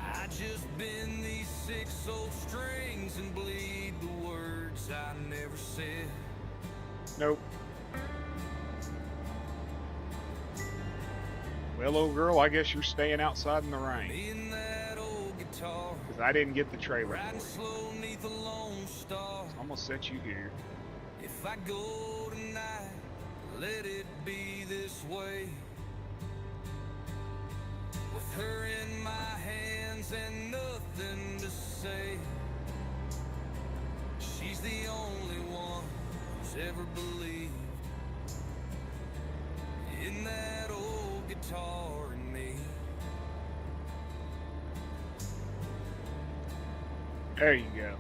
I just bend these 6 old strings and bleed the words I never said. Nope. Well, old girl, I guess you're staying outside in the rain. Me and that old guitar. Because I didn't get the trailer Riding for slow neath a lone star. it. So I'm gonna set you here. If I go tonight, let it be this way. With her in my hands and nothing to say. She's the only one who's ever believed in that old guitar and me. There you go.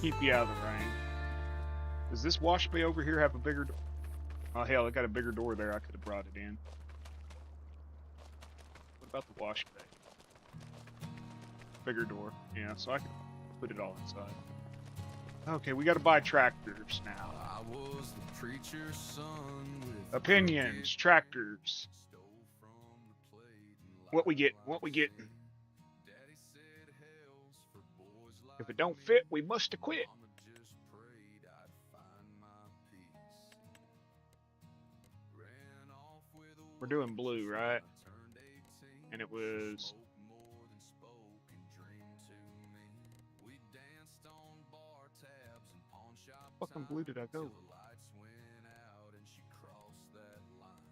Keep you out of the rain. Does this wash bay over here have a bigger door? Oh hell, it got a bigger door there. I could have brought it in. What about the wash bay? Bigger door. Yeah, so I can put it all inside. Okay, we got to buy tractors now. I was the preacher's son with Opinions, tractors. stole from the plate and What we lied get? like What we get? Daddy said hell's for boys like If it don't me. fit, we must quit. Mama just prayed I'd find my peace. Ran off with a We're doing blue, right? turned 18. And it was Spoke more than spoke and dreamed to me. We danced on bar tabs and pawn shop fucking time blue did I go? till the lights went out and she crossed that line.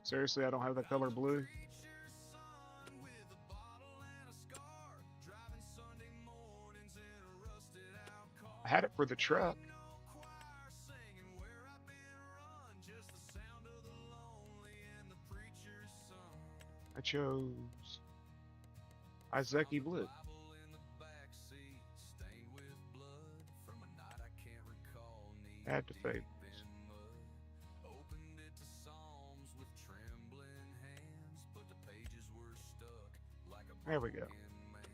Seriously, I don't have the color blue. Preacher's son with a bottle and a scar, driving Sunday mornings in a rusted out car. I had it for the truck. No choir singing where I've been run, just the sound of the lonely and the preacher's son. I chose Isaac Blue. Bible in the backseat, stained with blood from a night I can't recall. Knee Add to deep favorites. in mud. Opened it to Psalms with trembling hands, but the pages were stuck like a There we go. broken man.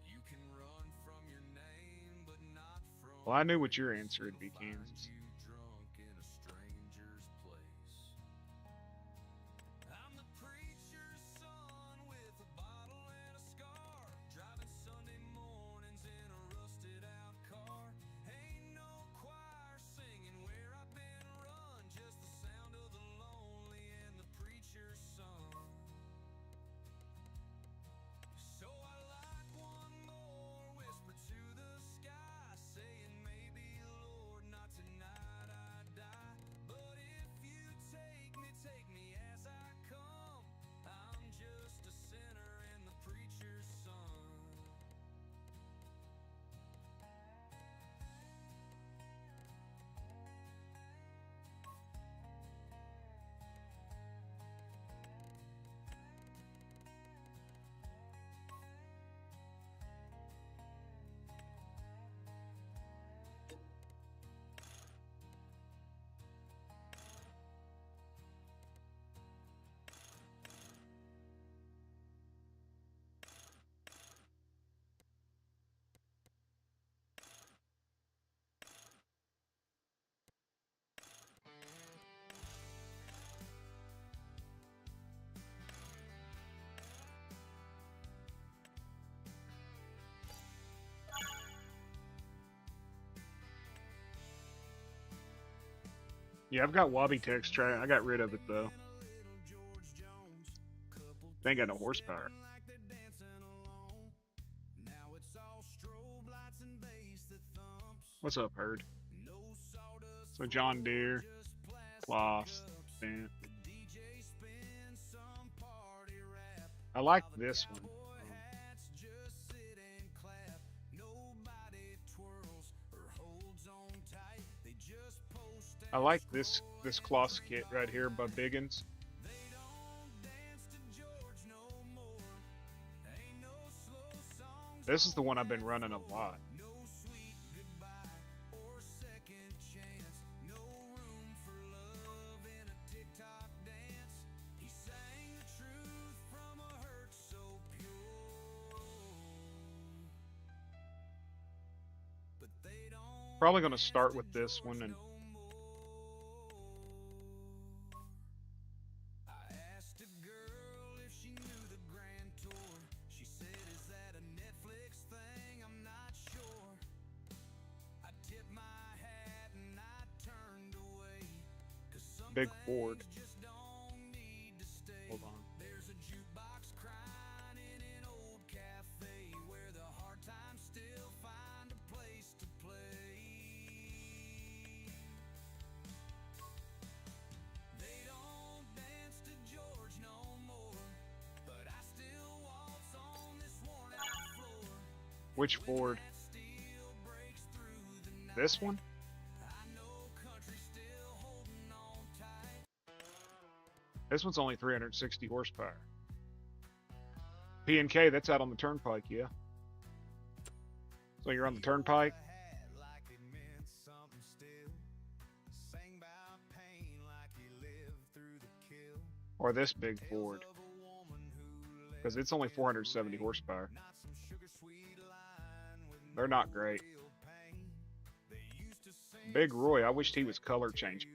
You can run from your name, but not from Well, I knew what your answer would be, Kansas. you drunk in a stranger's place. I'm the preacher's son with a bottle and a scar, driving Sunday mornings in a rusted out car. Ain't no choir singing where I've been run, just the sound of the lonely and the preacher's son. So I like one more whisper to the sky, saying maybe Lord, not tonight I die. But if you take me as I come. I'm just a sinner and the preacher's son. Yeah, I've got Wobby Text track. I got rid of it though. They ain't got no horsepower. What's up, Herd? So John Deere, Lost, Bent. I like this one. I like this Kloss kit right here by Biggins. This is the one I've been running a lot. Probably going to start with this one and Big Ford. Which Ford? This one? This one's only 360 horsepower. P&K, that's out on the turnpike, yeah. So you're on the turnpike? Or this big Ford. Because it's only 470 horsepower. They're not great. Big Roy, I wished he was color changing.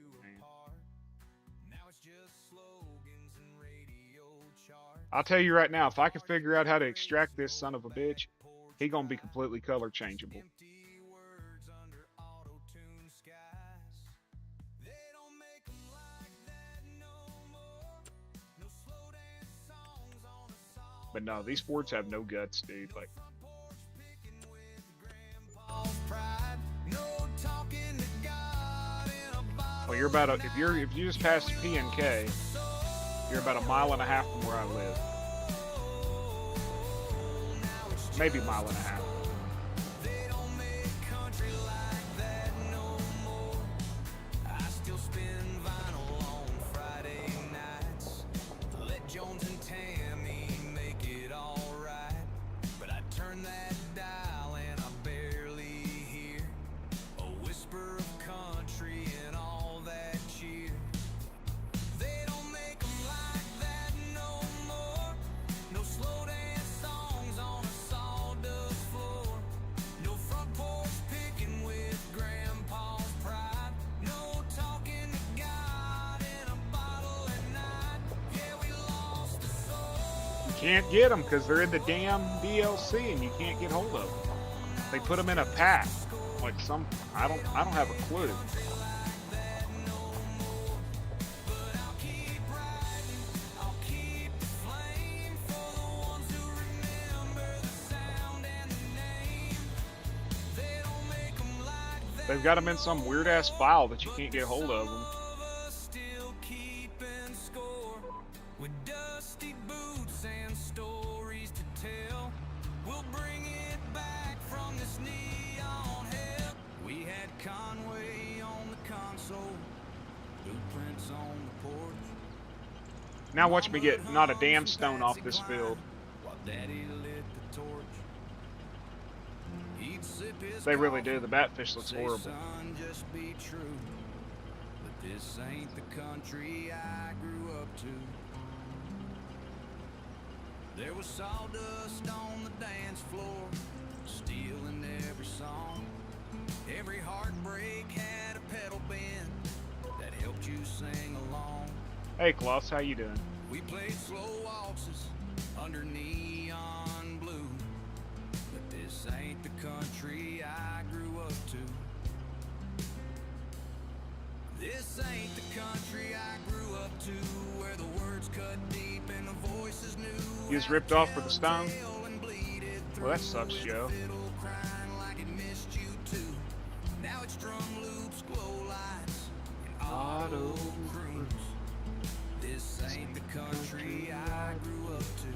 I'll tell you right now, if I can figure out how to extract this son of a bitch, he gonna be completely color changeable. But no, these Fords have no guts, dude. Like, well, you're about if you just passed P&K, you're about 1.5 miles from where I live. Maybe 1.5 miles. Can't get them because they're in the damn DLC and you can't get hold of them. They put them in a pack, like some I don't have a clue. They've got them in some weird ass file that you can't get hold of them. Now watch me get not a damn stone off this field. They really do. The batfish looks horrible. But this ain't the country I grew up to. There was sawdust on the dance floor, steel in every song. Every heartbreak had a pedal bend that helped you sing along. Hey, Klaus, how you doing? We played slow waltzes under neon blue, but this ain't the country I grew up to. This ain't the country I grew up to, where the words cut deep and the voices new. You was ripped off for the stone? Well, that sucks, Joe. Now it's drum loops, glow lights, and auto cruise. This ain't the country I grew up to.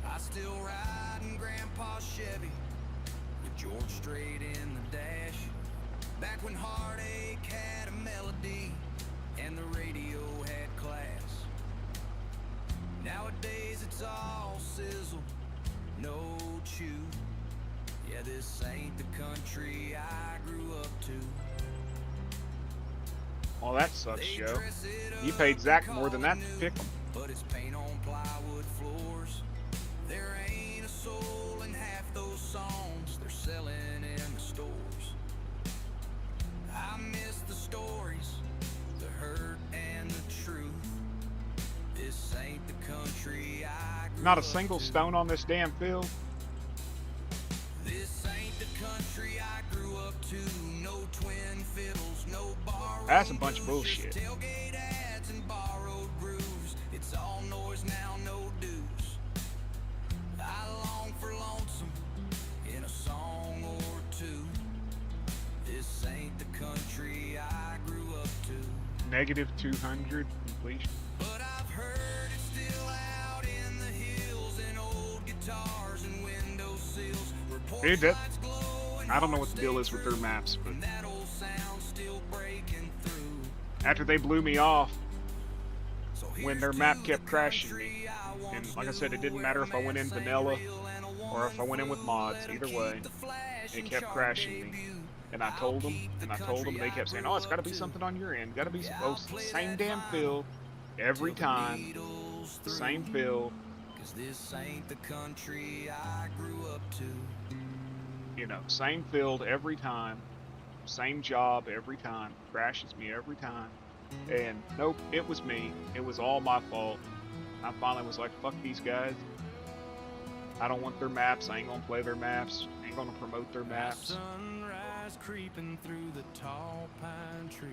I still ride in Grandpa's Chevy with George Strait in the dash. Back when heartache had a melody and the radio had class. Nowadays it's all sizzle, no chew. Yeah, this ain't the country I grew up to. Well, that sucks, Joe. You paid Zach more than that to pick them. But it's paint on plywood floors. There ain't a soul in half those songs they're selling in the stores. I miss the stories, the hurt and the truth. This ain't the country I grew up to. Not a single stone on this damn field. This ain't the country I grew up to. No twin fiddles, no borrowed. That's a bunch of bullshit. Tailgate ads and borrowed grooves. It's all noise now, no dues. I long for lonesome in a song or two. This ain't the country I grew up to. Negative 200 completion. But I've heard it's still out in the hills in old guitars and Dude, that, I don't know what the deal is with their maps, but after they blew me off, when their map kept crashing me, and like I said, it didn't matter if I went in vanilla or if I went in with mods, either way, it kept crashing me. And I told them, and they kept saying, "Oh, it's got to be something on your end. Got to be some, oh, it's the same damn field every time, same field." Cause this ain't the country I grew up to. You know, same field every time, same job every time, crashes me every time. And nope, it was me. It was all my fault. I finally was like, fuck these guys. I don't want their maps. I ain't gonna play their maps. I ain't gonna promote their maps. Sunrise creeping through the tall pine trees.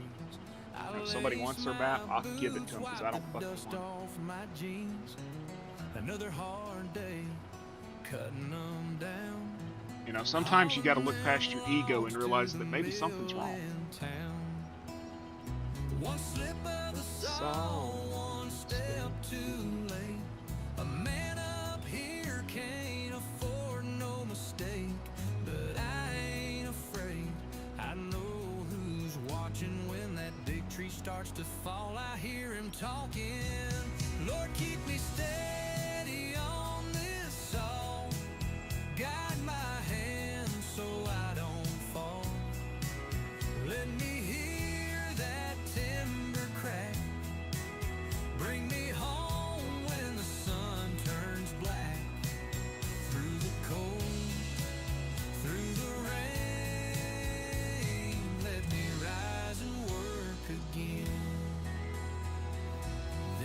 If somebody wants their map, I'll give it to them because I don't fucking want it. Off my jeans. Another hard day cutting them down. You know, sometimes you gotta look past your ego and realize that maybe something's wrong. One slip of the saw, one step too late. A man up here can't afford no mistake, but I ain't afraid. I know who's watching when that big tree starts to fall. I hear him talking. Lord, keep me steady on this saw. Guide my hand so I don't fall. Let me hear that timber crack. Bring me home when the sun turns black. Through the cold, through the rain. Let me rise and work again.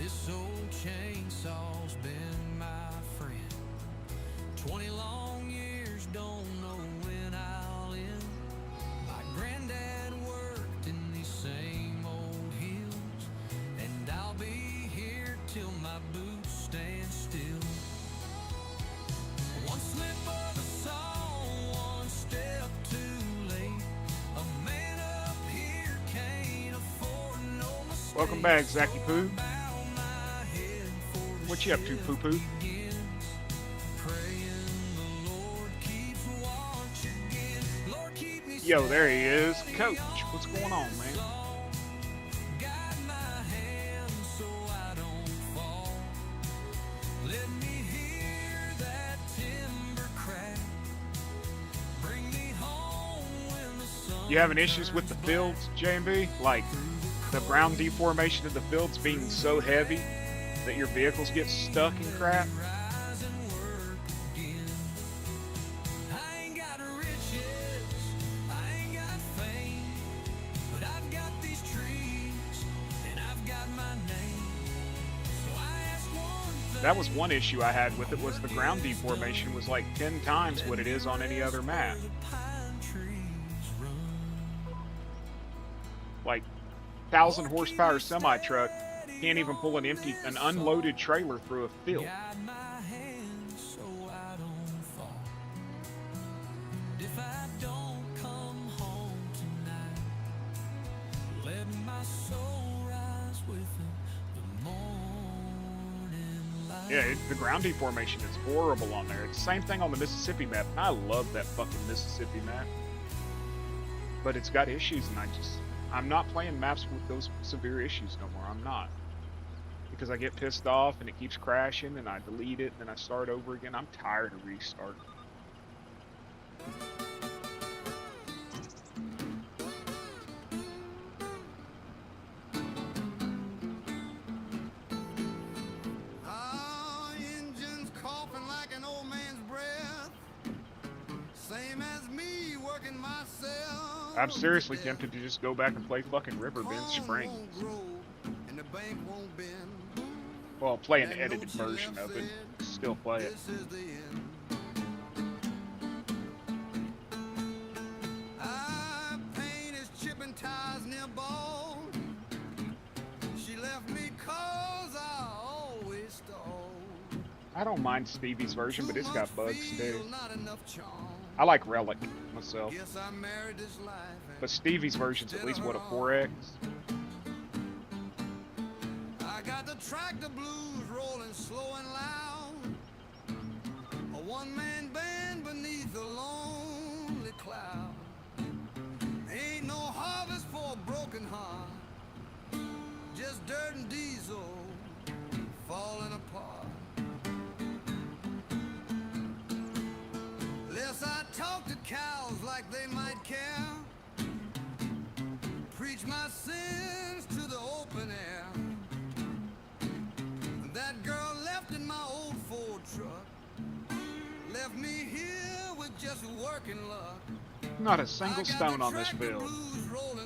This old chainsaw's been my friend. 20 long years, don't know when I'll end. My granddad worked in these same old hills, and I'll be here till my boots stand still. One slip of the saw, one step too late. A man up here can't afford no mistake. Welcome back, Zacky Poo. What you up to, Poo Poo? Yo, there he is. Coach, what's going on, man? You having issues with the fields, J&B? Like the ground deformation of the fields being so heavy that your vehicles get stuck in crap? That was one issue I had with it, was the ground deformation was like 10 times what it is on any other map. Like 1,000 horsepower semi-truck can't even pull an unloaded trailer through a field. Yeah, the ground deformation is horrible on there. It's the same thing on the Mississippi map, and I love that fucking Mississippi map. But it's got issues, and I'm not playing maps with those severe issues no more. I'm not. Because I get pissed off, and it keeps crashing, and I delete it, and then I start over again. I'm tired of restarting. I'm seriously tempted to just go back and play fucking Riverbend Springs. Well, play an edited version of it. Still play it. I don't mind Stevie's version, but it's got bugs too. I like Relic myself, but Stevie's version's at least, what, a 4X? I got the tractor blues rolling slow and loud. A one-man band beneath the lone like they might care. Preach my sins to the open air. That girl left in my old Ford truck. Left me here with just working luck. Not a single stone on this field.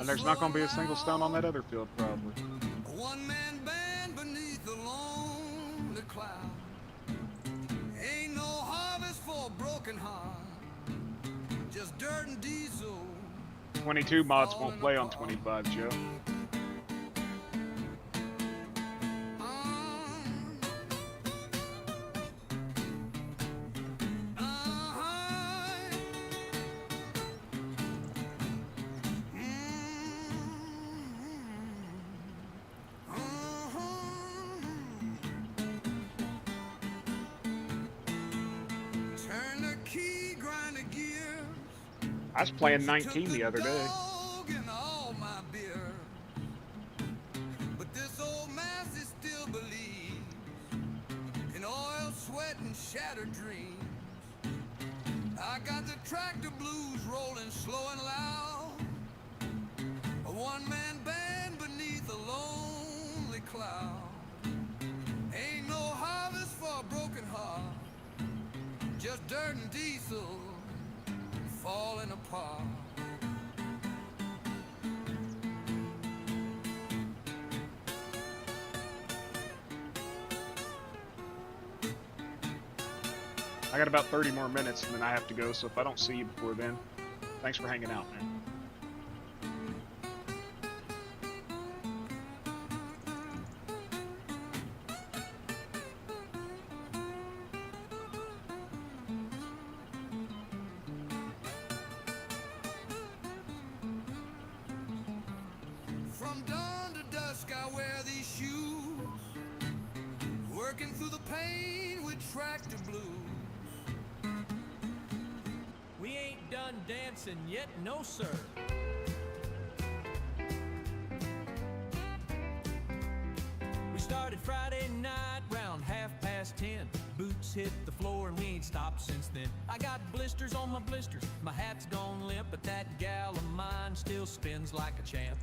And there's not going to be a single stone on that other field, probably. A one-man band beneath the lonely cloud. Ain't no harvest for a broken heart. Just dirt and diesel. 22 mods won't play on 25, Joe. I was playing 19 the other day. But this old master still believes in oil, sweat, and shattered dreams. I got the tractor blues rolling slow and loud. A one-man band beneath a lonely cloud. Ain't no harvest for a broken heart. Just dirt and diesel falling apart. I got about 30 more minutes and then I have to go, so if I don't see you before then, thanks for hanging out, man. From dawn to dusk I wear these shoes, working through the pain with tractor blues. We ain't done dancing yet, no sir. We started Friday night round 10:30. Boots hit the floor and we ain't stopped since then. I got blisters on my blisters, my hat's gone limp, but that gal of mine still spins like a champ.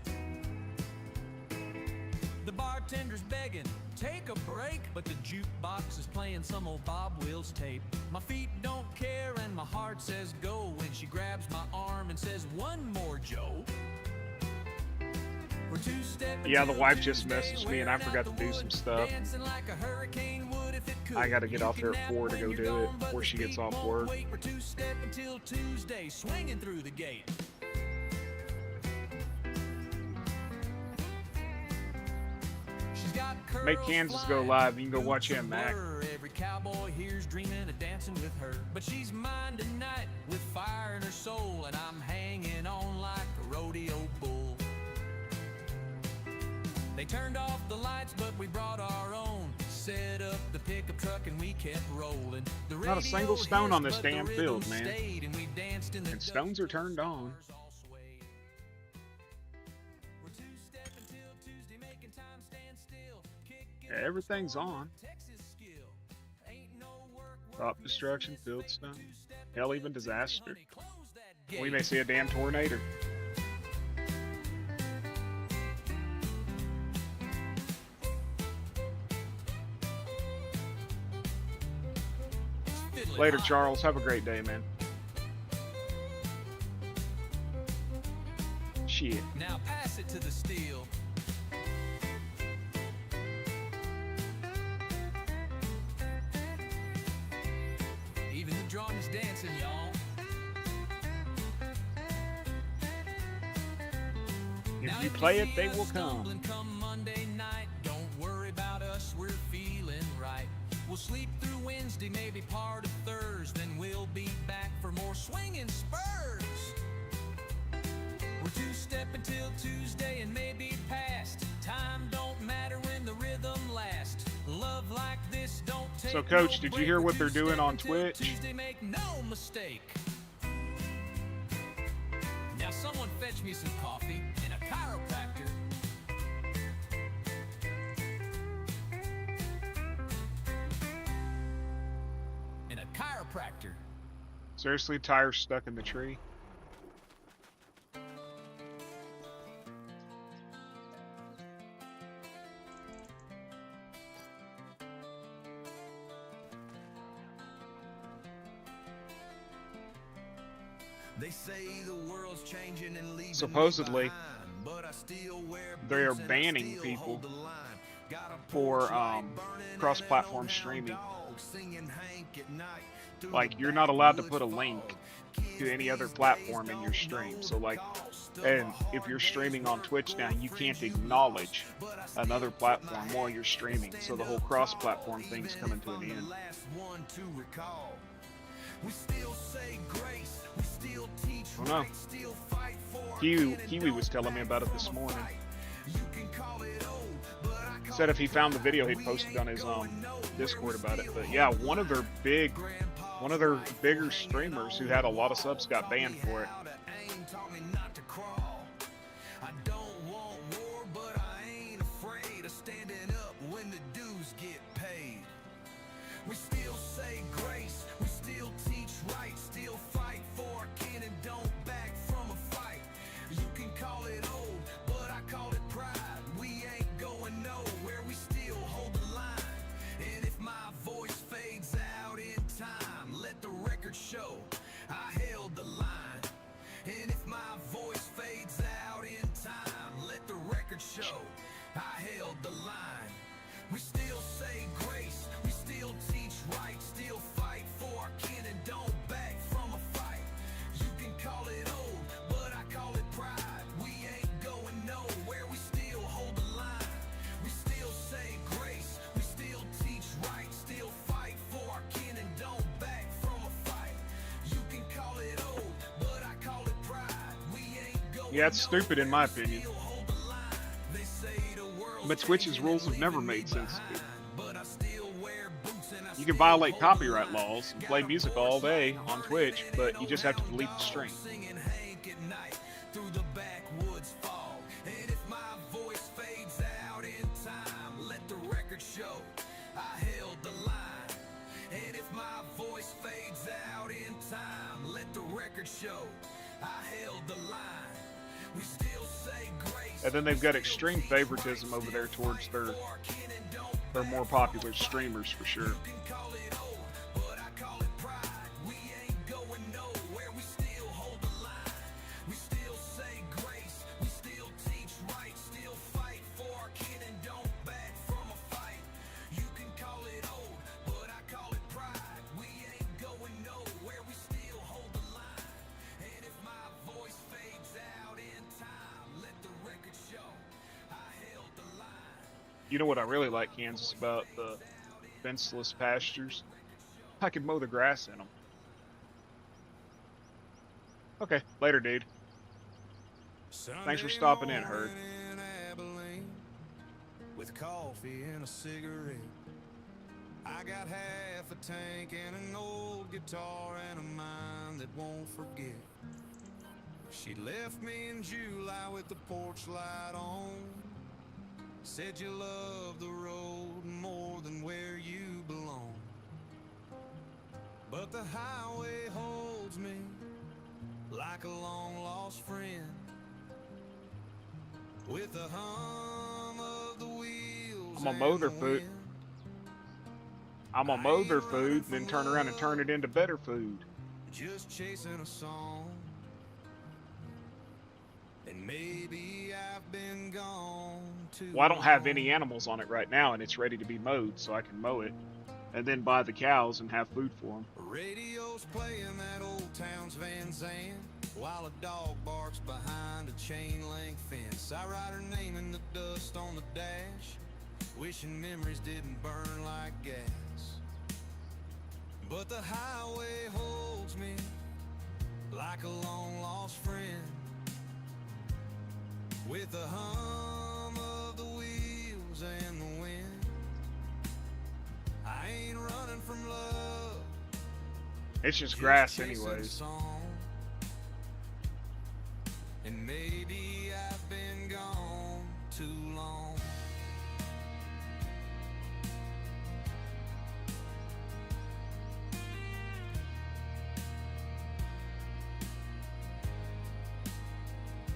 The bartender's begging, take a break, but the jukebox is playing some old Bob Wills tape. My feet don't care and my heart says go when she grabs my arm and says, one more, Joe. We're two-stepping. Yeah, the wife just messaged me and I forgot to do some stuff. Like a hurricane would if it could. I got to get off there at 4 to go do it before she gets off work. We're two-stepping till Tuesday, swinging through the gate. Make Kansas go live. You can go watch him, Mac. Every cowboy here's dreaming of dancing with her, but she's mine tonight with fire in her soul, and I'm hanging on like a rodeo bull. They turned off the lights, but we brought our own. Set up the pickup truck and we kept rolling. Not a single stone on this damn field, man. And stones are turned on. Yeah, everything's on. Crop destruction, field stone, hell, even disaster. We may see a damn tornado. Later, Charles. Have a great day, man. Shit. Now pass it to the steel. Even the drum is dancing, y'all. If you play it, they will come. Come Monday night, don't worry about us, we're feeling right. We'll sleep through Wednesday, maybe part of Thursday, then we'll be back for more swinging spurs. We're two-stepping till Tuesday and maybe past. Time don't matter when the rhythm lasts. Love like this don't take. So, Coach, did you hear what they're doing on Twitch? Tuesday, make no mistake. Now someone fetch me some coffee and a chiropractor. And a chiropractor. Seriously, tires stuck in the tree? They say the world's changing and leaving Supposedly, me behind, but I still wear they are boots and I banning still people hold the line. Got a for porch light burning and cross-platform an old hound streaming. dog singing Hank at night through Like, the you're not allowed to backwoods put a fog. link Kids to any other these platform days in your don't stream. know So, the like, cost of and a if you're hard streaming day's on work Twitch for now, a you friend can't you acknowledge lost. But I another still tip my platform hat while you're and streaming. So stand the whole up cross-platform tall, thing's even coming if to an I'm end. the last one to recall. We still say grace, we still teach Oh no. right, still fight for our kin and Kiwi was don't telling me back about it from this a morning. fight. You can call it old, but I He call said if it he found the pride. video, he'd We post it ain't on his going nowhere, Discord we about it. still But yeah, hold the one of their line. big, Grandpa's one of their rifle bigger hanging streamers who on had the a lot of wall subs got taught banned me for it. how to aim, taught me not to crawl. I don't want war, but I ain't afraid of standing up when the dues get paid. We still say grace, we still teach right, still fight for our kin and don't back from a fight. You can call it old, but I call it pride. We ain't going nowhere, we still hold the line. And if my voice fades out in time, let the record show I held the line. And if my voice fades out in time, let the record show I held the line. We still say grace, we still teach right, still fight for our kin and don't back from a fight. You can call it old, but I call it pride. We ain't going nowhere, we still hold the line. We still say grace, we still teach right, still fight for our kin and don't back from a fight. You can call it old, but I call it pride. We ain't going Yeah, it's stupid in my nowhere, we opinion. still hold the line. They say the world's But Twitch's changing rules and have never leaving me made sense to me. behind, but I still wear boots and I You can still violate hold the copyright line. laws and Got play a music porch all day light on burning Twitch, and but an you just old have to hound delete the dog stream. singing Hank at night through the backwoods fog. And if my voice fades out in time, let the record show I held the line. And if my voice fades out in time, let the record show I held the line. We still say grace. And then they've got extreme favoritism over there towards their more popular streamers for sure. You can call it old, but I call it pride. We ain't going nowhere, we still hold the line. We still say grace, we still teach right, still fight for our kin and don't back from a fight. You can call it old, but I call it pride. We ain't going nowhere, we still hold the line. And if my voice fades out in time, let the record show I held the line. You know what I really like, Kansas, about the fenceless pastures? I could mow the grass in them. Okay, later, dude. Thanks for stopping in, Herd. In Abilene, with coffee and a cigarette. I got half a tank and an old guitar and a mind that won't forget. She left me in July with the porch light on. Said you love the road more than where you belong. But the highway holds me like a long lost friend, with the hum of the wheels. I'm gonna mow and their the food. wind. I'm gonna mow their food and then turn around and turn it into better food. Just chasing a song. And maybe I've been gone too Well, I don't have long. any animals on it right now, and it's ready to be mowed, so I can mow it, and then buy the cows and have food for them. Radio's playing that old town's Van Zandt, while a dog barks behind a chain link fence. I write her name in the dust on the dash, wishing memories didn't burn like gas. But the highway holds me like a long lost friend, with the hum of the wheels and the wind. I ain't running from love, It's just grass chasing a anyways. song. And maybe I've been gone too long.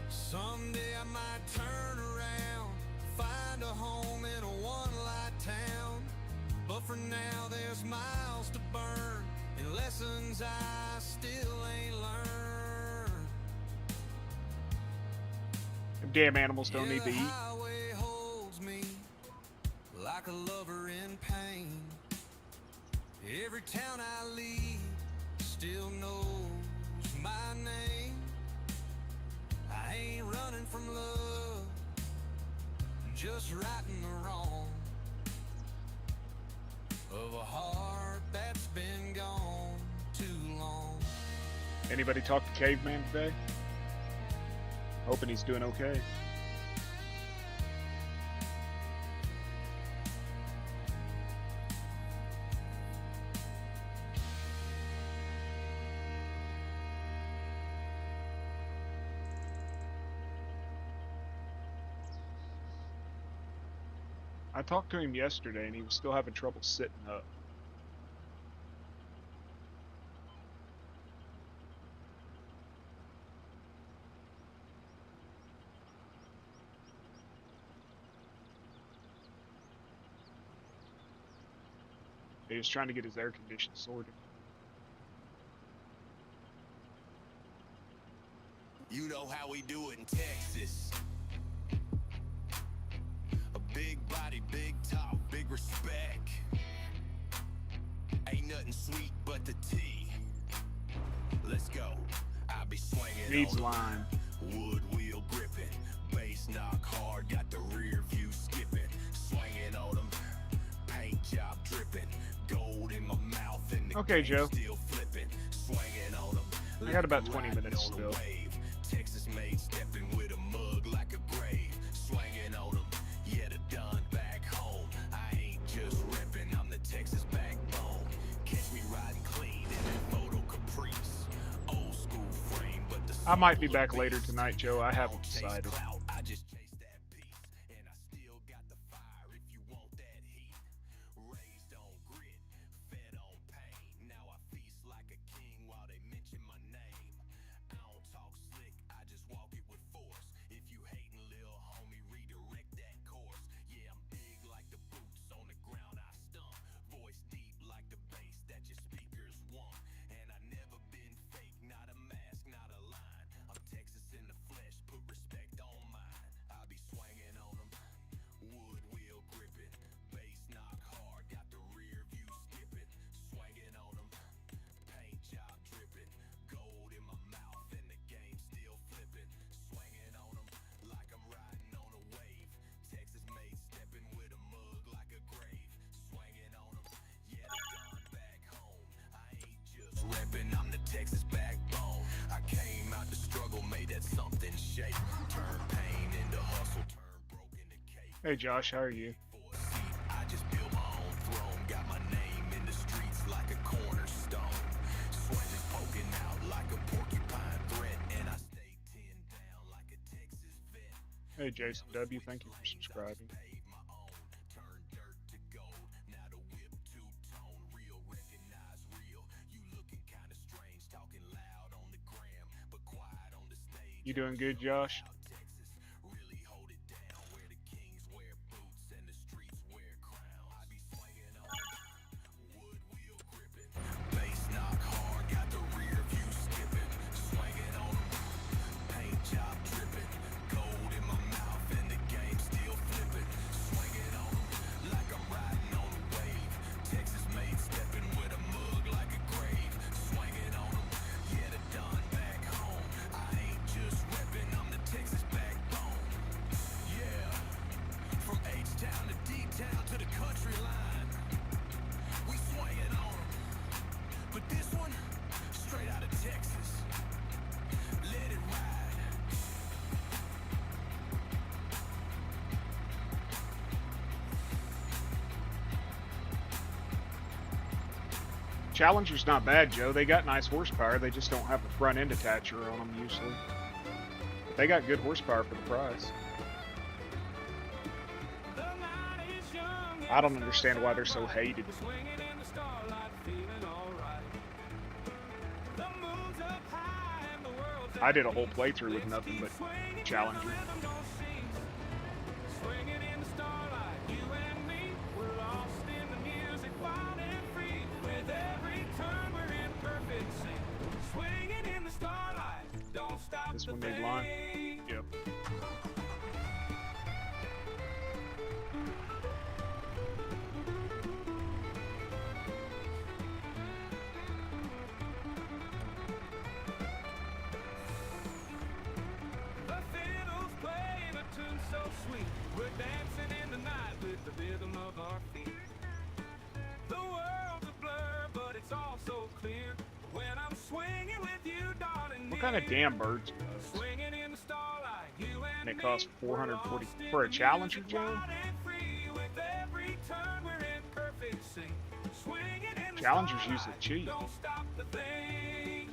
Someday I might turn around, find a home in a one-light town. But for now there's miles to burn and lessons I still ain't learned. Damn animals don't need to the eat. highway holds me like a lover in pain. Every town I leave still knows my name. I ain't running from love, just righting the wrong of a heart that's been gone too long. Anybody talk to Caveman today? Hoping he's doing okay. I talked to him yesterday and he was still having trouble sitting up. He was trying to get his air conditioning sorted. You know how we do it in Texas. A big body, big top, big respect. Ain't nothing sweet but the tea. Let's go. I be swinging Needs on line. wood wheel gripping, bass knock hard, got the rear view skipping, swinging on them, paint job dripping, gold in my mouth and the Okay, game Joe. still flipping, swinging on them. We got about 20 minutes still. Texas made stepping with a mug like a grave, swinging on them. Yeah, the done back home. I ain't just repping, I'm the Texas backbone. Catch me riding clean in that photo caprice, old school frame, but the I might be soul of back later beast. tonight, Joe. I haven't Don't chase decided. clout, I just chase that peace, and I still got the fire if you want that heat. Raised on grit, fed on pain. Now I feast like a king while they mention my name. I don't talk slick, I just walk it with force. If you hating, lil homie, redirect that course. Yeah, I'm big like the boots on the ground I stump. Voice deep like the bass that your speakers want. And I never been fake, not a mask, not a line. I'm Texas in the flesh, put respect on mine. I be swinging on them, wood wheel gripping, bass knock hard, got the rear view skipping, swinging on them, paint job dripping, gold in my mouth and the game still flipping, swinging on them like I'm riding on a wave. Texas made stepping with a mug like a grave, swinging on them. Yeah, they done back home. I ain't just repping, I'm the Texas backbone. I came out the struggle, made that something shake. Turn pain into hustle, turn broke into cake. Hey, Josh, how are you? For a seat, I just built my own throne. Got my name in the streets like a cornerstone. Sweat is poking out like a porcupine threat, and I stay 10 down like a Texas vet. Hey, Jason W. Thank you for subscribing. Paved my own, turn dirt to gold. Now the whip two-tone, real recognize real. You looking kinda strange, talking loud on the gram, but quiet on the stage. You doing good, Josh? Texas, really hold it down. Where the kings wear boots and the streets wear crowns. I be swinging on wood wheel gripping, bass knock hard, got the rear view skipping, swinging on paint job dripping, gold in my mouth and the game still flipping, swinging on like I'm riding on a wave. Texas made stepping with a mug like a grave, swinging on them. Yeah, the done back home. I ain't just repping, I'm the Texas backbone. Yeah, from H-Town to D-Town to the country line, we swinging on them. But this one, straight out of Texas, let it ride. Challenger's not bad, Joe. They got nice horsepower. They just don't have a front end attacher on them usually. But they got good horsepower for the price. The night is young, I don't understand why they're so hated. swinging in the starlight, feeling alright. The moon's up high and the world's I did a whole playthrough with nothing but Challenger. Swinging in the starlight, you and me, we're lost in the music, wild and free. With every turn, we're in perfect sync. Swinging in the starlight, don't stop This the one need line. thing. Yep. dancing in the night with the rhythm of our feet. The world's a blur, but it's all so clear when I'm swinging with you, darling. What kind of damn birds are those? Swinging in the starlight, you And and it costs me, we're 440 lost in for a the Challenger, music, Joe? wild and free. With every turn, we're in perfect sync. Swinging in the Challengers starlight, use the cheat. don't stop the thing.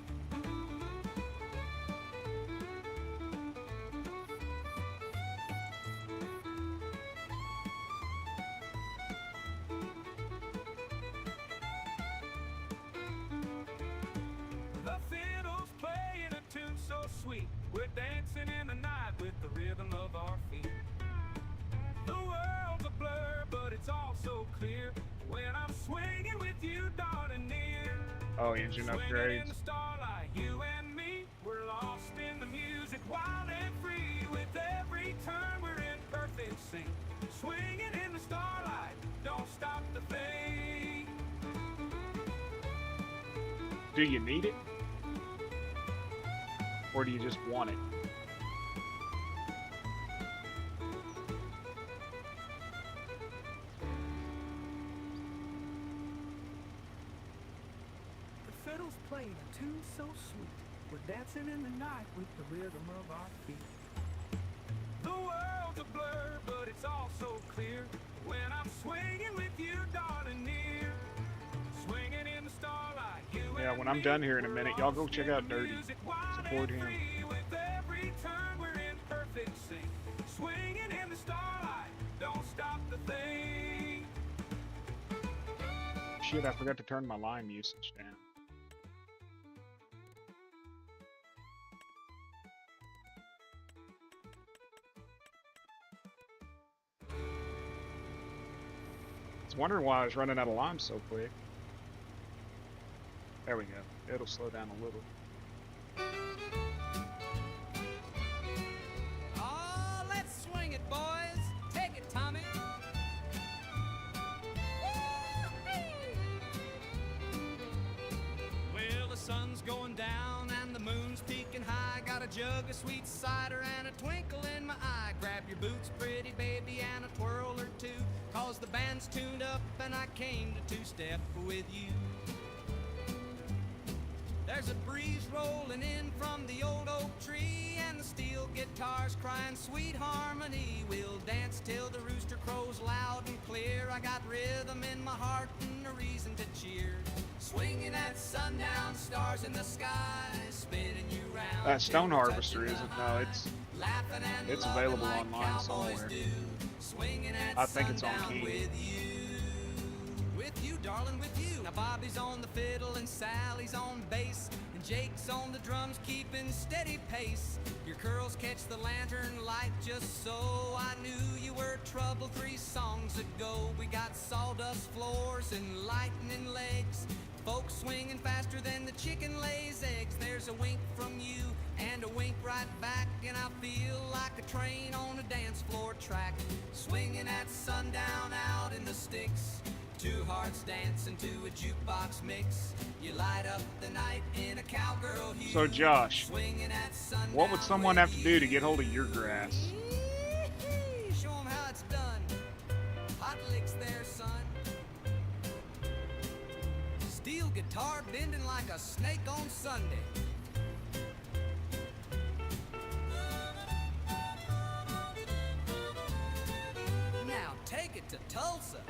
The fiddle's playing a tune so sweet. We're dancing in the night with the rhythm of our feet. The world's a blur, but it's all so clear when I'm swinging with you, darling, near. Oh, engine Swinging in upgrades. the starlight, you and me, we're lost in the music, wild and free. With every turn, we're in perfect sync. Swinging in the starlight, don't stop the thing. Do you need it? Or do you just want it? The fiddle's playing a tune so sweet. We're dancing in the night with the rhythm of our feet. The world's a blur, but it's all so clear when I'm swinging with you, darling, near. Swinging in the starlight, you Yeah, and when I'm me, done here in a we're minute, y'all go lost check in out the Dirty. music, wild Support and him. free. With every turn, we're in perfect sync. Swinging in the starlight, don't stop the thing. Shit, I forgot to turn my lime usage down. I was wondering why I was running out of lime so quick. There we go. It'll slow down a little. Oh, let's swing it, boys. Take it, Tommy. Well, the sun's going down and the moon's peeking high. Got a jug of sweet cider and a twinkle in my eye. Grab your boots, pretty baby, and a twirl or two. 'Cause the band's tuned up and I came to two-step with you. There's a breeze rolling in from the old oak tree, and the steel guitars crying sweet harmony. We'll dance till the rooster crows loud and clear. I got rhythm in my heart and a reason to cheer. Swinging at sundown, stars in the sky, spinning you round. That Stone till we're Harvester touching isn't. the No, high. it's Laughing and it's loving available like online cowboys somewhere. do. Swinging at I think it's on sundown key. with you. With you, darling, with you. Now Bobby's on the fiddle and Sally's on bass, and Jake's on the drums keeping steady pace. Your curls catch the lantern light just so. I knew you were trouble 3 songs ago. We got sawdust floors and lightning legs, folks swinging faster than the chicken lays eggs. There's a wink from you and a wink right back, and I feel like a train on a dance floor track. Swinging at sundown out in the sticks, 2 hearts dancing to a jukebox mix. You light up the night in a cowgirl hue. So, Josh, Swinging at sundown what would someone have with to do to get hold of your grass? Yee-hee, show 'em how it's done. Hot licks there, son. Steel guitar bending like a snake on Sunday. Now take it to Tulsa.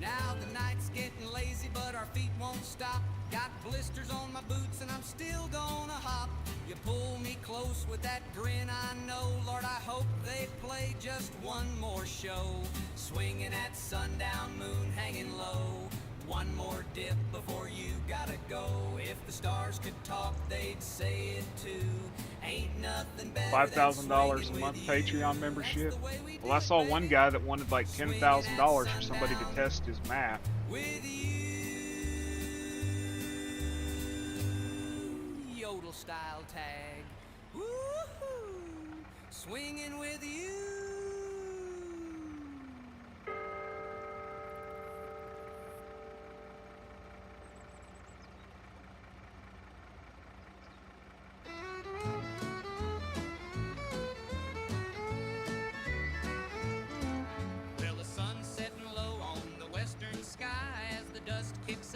Now the night's getting lazy, but our feet won't stop. Got blisters on my boots and I'm still gonna hop. You pull me close with that grin, I know. Lord, I hope they play just one more show. Swinging at sundown, moon hanging low. One more dip before you gotta go. If the stars could talk, they'd say it too. Ain't nothing better $5,000 a month Patreon membership. Well, I saw one guy that wanted like $10,000 for somebody to test his map. With you, yodel style tag. Woo-hoo, swinging with you.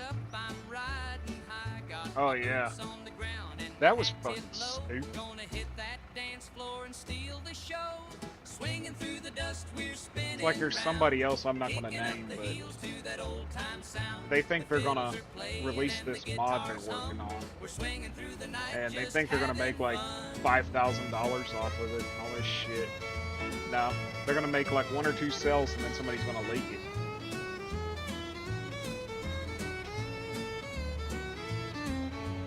up, I'm riding high. Got Oh, my yeah. boots on the ground and That was hat fucking tipped low. stupid. Gonna hit that dance floor and steal the show. Swinging through the dust, we're spinning It's like there's round. somebody else I'm not gonna Kicking up name, the but heels to that old time sound. they think The they're gonna fiddles are playing release and the this mod they're guitars working hum. on, We're swinging through the night, and they just think they're gonna make having like fun. $5,000 off of it and all this shit. No, they're gonna make like 1 or 2 sales, and then somebody's gonna leak it.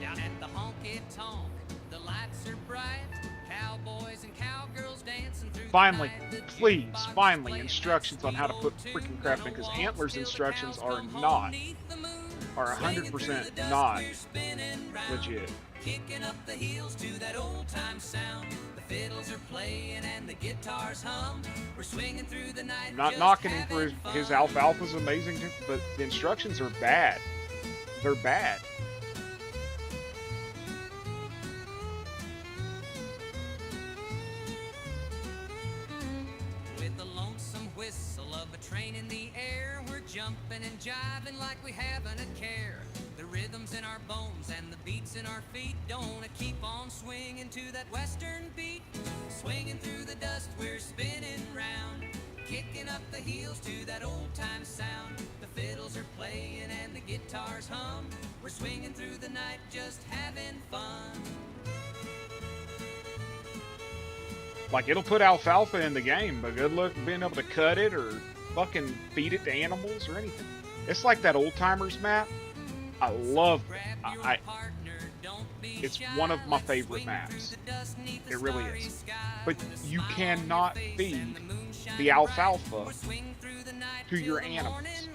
Down at the honky tonk, the lights are bright. Cowboys and cowgirls dancing through Finally, the night. The please, jukebox finally, playing instructions on how to put that freaking sweet crap old in, because tune. Antler's Till the instructions cows are come home not, neath the moon. are Swinging through the 100% dust, not we're spinning round. legit. Kicking up the heels to that old time sound. The fiddles are playing and the guitars hum. We're swinging through the night. I'm not just knocking him for having his fun. alfalfa's amazing, too, but the instructions are bad. They're bad. With the lonesome whistle of a train in the air, we're jumping and jiving like we haven't a care. The rhythms in our bones and the beats in our feet don't keep on swinging to that western beat. Swinging through the dust, we're spinning round. Kicking up the heels to that old time sound. The fiddles are playing and the guitars hum. We're swinging through the night, just having fun. Like, it'll put alfalfa in the game, but good luck being able to cut it or fucking feed it to animals or anything. It's like that old timers map. I love it. It's one of my favorite maps. It really is. But you cannot feed the alfalfa to your animals.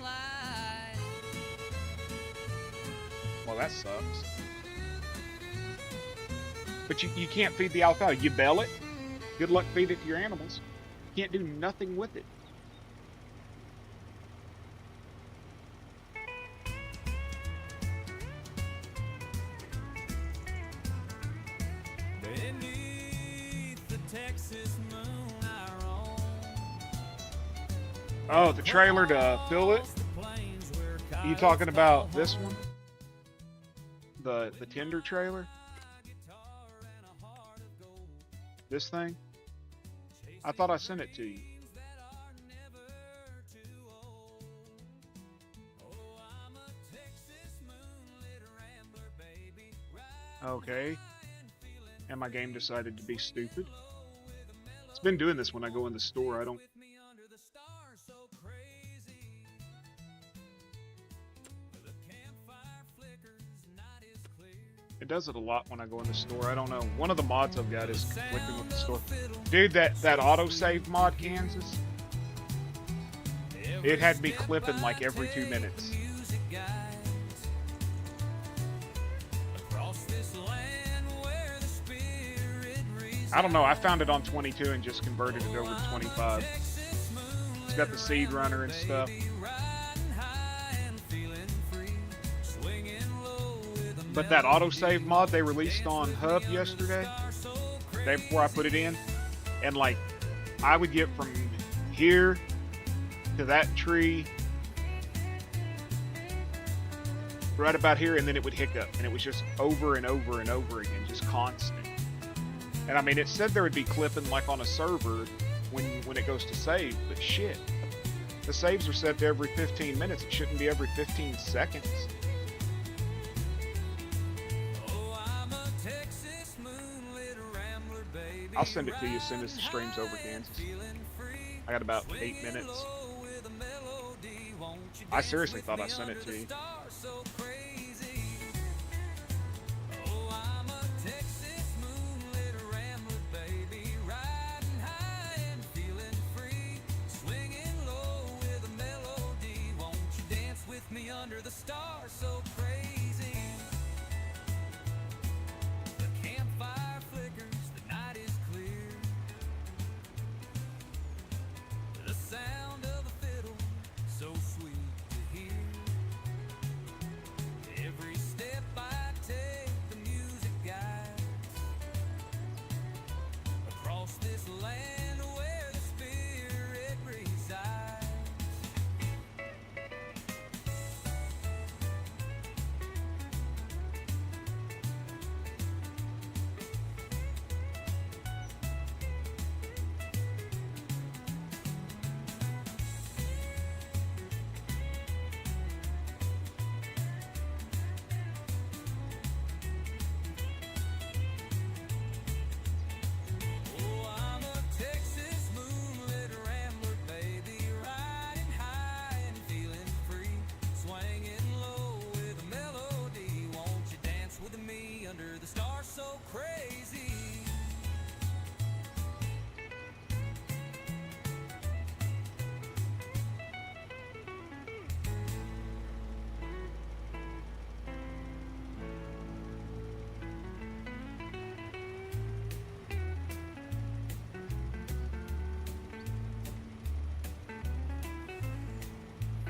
Well, that sucks. But you can't feed the alfalfa. You bell it. Good luck feeding it to your animals. Can't do nothing with it. Beneath the Texas moon, I roam. Oh, the trailer to fill it? Across the plains where You talking about this one? The Tinder trailer? This thing? I thought I sent it to you. Okay. And my game decided to be stupid. It's been doing this when I go in the store. I don't... It does it a lot when I go in the store. I don't know. One of the mods I've got is clicking with the store. Dude, that autosave mod, Kansas, it had me clipping like every 2 minutes. I don't know. I found it on 22 and just converted it over to 25. It's got the seed runner and stuff. But that autosave mod they released on Hub yesterday, day before I put it in, and like, I would get from here to that tree, right about here, and then it would hiccup, and it was just over and over and over again, just constant. And I mean, it said there would be clipping like on a server when it goes to save, but shit. The saves are set to every 15 minutes. It shouldn't be every 15 seconds. I'll send it to you as soon as the stream's over, Kansas. I got about 8 minutes. I seriously thought I sent it to you. Under the stars so crazy. The campfire flickers, the night is clear. The sound of a fiddle so sweet to hear.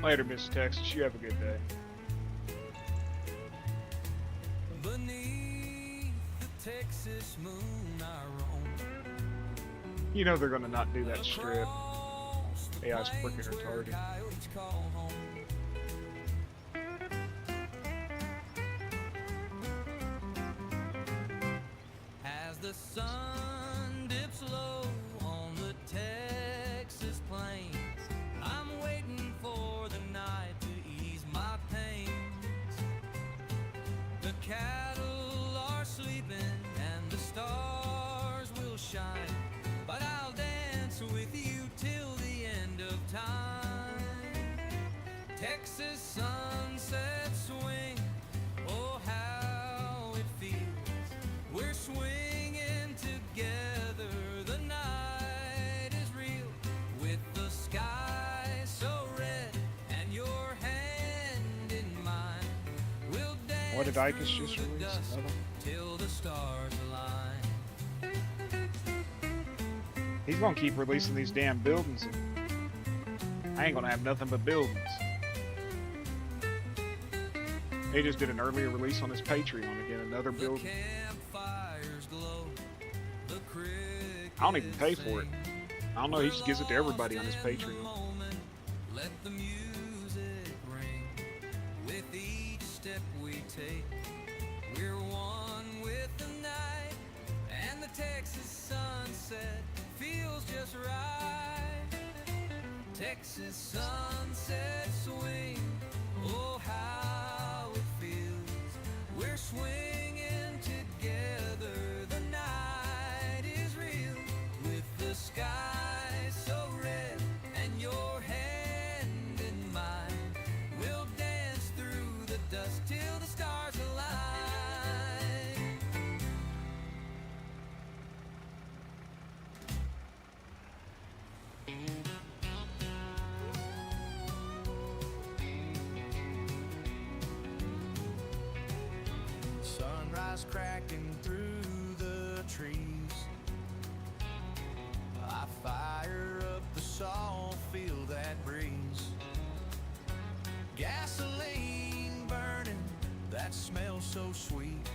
Later, Miss Texas. You have a good day. Beneath the Texas moon I roam. You know they're gonna not do that strip. Across the AI's freaking plains where retarded. coyotes call home. As the sun dips low on the Texas plains, I'm waiting for the night to ease my pains. The cattle are sleeping and the stars will shine, but I'll dance with you till the end of time. Texas sunset swing, oh how it feels. We're swinging together, the night is real, with the sky so red and your hand in mine. We'll dance What did Icus through just the release? dusk Another? till the stars align. He's gonna keep releasing these damn buildings, and I ain't gonna have nothing but buildings. They just did an earlier release on his Patreon again, another The building. campfires glow, the I don't even pay crickets for it. sing. I don't know, he just gives it to everybody on his Lost in the Patreon. moment, let the music ring. With each step we take, we're one with the night, and the Texas sunset feels just right. Texas sunset swing, oh how it feels. We're swinging together, the night is real, with the sky so red and your hand in mine. We'll dance through the dust till the stars align. Sunrise cracking through the trees. I fire up the saw, feel that breeze. Gasoline burning, that smells so sweet.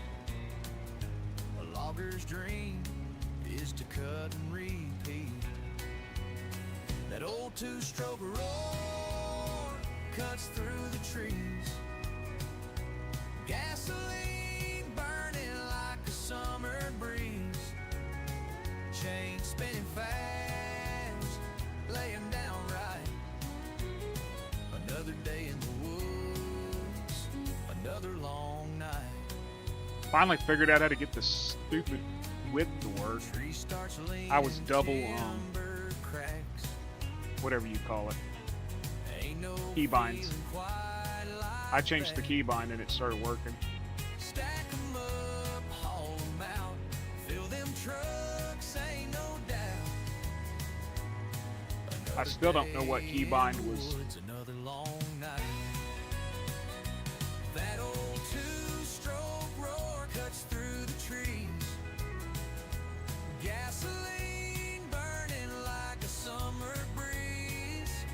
A logger's dream is to cut and repeat. That old two-stroke roar cuts through the trees. Gasoline burning like a summer breeze. Chain spinning fast, lay 'em down right. Another day in the woods, another long night. Finally figured out how to get the stupid width to work. Tree starts leaning, I was double, timber cracks. Whatever you call it. Ain't no Keybinds. feeling quite like I changed the that. keybind and it started working. Stack 'em up, haul 'em out, fill them trucks, ain't no doubt. I still don't know what keybind was. Woods, another long night. That old two-stroke roar cuts through the trees. Gasoline burning like a summer breeze.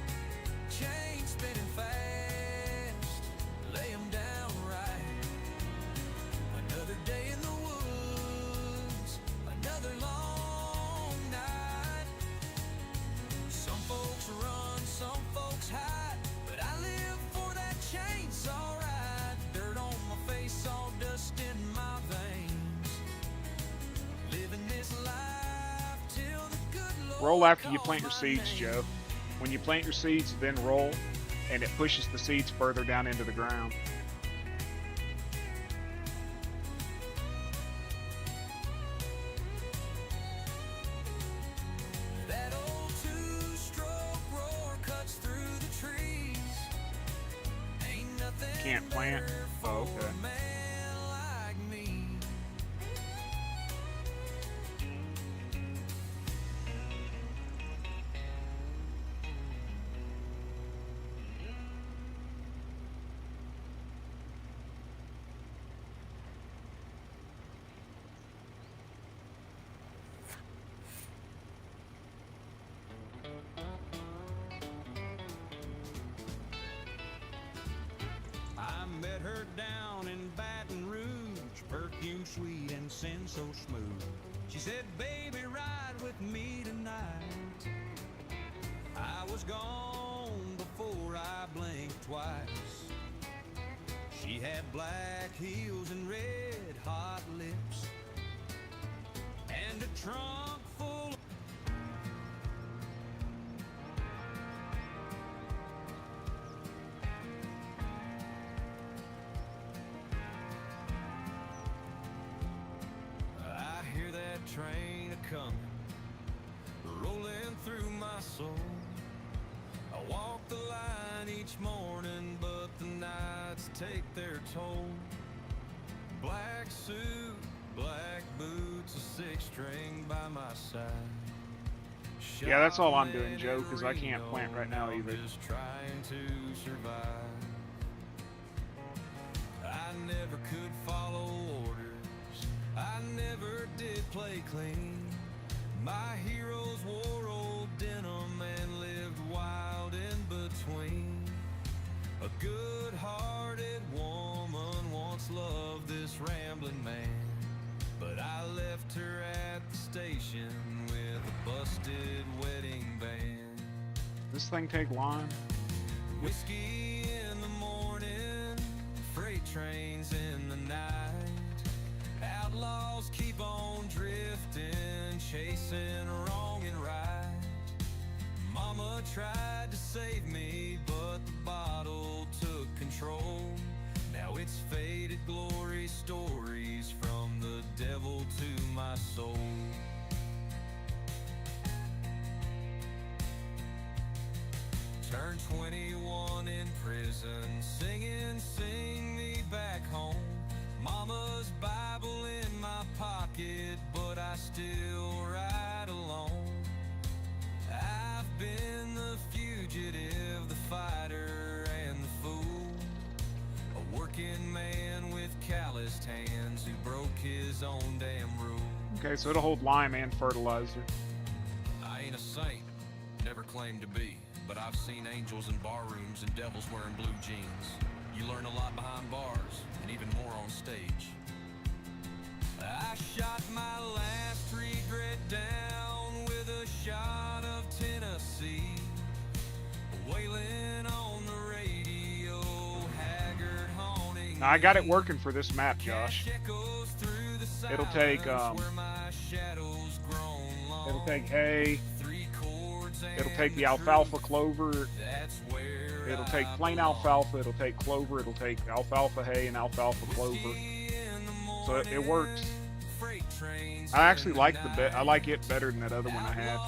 Chain spinning fast, lay 'em down right. Another day in the woods, another long night. Some folks run, some folks hide, but I live for that chainsaw ride. Dirt on my face, all dust in my veins. Living this life till the good Lord Roll after you calls plant your my seeds, name. Joe. When you plant your seeds, then roll, and it pushes the seeds further down into the ground. That old two-stroke roar cuts through the trees. Ain't nothing Can't plant? better Oh, for okay. a man like me. dancing so smooth. She said, baby, ride with me tonight. I was gone before I blinked twice. She had black heels and red hot lips, and a trunk full of I hear that train a-comin', rolling through my soul. I walk the line each morning, but the nights take their toll. Black suit, black boots, a six-string by my side. Yeah, that's all I'm doing, Joe, because I can't plant right now I'm either. just trying to survive. I never could follow orders. I never did play clean. My heroes wore old denim and lived wild in between. A good-hearted woman once loved this rambling man, but I left her at the station with a busted wedding band. This thing take lime? Whiskey in the morning, freight trains in the night. Outlaws keep on drifting, chasing wrong and right. Mama tried to save me, but the bottle took control. Now it's faded glory stories from the devil to my soul. Turned 21 in prison, singing, sing me back home. Mama's Bible in my pocket, but I still ride alone. I've been the fugitive, the fighter, and the fool. A working man with calloused hands who broke his own damn rule. Okay, so it'll hold lime and fertilizer. I ain't a saint, never claimed to be, but I've seen angels in barrooms and devils wearing blue jeans. You learn a lot behind bars, and even more on stage. I shot my last regret down with a shot of Tennessee, wailing on the radio, haggard haunting. Now, I got it working for this map, Josh. It'll take hay. It'll take the alfalfa clover. It'll take plain alfalfa. It'll take clover. It'll take alfalfa hay and alfalfa clover. So it works. I actually like I like it better than that other one I had.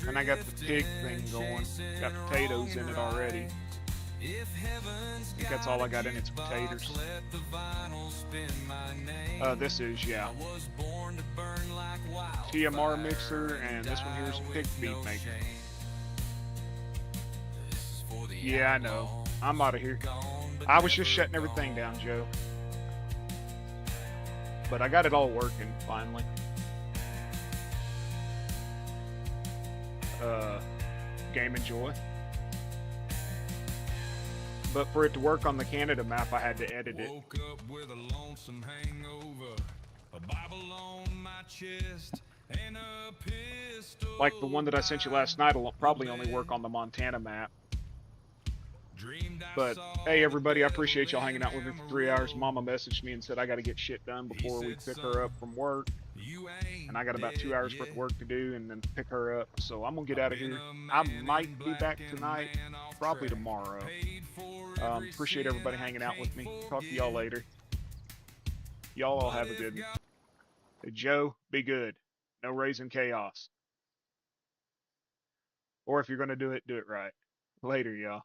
And I got the pig thing going. Got potatoes in it already. I think that's all I got in it's potatoes. This is, yeah. TMR mixer, and this one here is a pig feed maker. Yeah, I know. I'm out of here. I was just shutting everything down, Joe. But I got it all working, finally. Game Enjoy. But for it to work on the Canada map, I had to edit it. Woke up with a lonesome hangover, a Bible on my chest, and a pistol. Like the one that I sent you last night will probably only work on the Montana map. But hey everybody, I appreciate y'all hanging out with me for 3 hours. Mama messaged me and said I got to get shit done before we pick her up from work. And I got about 2 hours worth of work to do and then pick her up. So I'm going to get out of here. I might be back tonight, probably tomorrow. Appreciate everybody hanging out with me. Talk to y'all later. Y'all all have a good one. Hey, Joe, be good. No raising chaos. Or if you're going to do it right. Later, y'all.